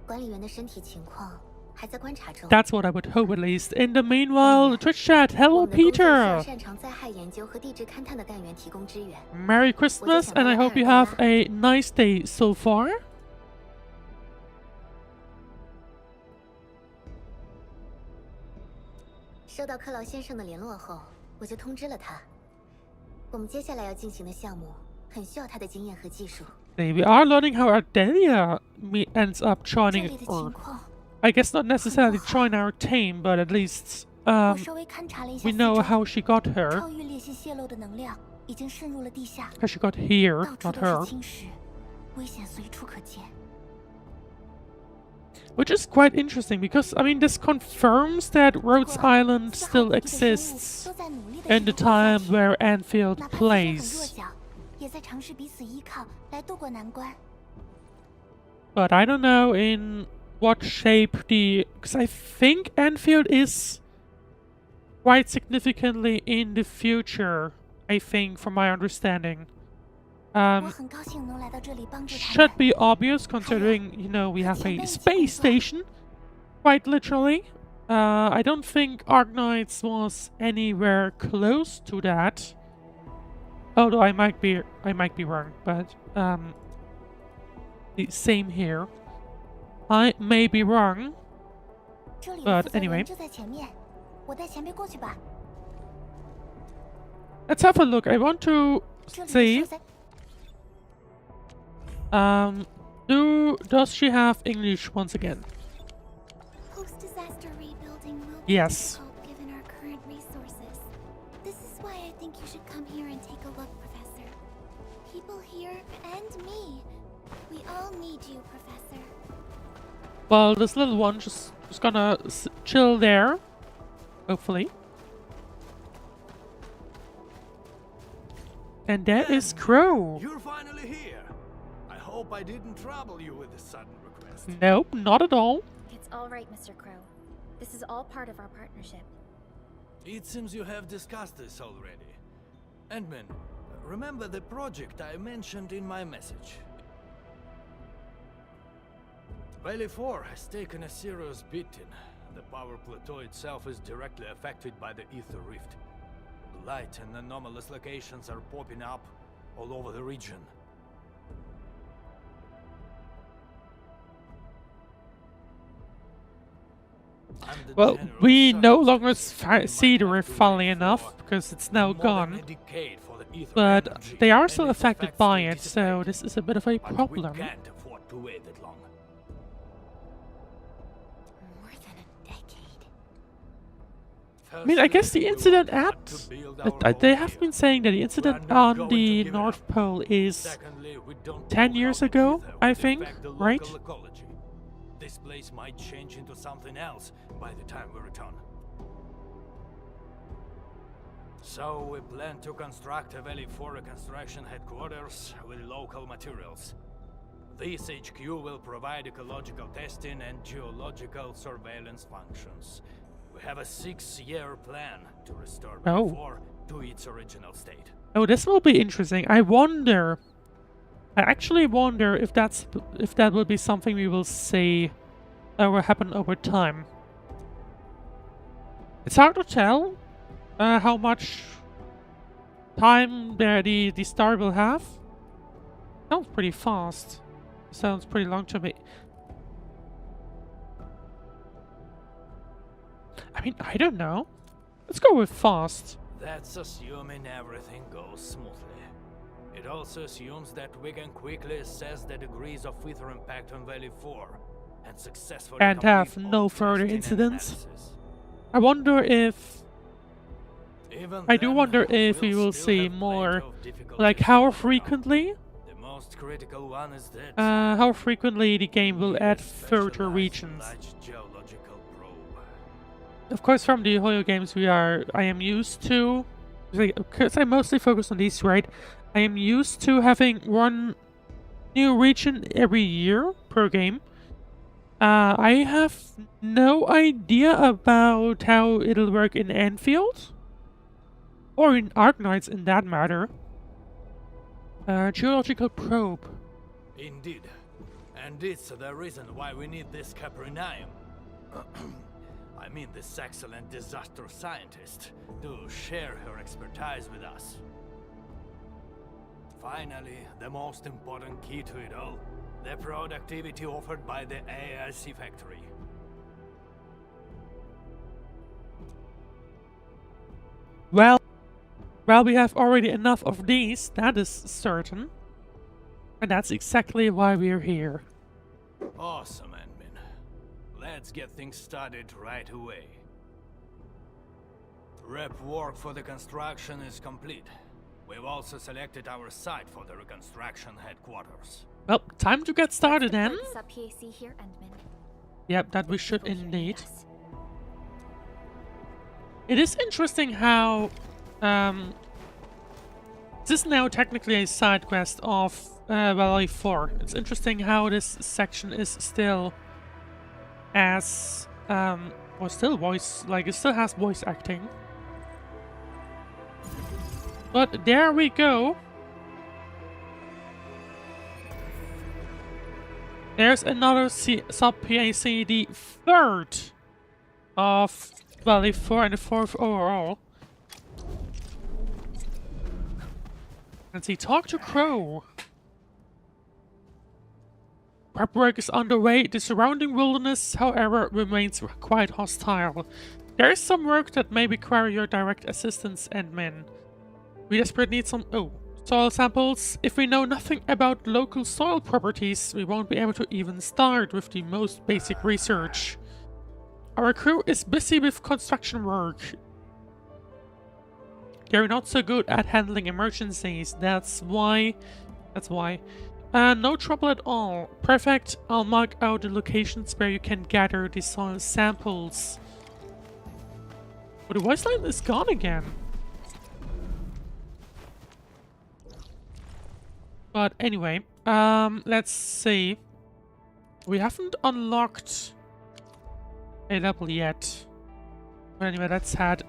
管理员的身体情况还在观察中。 That's what I would hope at least. In the meanwhile, Twitch chat, 我 hello 们的工作需要 Peter! 擅长灾害研究和地质勘探的干员提供支援。 Merry Christmas, and I hope you have a nice day so far. 收到克劳先生的联络后，我就通知了他。我们接下来要进行的项目很需要他的经验和技术。 We are learning how Ardelia ends up 这 joining, 里的情 or 况， I guess not necessarily join our team, but at least 我稍微勘察了一下 we 四 know 周， how she got her. 超域裂隙泄漏的能量已经渗入了地下， How she got here, 到处 not 都 her. 是侵蚀，危险随处可见。 Which is quite interesting because, I mean, this confirms that 不过 Rhodes Island 四号 still 领地的生物 exists 都在努力地 in the 试图活下 time 去 where Endfield 哪怕自身很弱 plays. 小，也在尝试彼此依靠来渡过难关。 But I don't know in what shape because I think Endfield is quite significantly in the future, I think, from my understanding. 我很高兴能来到这里帮助他 Should 们。 be obvious considering, you know, we have a space station, quite literally. I don't think Arknights was anywhere close to that. Although I might be wrong, but the same here. I may be wrong. 这里 But 的负责 anyway 人就在前面，我带前辈过去吧。 Let's have a look. I want to 这里的 see. 受灾 Does she have English once again? Post-disaster rebuilding will be Yes. difficult given our current resources. This is why I think you should come here and take a look, Professor. People here and me. We all need you, Professor. Well, this little one just gonna chill there, hopefully. And that is Crow. You're finally here. I hope I didn't trouble you with a sudden request. Nope, not at all. It's all right, Mr. Crow. This is all part of our partnership. It seems you have discussed this already. Endman, remember the project I mentioned in my message? Valley 4 has taken a serious beating. The power plateau itself is directly affected by the Ether Rift. Light and anomalous locations are popping up all over the region. Well, we no longer see the rift, funnily enough, because it's now gone. But they are still affected by it, so this is a bit of a problem. We can't afford to wait that long. More than a decade. I mean, I guess the incident they have been saying that the incident on the North Pole is 10 years ago, I think, right? This place might change into something else by the time we return. So we plan to construct a Valley 4 reconstruction headquarters with local materials. This HQ will provide ecological testing and geological surveillance functions. We have a 6-year plan to restore Valley 4 to its original state. Oh, this will be interesting. I actually wonder if that will be something we will see that will happen over time. It's hard to tell how much time the star will have. Sounds pretty fast. Sounds pretty long to me. I mean, I don't know. Let's go with fast. That's assuming everything goes smoothly. It also assumes that we can quickly assess the degrees of ether impact on Valley 4 and successfully And have complete no all further testing and incidents. analysis. I wonder if... Even I do then, wonder if we'll we will still see have plenty more... of difficulties Like to how overcome. frequently? The most critical one is that How frequently the game will we add specialize further in regions. large geological probe. Of course, from the Hoyo games I am used to... Because I mostly focus on these, right? I am used to having one new region every year per game. I have no idea about how it'll work in Endfield. Or in Arknights, in that matter. Geological probe. Indeed. And it's the reason why we need this Caprinium. I mean this excellent disaster scientist to share her expertise with us. Finally, the most important key to it all, the productivity offered by the AIC factory. Well, we have already enough of these, that is certain. And that's exactly why we're here. Awesome, admin. Let's get things started right away. Rep work for the construction is complete. We've also selected our site for the reconstruction headquarters. Well, time to get started then. Sub PAC here, Endman. Yep, that we should People hearing indeed. us. It is interesting how this is now technically a side quest of Valley 4. It's interesting how this section is still as or still voice, like it still has voice acting. But there we go. There's another sub-PAC, the third of Valley 4 and the fourth overall. Let's see, talk to Crow. Prep work is underway. The surrounding wilderness, however, remains quite hostile. There is some work that may require your direct assistance, Endman. We desperately need some soil samples. If we know nothing about local soil properties, we won't be able to even start with the most basic research. Our crew is busy with construction work. They're not so good at handling emergencies. That's why. No trouble at all. Perfect. I'll mark out the locations where you can gather the soil samples. But the voice line is gone again. But anyway, let's see. We haven't unlocked a level yet. But anyway, let's head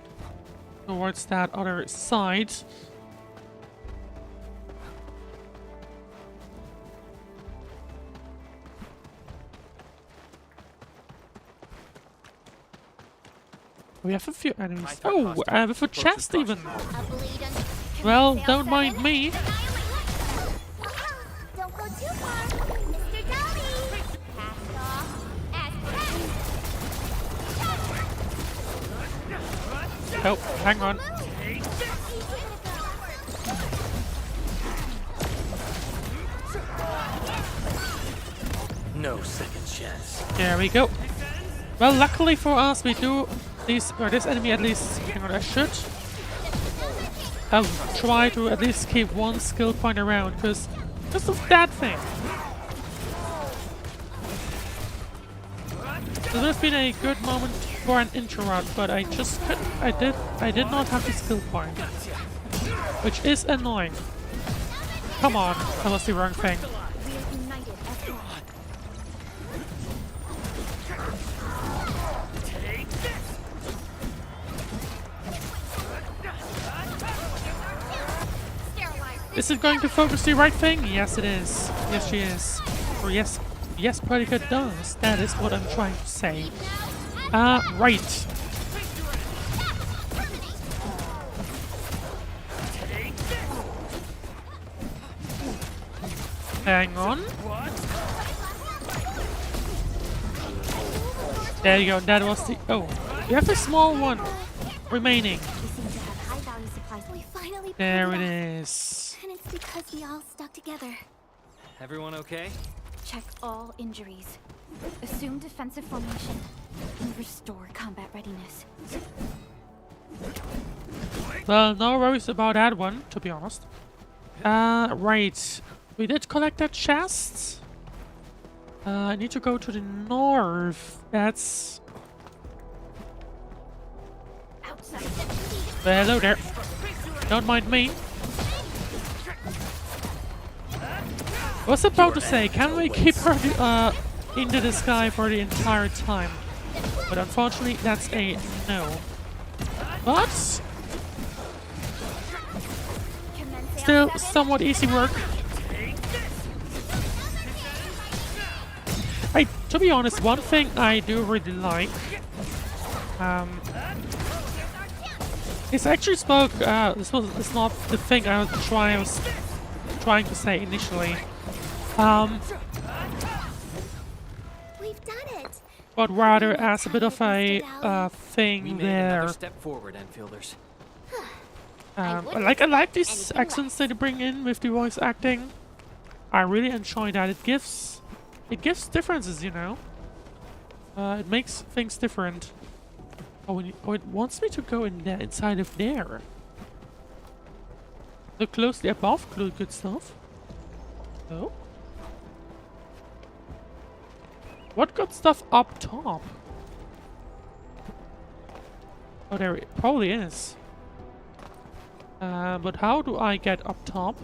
towards that other side. We have a few enemies. Oh, with a chest even. Well, don't mind me. Don't go too far, Mr. Dolly. Cast off as planned. Oh, hang on. No second chance. There we go. Well, luckily for us, we do this enemy at least. Hang on, I should. I'll try to at least keep one skill point around, because of that thing. It would have been a good moment for an interrupt, but I just couldn't. I did not have the skill point, which is annoying. Come on, that was the wrong thing. We are united as one. Is it going to focus the right thing? Yes, it is. Yes, she is. Or yes, pretty good does. That is what I'm trying to say. Right. Hang on. There you go. That was the... Oh, we have a small one remaining. We seem to have high value supplies. We finally There pulled it off. is. And it's because we all stuck together. Everyone okay? Check all injuries. Assume defensive formation. And restore combat readiness. Well, no worries about that one, to be honest. Right. We did collect that chest. I need to go to the north. That's... Well, hello there. Don't mind me. I was about to say, can we keep her into the sky for the entire time? But unfortunately, that's a no. But still somewhat easy work. To be honest, one thing I do really like is actually spoke. It's not the thing I was trying to say initially. We've done it. But rather as a bit of a thing We made there. another step forward, Enfielders. I like these accents that they bring in with the voice acting. I really enjoy that. It gives differences, you know. It makes things different. Oh, it wants me to go in there, inside of there. Look closely above, good stuff. Oh. What good stuff up top? Oh, there it probably is. But how do I get up top?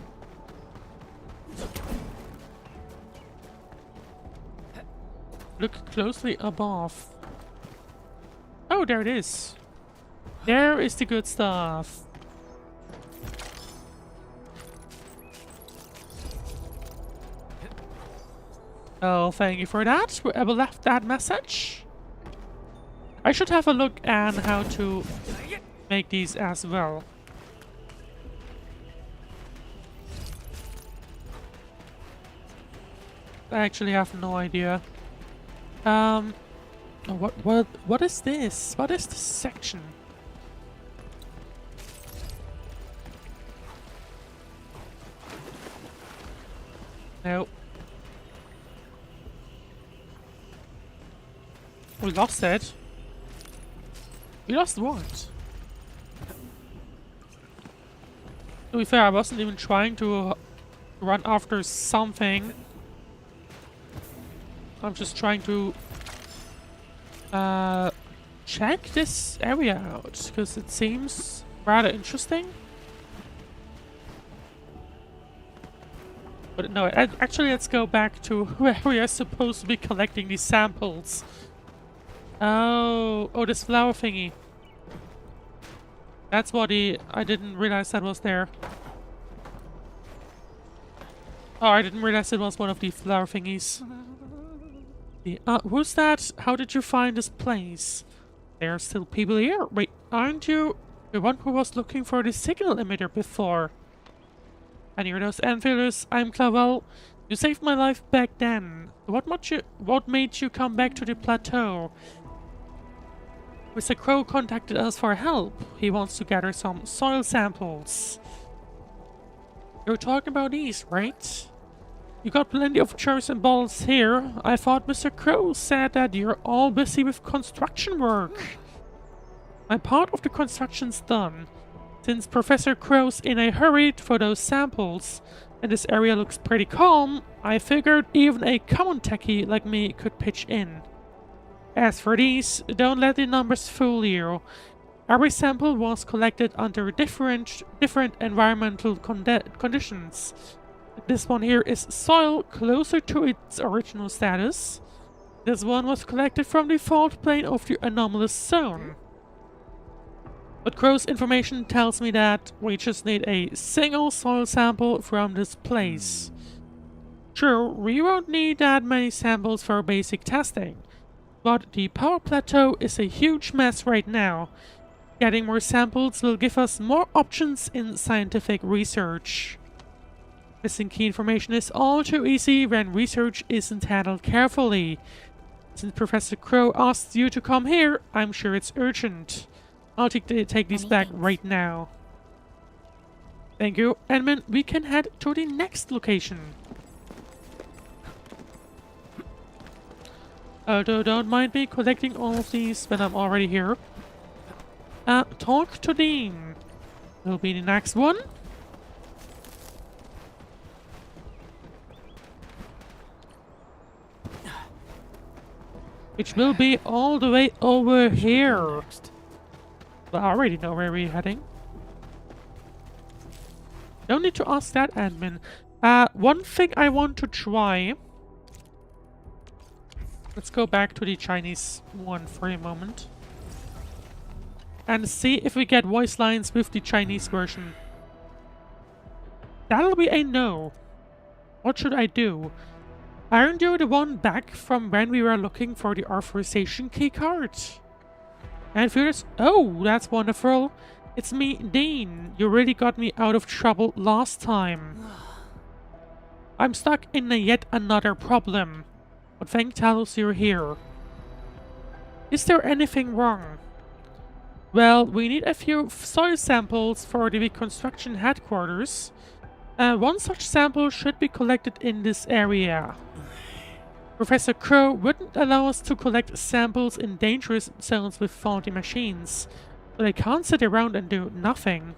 Look closely above. Oh, there it is. There is the good stuff. Oh, thank you for that. Whoever left that message. I should have a look at how to make these as well. I actually have no idea. What is this? What is this section? No. We lost it. We lost what? To be fair, I wasn't even trying to run after something. I'm just trying to check this area out because it seems rather interesting. But no, actually let's go back to where we are supposed to be collecting these samples. Oh, this flower thingy. That's what I didn't realize that was there. Oh, I didn't realize it was one of the flower thingies. Who's that? How did you find this place? There are still people here. Wait, aren't you the one who was looking for the signal emitter before? And you're those Enfielders. I'm Clavel. You saved my life back then. What made you come back to the plateau? Mr. Crow contacted us for help. He wants to gather some soil samples. You're talking about these, right? You got plenty of jars and bottles here. I thought Mr. Crow said that you're all busy with construction work. My part of the construction's done. Since Professor Crow's in a hurry for those samples, and this area looks pretty calm, I figured even a common techie like me could pitch in. As for these, don't let the numbers fool you. Every sample was collected under different environmental conditions. This one here is soil closer to its original status. This one was collected from the fault plane of the anomalous zone. But Crow's information tells me that we just need a single soil sample from this place. Sure, we won't need that many samples for basic testing, but the power plateau is a huge mess right now. Getting more samples will give us more options in scientific research. Missing key information is all too easy when research isn't handled carefully. Since Professor Crow asked you to come here, I'm sure it's urgent. I'll take these back right now. Thank you, Edmund. We can head to the next location. Although don't mind me collecting all of these when I'm already here. Talk to Dean. Will be the next one. Which will be all the way over here. Well, I already know where we're heading. Don't need to ask that, admin. One thing I want to try. Let's go back to the Chinese one for a moment. And see if we get voice lines with the Chinese version. That'll be a no. What should I do? Aren't you the one back from when we were looking for the authorization keycard? Endfield, oh, that's wonderful. It's me, Dean. You really got me out of trouble last time. I'm stuck in yet another problem. But thank Talos you're here. Is there anything wrong? Well, we need a few soil samples for the reconstruction headquarters. One such sample should be collected in this area. Professor Crow wouldn't allow us to collect samples in dangerous zones with faulty machines, but I can't sit around and do nothing.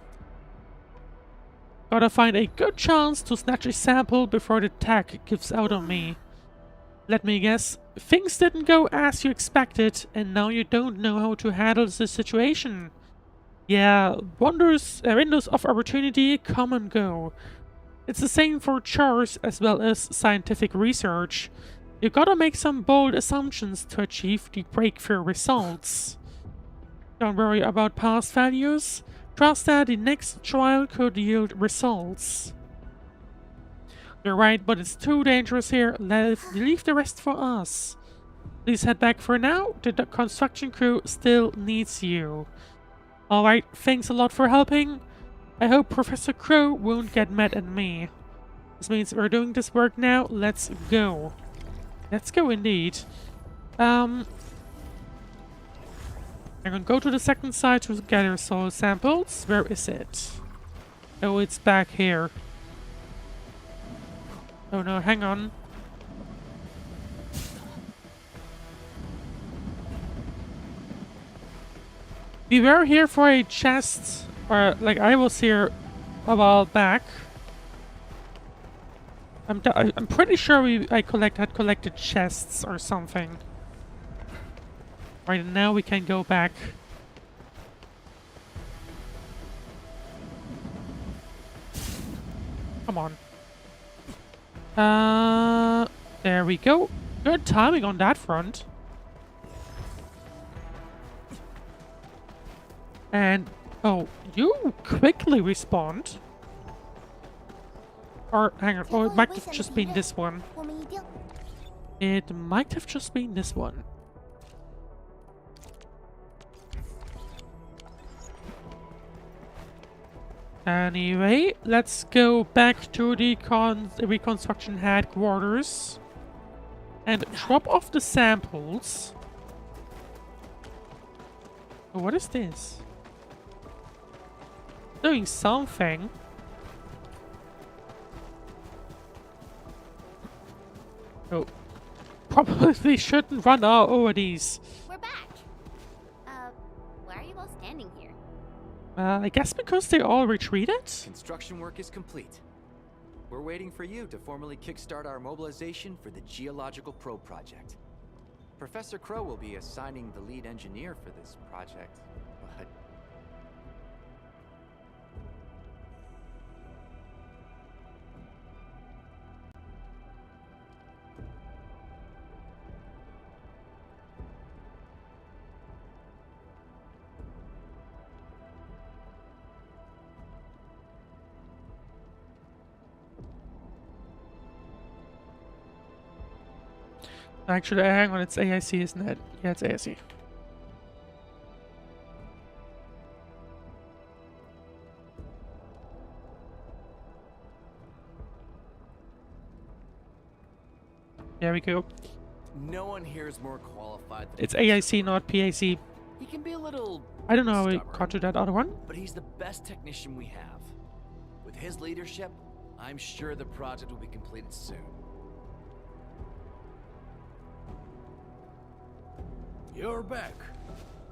Gotta find a good chance to snatch a sample before the tech gives out on me. Let me guess, things didn't go as you expected, and now you don't know how to handle the situation. Yeah, windows of opportunity come and go. It's the same for chores as well as scientific research. You gotta make some bold assumptions to achieve the breakthrough results. Don't worry about past failures. Trust that the next trial could yield results. You're right, but it's too dangerous here. Leave the rest for us. Please head back for now. The construction crew still needs you. Alright, thanks a lot for helping. I hope Professor Crow won't get mad at me. This means we're doing this work now. Let's go. Let's go indeed. I'm gonna go to the second site to gather soil samples. Where is it? Oh, it's back here. Oh no, hang on. We were here for a chest, or like I was here a while back. I'm pretty sure I had collected chests or something. Right now we can go back. Come on. There we go. Good timing on that front. And oh, you quickly respawned. Or hang on, oh, it might have just been this one. It might have just been this one. Anyway, let's go back to the reconstruction headquarters and drop off the samples. Oh, what is this? Doing something. Oh, probably shouldn't run over these. We're back. Why are you all standing here? I guess because they all retreated? Construction work is complete. We're waiting for you to formally kickstart our mobilization for the Geological Probe project. Professor Crow will be assigning the lead engineer for this project, but... Actually, hang on, it's AIC, isn't it? Yeah, it's AIC. There we go. No one here is more qualified than It's Professor AIC, not PAC. He can be a little I don't know how we stubborn, got to that other one. but he's the best technician we have. With his leadership, I'm sure the project will be completed soon. You're back.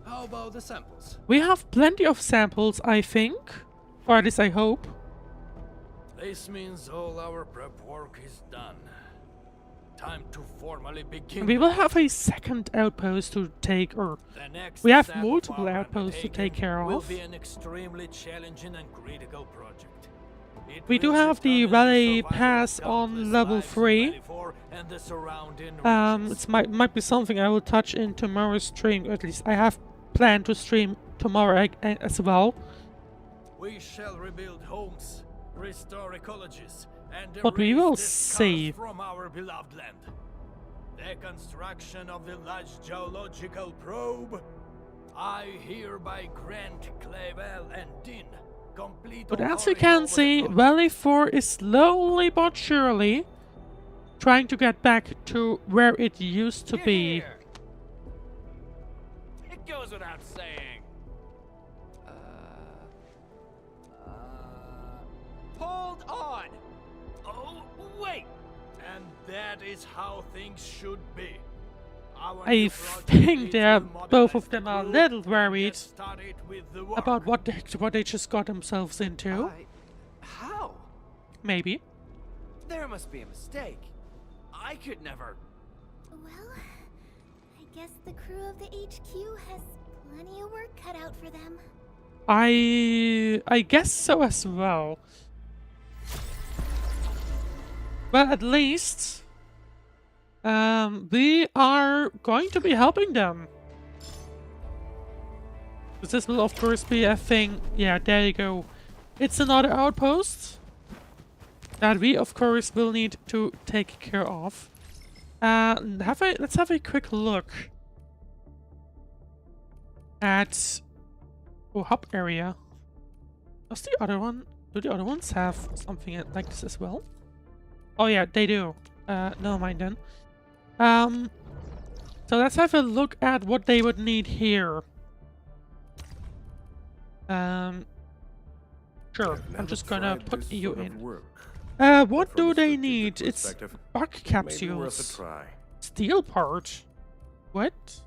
How about the samples? We have plenty of samples, I think. Or at least I hope. This means all our prep work is done. Time to formally begin. We will have a second outpost to take, or The next we have step of multiple our outposts to take undertaking care will of. be an extremely challenging and critical project. It We do will have the determine Valley survival of Pass countless on level lives in 3. Valley 4 and the surrounding It regions. might be something I will touch in tomorrow's stream. At least I have planned to stream tomorrow as well. We shall rebuild homes, restore ecologies, and But we erase will the scars see. from our beloved land. The construction of the large geological probe, I hereby grant Clavel and Din complete But as you authority can over the see, project. Valley 4 is slowly but surely trying to get back to where it used to be. Here. It goes without saying. Hold on. Oh, wait! And that is how things should be. Our I new project think leads they're will mobilize both of the them are a group little and get worried started with the work. about what they just got themselves into. How? Maybe. There must be a mistake. I could never. Well, I guess the crew of the HQ has plenty of work cut out for them. I guess so as well. But at least we are going to be helping them. This will of course be a thing. Yeah, there you go. It's another outpost that we of course will need to take care of. Let's have a quick look at hub area. Does the other one? Do the other ones have something like this as well? Oh yeah, they do. Never mind then. So let's have a look at what they would need here. Sure. I'm just gonna put you in. What do they need? It's bug capsules. Steel part. What?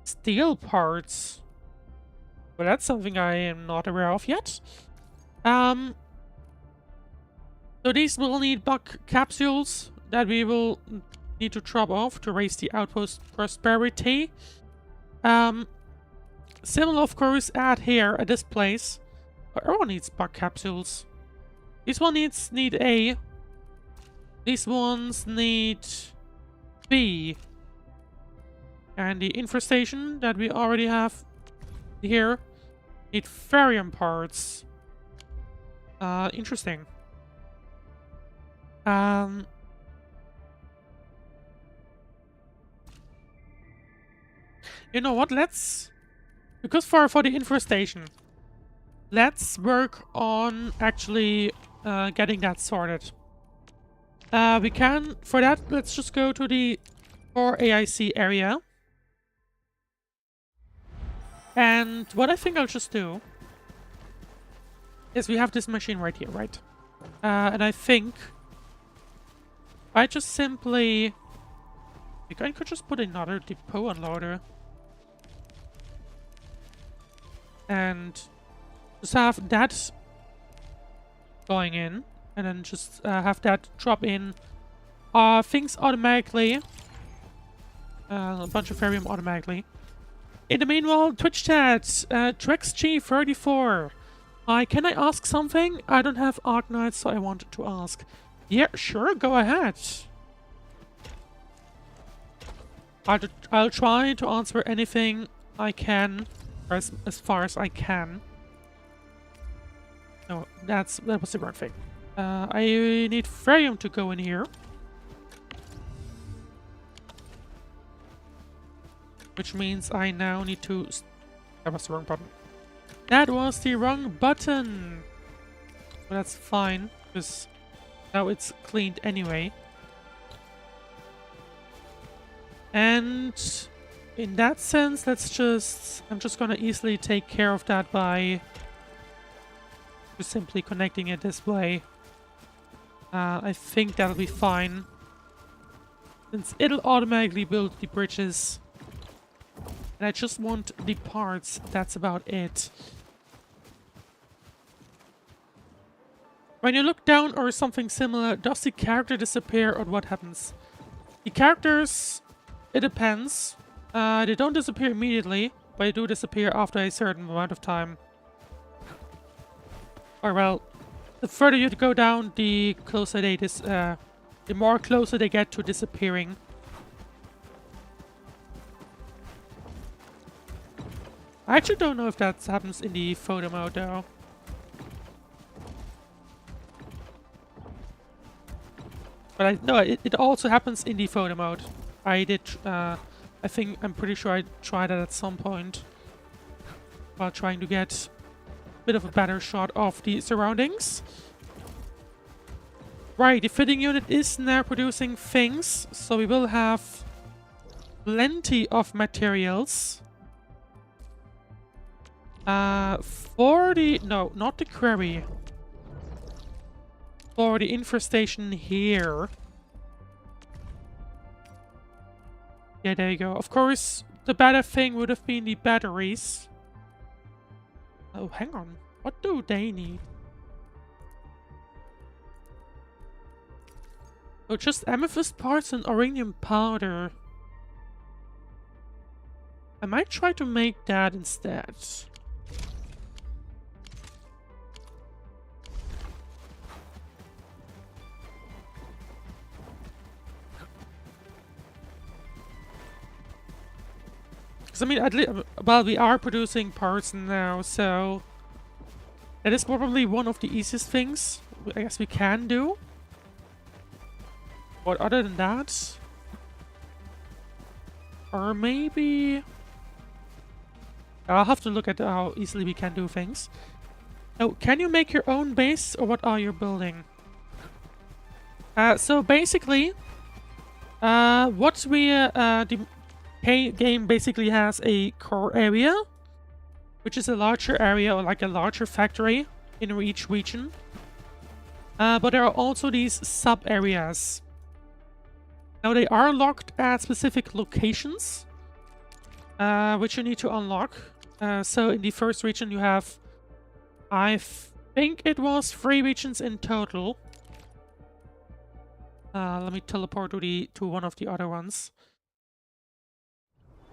Steel parts. Well, that's something I am not aware of yet. So these will need bug capsules that we will need to drop off to raise the outpost prosperity. Similar, of course, at here at this place. Everyone needs bug capsules. These ones need A. These ones need B. And the infestation that we already have here need Therium parts. Interesting. You know what? Because for the infestation, let's work on actually getting that sorted. We can, for that, let's just go to the core AIC area. And what I think I'll just do is we have this machine right here, right? And I think I just simply... I could just put another depot unloader. And just have that going in. And then just have that drop in things automatically. A bunch of Therium automatically. In the meanwhile, Twitch chat, TrexG34. Can I ask something? I don't have Arknights, so I wanted to ask. Yeah, sure, go ahead. I'll try to answer anything I can, as far as I can. No, that was the wrong thing. I need Therium to go in here. Which means I now need to... That was the wrong button. That was the wrong button! But that's fine, Because now it's cleaned anyway. And in that sense, I'm just gonna easily take care of that by just simply connecting it this way. I think that'll be fine. Since it'll automatically build the bridges. And I just want the parts, that's about it. When you look down or something similar, does the character disappear or what happens? The characters, it depends. They don't disappear immediately, but they do disappear after a certain amount of time. Or well, the further you go down, the closer the more closer they get to disappearing. I actually don't know if that happens in the photo mode though. But I know it also happens in the photo mode. I did, I'm pretty sure I tried that at some point while trying to get a bit of a better shot of the surroundings. Right, the fitting unit is now producing things, so we will have plenty of materials. For the... no, not the quarry. For the infestation here. Yeah, there you go. Of course, the better thing would have been the batteries. Oh, hang on. What do they need? Oh, just amethyst parts and oranium powder. I might try to make that instead. Because, I mean, well, we are producing parts now, so... that is probably one of the easiest things I guess we can do. But other than that... or maybe... I'll have to look at how easily we can do things. Oh, can you make your own base, or what are you building? So basically... what we... the game basically has a core area, which is a larger area, or like a larger factory in each region. But there are also these sub-areas. Now they are locked at specific locations, which you need to unlock. So in the first region you have, I think it was 3 regions in total. Let me teleport to one of the other ones.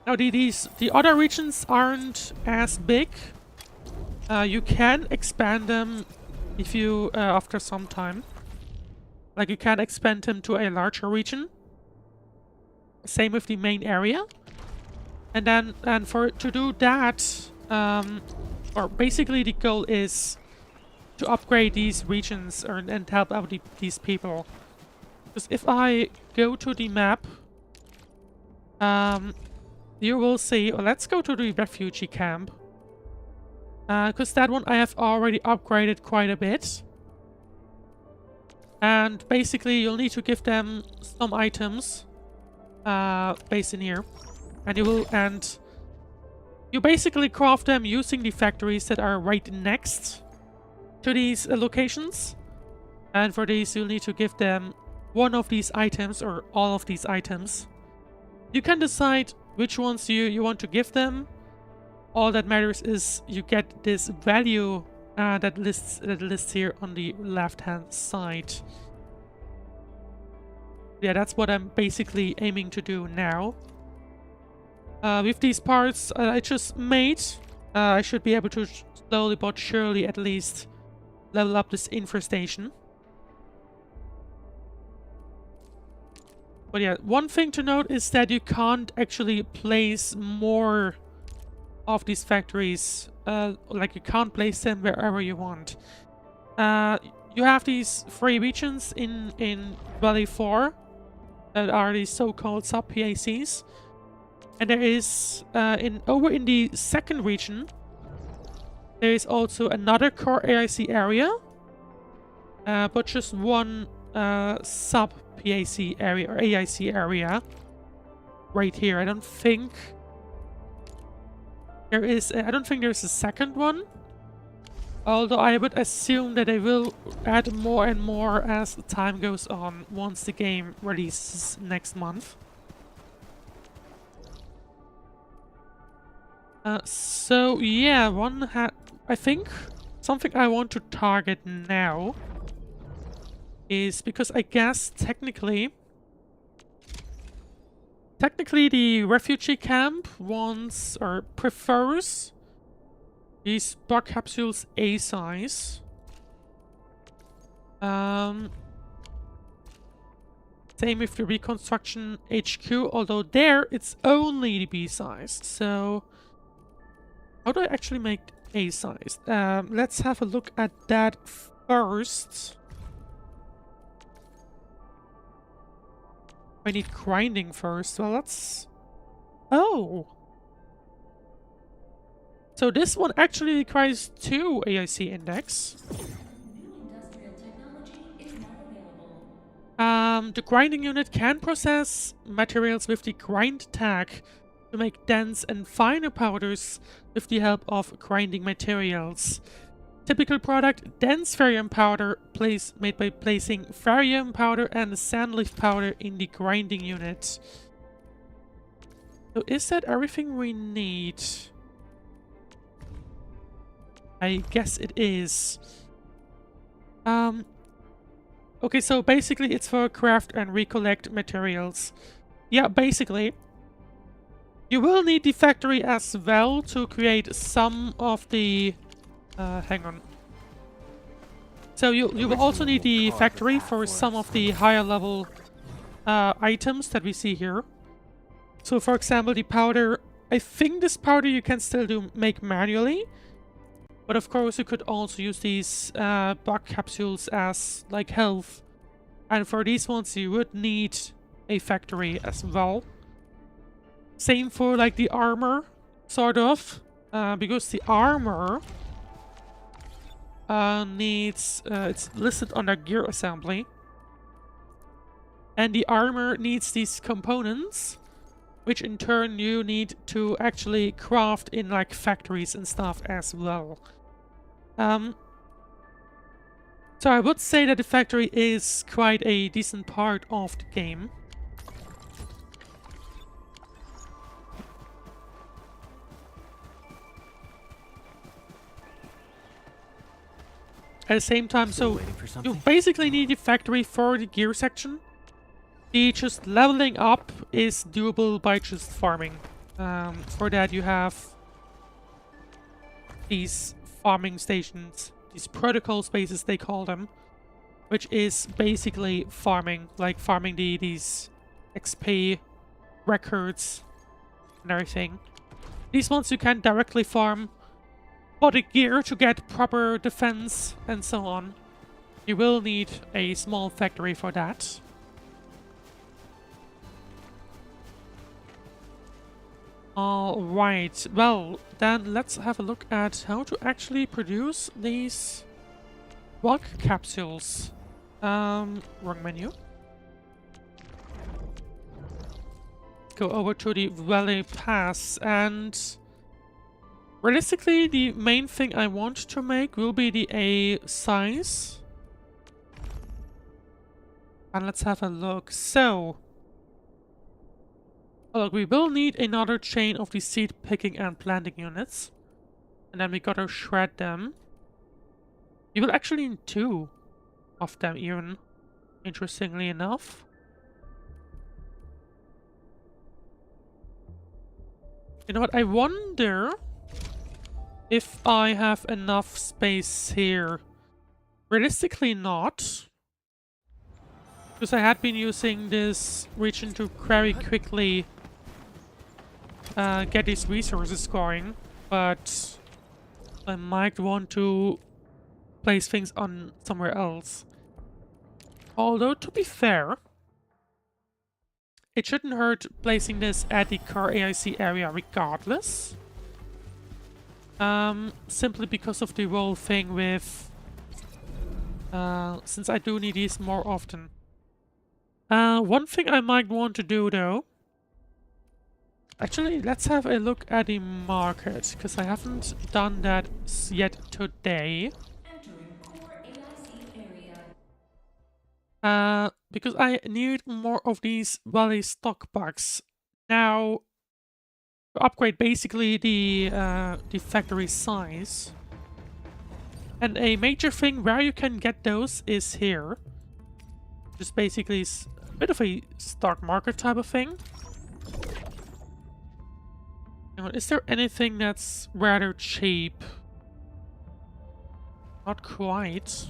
Now the other regions aren't as big. You can expand them if you after some time. Like you can expand them to a larger region. Same with the main area. And then to do that, or basically the goal is to upgrade these regions and help out these people. Because if I go to the map, you will see, well, let's go to the refugee camp. Because that one I have already upgraded quite a bit. And basically you'll need to give them some items based in here. And you basically craft them using the factories that are right next to these locations. And for these you'll need to give them one of these items or all of these items. You can decide which ones you want to give them. All that matters is you get this value that lists here on the left hand side. Yeah, that's what I'm basically aiming to do now. With these parts I just made, I should be able to slowly but surely at least level up this infestation. But yeah, one thing to note is that you can't actually place more of these factories. Like you can't place them wherever you want. You have these 3 regions in Valley 4 that are these so-called sub-PACs. And there is, over in the second region, there is also another core AIC area. but just one sub PAC area or AIC area right here. I don't think there is. I don't think there's a second one. Although I would assume that they will add more and more as the time goes on once the game releases next month. So yeah, I think something I want to target now is because I guess technically the refugee camp wants or prefers these bug capsules A size. Same with the reconstruction HQ, although there it's only the B size. So how do I actually make A size? Let's have a look at that first. I need grinding first. Well, let's... Oh! So this one actually requires 2 AIC index. The grinding unit can process materials with the grind tag to make dense and finer powders with the help of grinding materials. Typical product, dense ferrium powder, made by placing ferrium powder and sandleaf powder in the grinding unit. So is that everything we need? I guess it is. Okay, so basically it's for craft and recollect materials. Yeah, basically. You will need the factory as well to create some of the... hang on. So you will also need the factory for some of the higher level items that we see here. So for example, the powder... I think this powder you can still make manually. But of course you could also use these bug capsules as like health. And for these ones you would need a factory as well. Same for like the armor, sort of. Because the armor needs... it's listed under gear assembly. And the armor needs these components, which in turn you need to actually craft in like factories and stuff as well. So I would say that the factory is quite a decent part of the game. At the same time, so you basically need the factory for the gear section. The just leveling up is doable by just farming. For that you have these farming stations, these protocol spaces they call them, which is basically farming, like farming these XP records and everything. These ones you can directly farm. For the gear to get proper defense and so on, you will need a small factory for that. Alright, well, then let's have a look at how to actually produce these bug capsules. Wrong menu. Go over to the Valley Pass, and realistically the main thing I want to make will be the A size. And let's have a look. So, look, we will need another chain of the seed picking and planting units. And then we gotta shred them. You will actually need 2 of them even, interestingly enough. You know what, I wonder if I have enough space here. Realistically not. Because I had been using this region to very quickly get these resources going, but I might want to place things on somewhere else. Although, to be fair, it shouldn't hurt placing this at the car AIC area regardless. Simply because of the whole thing with since I do need these more often. One thing I might want to do though. Actually, let's have a look at the market, because I haven't done that yet today. Because I need more of these valley stock bucks. Now, to upgrade basically the factory size. And a major thing where you can get those is here. Just basically a bit of a stock market type of thing. Is there anything that's rather cheap? Not quite.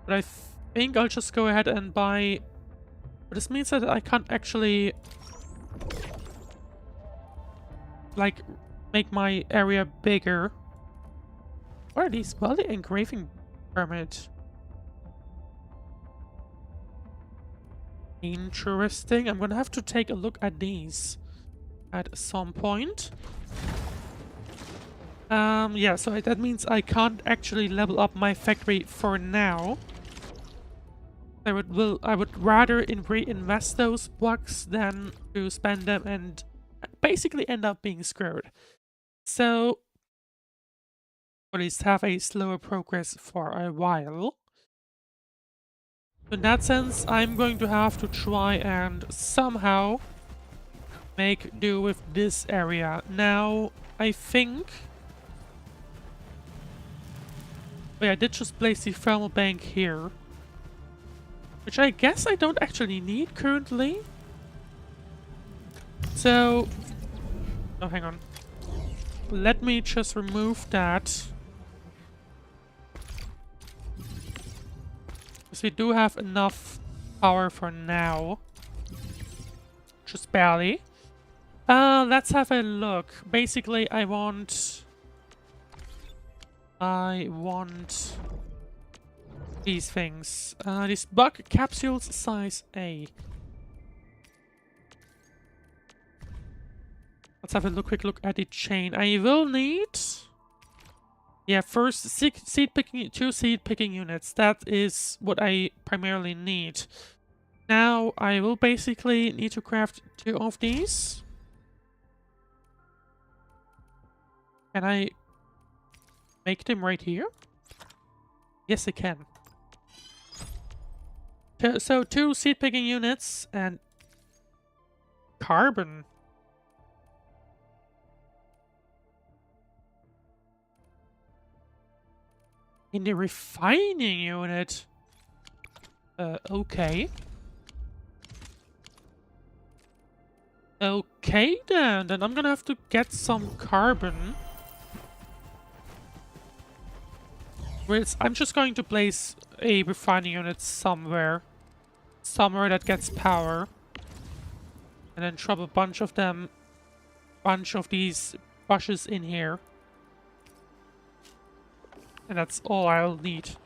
But I think I'll just go ahead and buy... But this means that I can't actually... like, make my area bigger. What are these? Well, the engraving permit. Interesting. I'm gonna have to take a look at these at some point. Yeah, so that means I can't actually level up my factory for now. I would rather reinvest those bucks than to spend them and basically end up being screwed. So, at least have a slower progress for a while. In that sense, I'm going to have to try and somehow make do with this area. Now, I think... Wait, I did just place the thermal bank here. Which I guess I don't actually need currently. So... Oh, hang on. Let me just remove that. Because we do have enough power for now. Just barely. Let's have a look. Basically, I want these things. These bug capsules size A. Let's have a quick look at the chain. I will need... Yeah, first seed picking, 2 seed picking units. That is what I primarily need. Now I will basically need to craft 2 of these. Can I make them right here? Yes, I can. So 2 seed picking units and carbon. In the refining unit. Okay. Okay then. Then I'm gonna have to get some carbon. I'm just going to place a refining unit somewhere. Somewhere that gets power. And then drop a bunch of them. Bunch of these bushes in here. And that's all I'll need.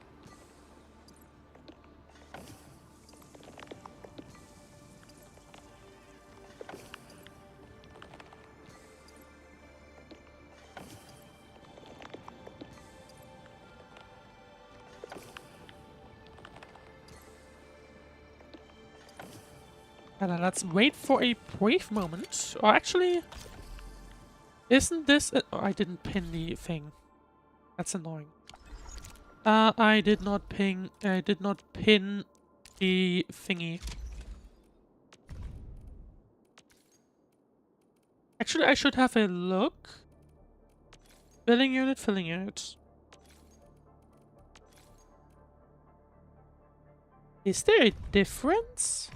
And then let's wait for a brief moment. Or actually, isn't this... Oh, I didn't pin the thing. That's annoying. I did not pin the thingy. Actually, I should have a look. Filling unit, filling unit. Is there a difference?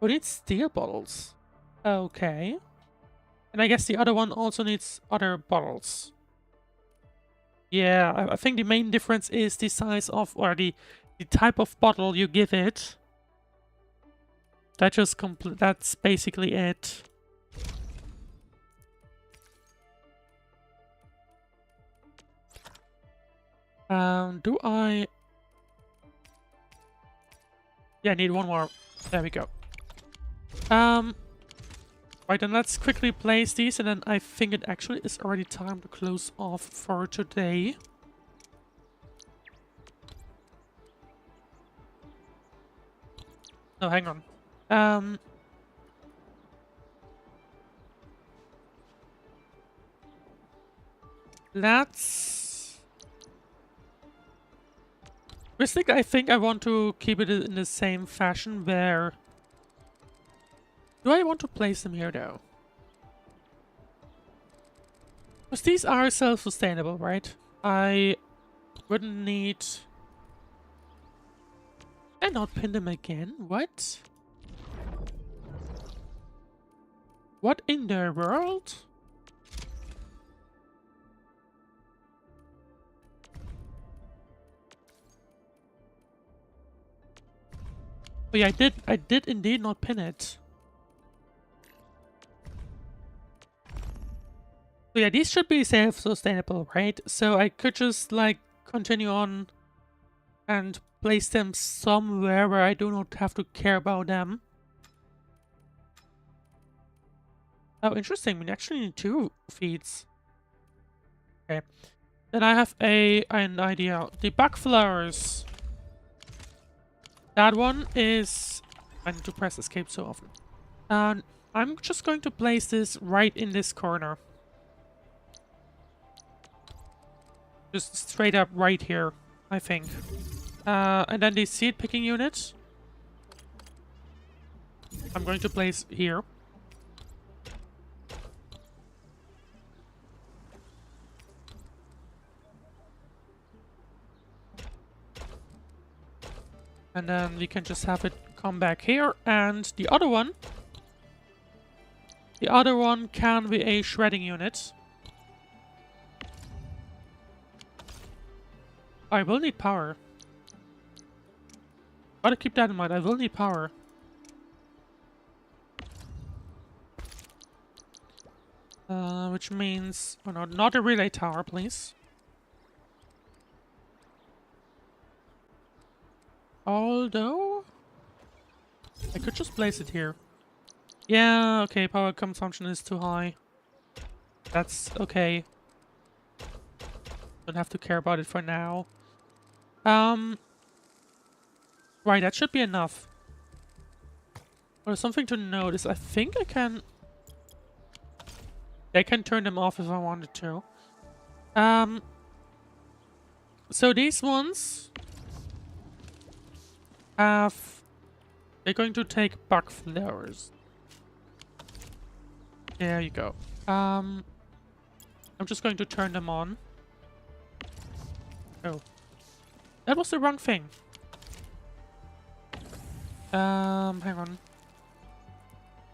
We need steel bottles. Okay. And I guess the other one also needs other bottles. Yeah, I think the main difference is the size of, or the type of bottle you give it. That's basically it. Do I... Yeah, I need one more. There we go. Why Right, then let's quickly place these, and then I think it actually is already time to close off for today. No, hang on. Let's... I think I want to keep it in the same fashion where... Do I want to place them here though? Because these are self-sustainable, right? I wouldn't need... And not pin them again? What? What in the world? Oh yeah, I did indeed not pin it. So yeah, these should be self-sustainable, right? So I could just like continue on and place them somewhere where I do not have to care about them. Oh, interesting. We actually need 2 feeds. Okay. Then I have an idea. The bug flowers. That one is... I need to press escape so often. I'm just going to place this right in this corner. Just straight up right here, I think. And then the seed picking unit, I'm going to place here. And then we can just have it come back here. And the other one can be a shredding unit. I will need power. Gotta keep that in mind. I will need power. Which means... Oh no, not a relay tower, please. Although... I could just place it here. Yeah, okay, power consumption is too high. That's okay. Don't have to care about it for now. Right, that should be enough. Or something to notice. I think I can... I can turn them off if I wanted to. So these ones have... They're going to take bug flowers. There you go. I'm just going to turn them on. Oh. That was the wrong thing. Hang on.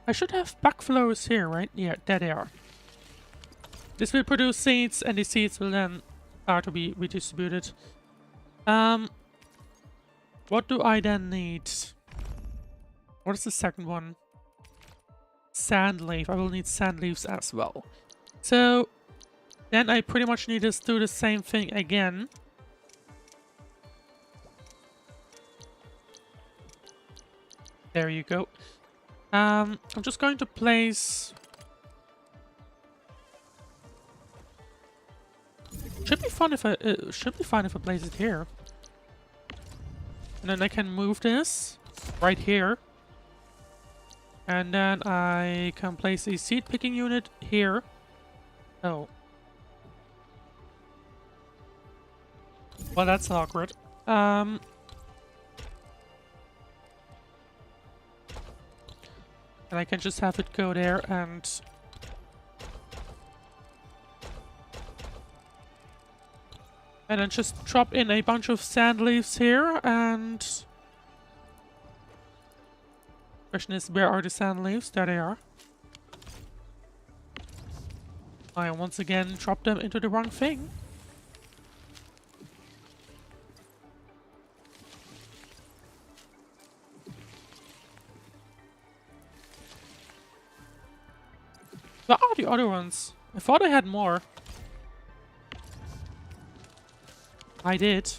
I should have bug flowers here, right? Yeah, there they are. This will produce seeds, and the seeds will then start to be redistributed. What do I then need? What is the second one? Sand leaf. I will need sand leaves as well. So, then I pretty much need to do the same thing again. There you go. I'm just going to place... Should be fun if I place it here. And then I can move this right here. And then I can place a seed picking unit here. Oh. Well, that's awkward. And I can just have it go there and... And then just drop in a bunch of sand leaves here, and... Question is, where are the sand leaves? There they are. I once again dropped them into the wrong thing. Where are the other ones? I thought I had more. I did.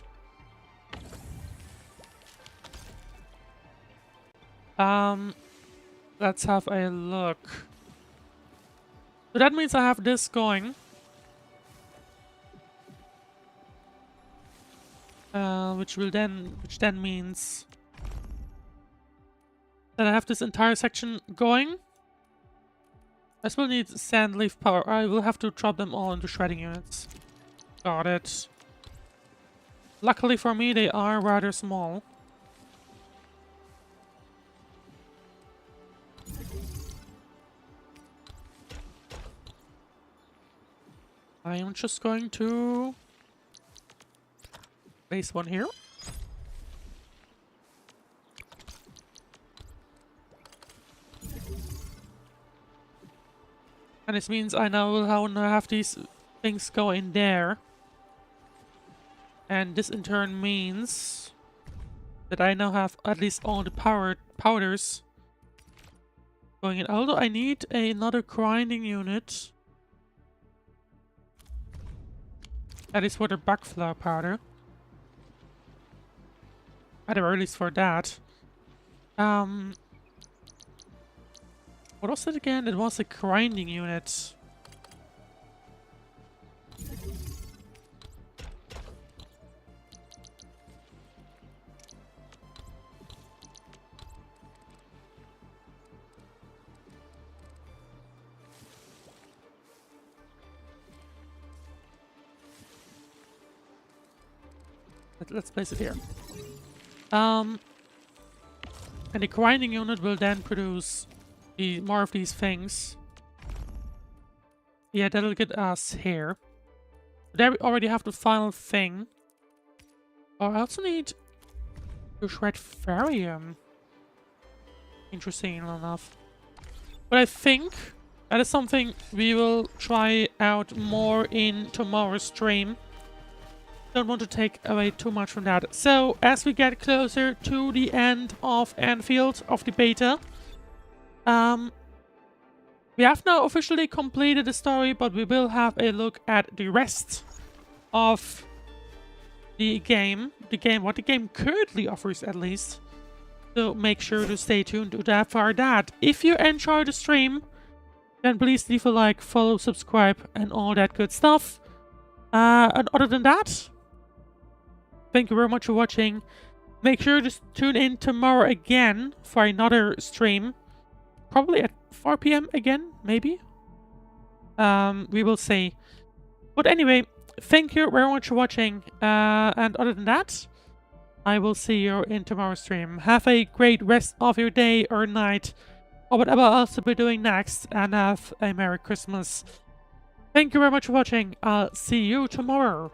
Let's have a look. So that means I have this going. Which then means that I have this entire section going. I still need sand leaf power. I will have to drop them all into shredding units. Got it. Luckily for me, they are rather small. I am just going to place one here. And this means I now will have these things go in there. And this in turn means that I now have at least all the powders going in. Although I need another grinding unit. That is for the backflow powder. At the very least for that. What was it again? It was a grinding unit. Let's place it here. And the grinding unit will then produce more of these things. Yeah, that'll get us here. There we already have the final thing. Oh, I also need to shred ferrium. Interesting enough. But I think that is something we will try out more in tomorrow's stream. Don't want to take away too much from that. So, as we get closer to the end of Endfield, of the beta, we have now officially completed the story, but we will have a look at the rest of the game. What the game currently offers, at least. So, make sure to stay tuned to that for that. If you enjoy the stream, then please leave a like, follow, subscribe, and all that good stuff. And other than that, thank you very much for watching. Make sure to tune in tomorrow again for another stream. Probably at 4 PM again, maybe? We will see. But anyway, thank you very much for watching. And other than that, I will see you in tomorrow's stream. Have a great rest of your day or night, or whatever else you'll be doing next. And have a Merry Christmas. Thank you very much for watching. I'll see you tomorrow.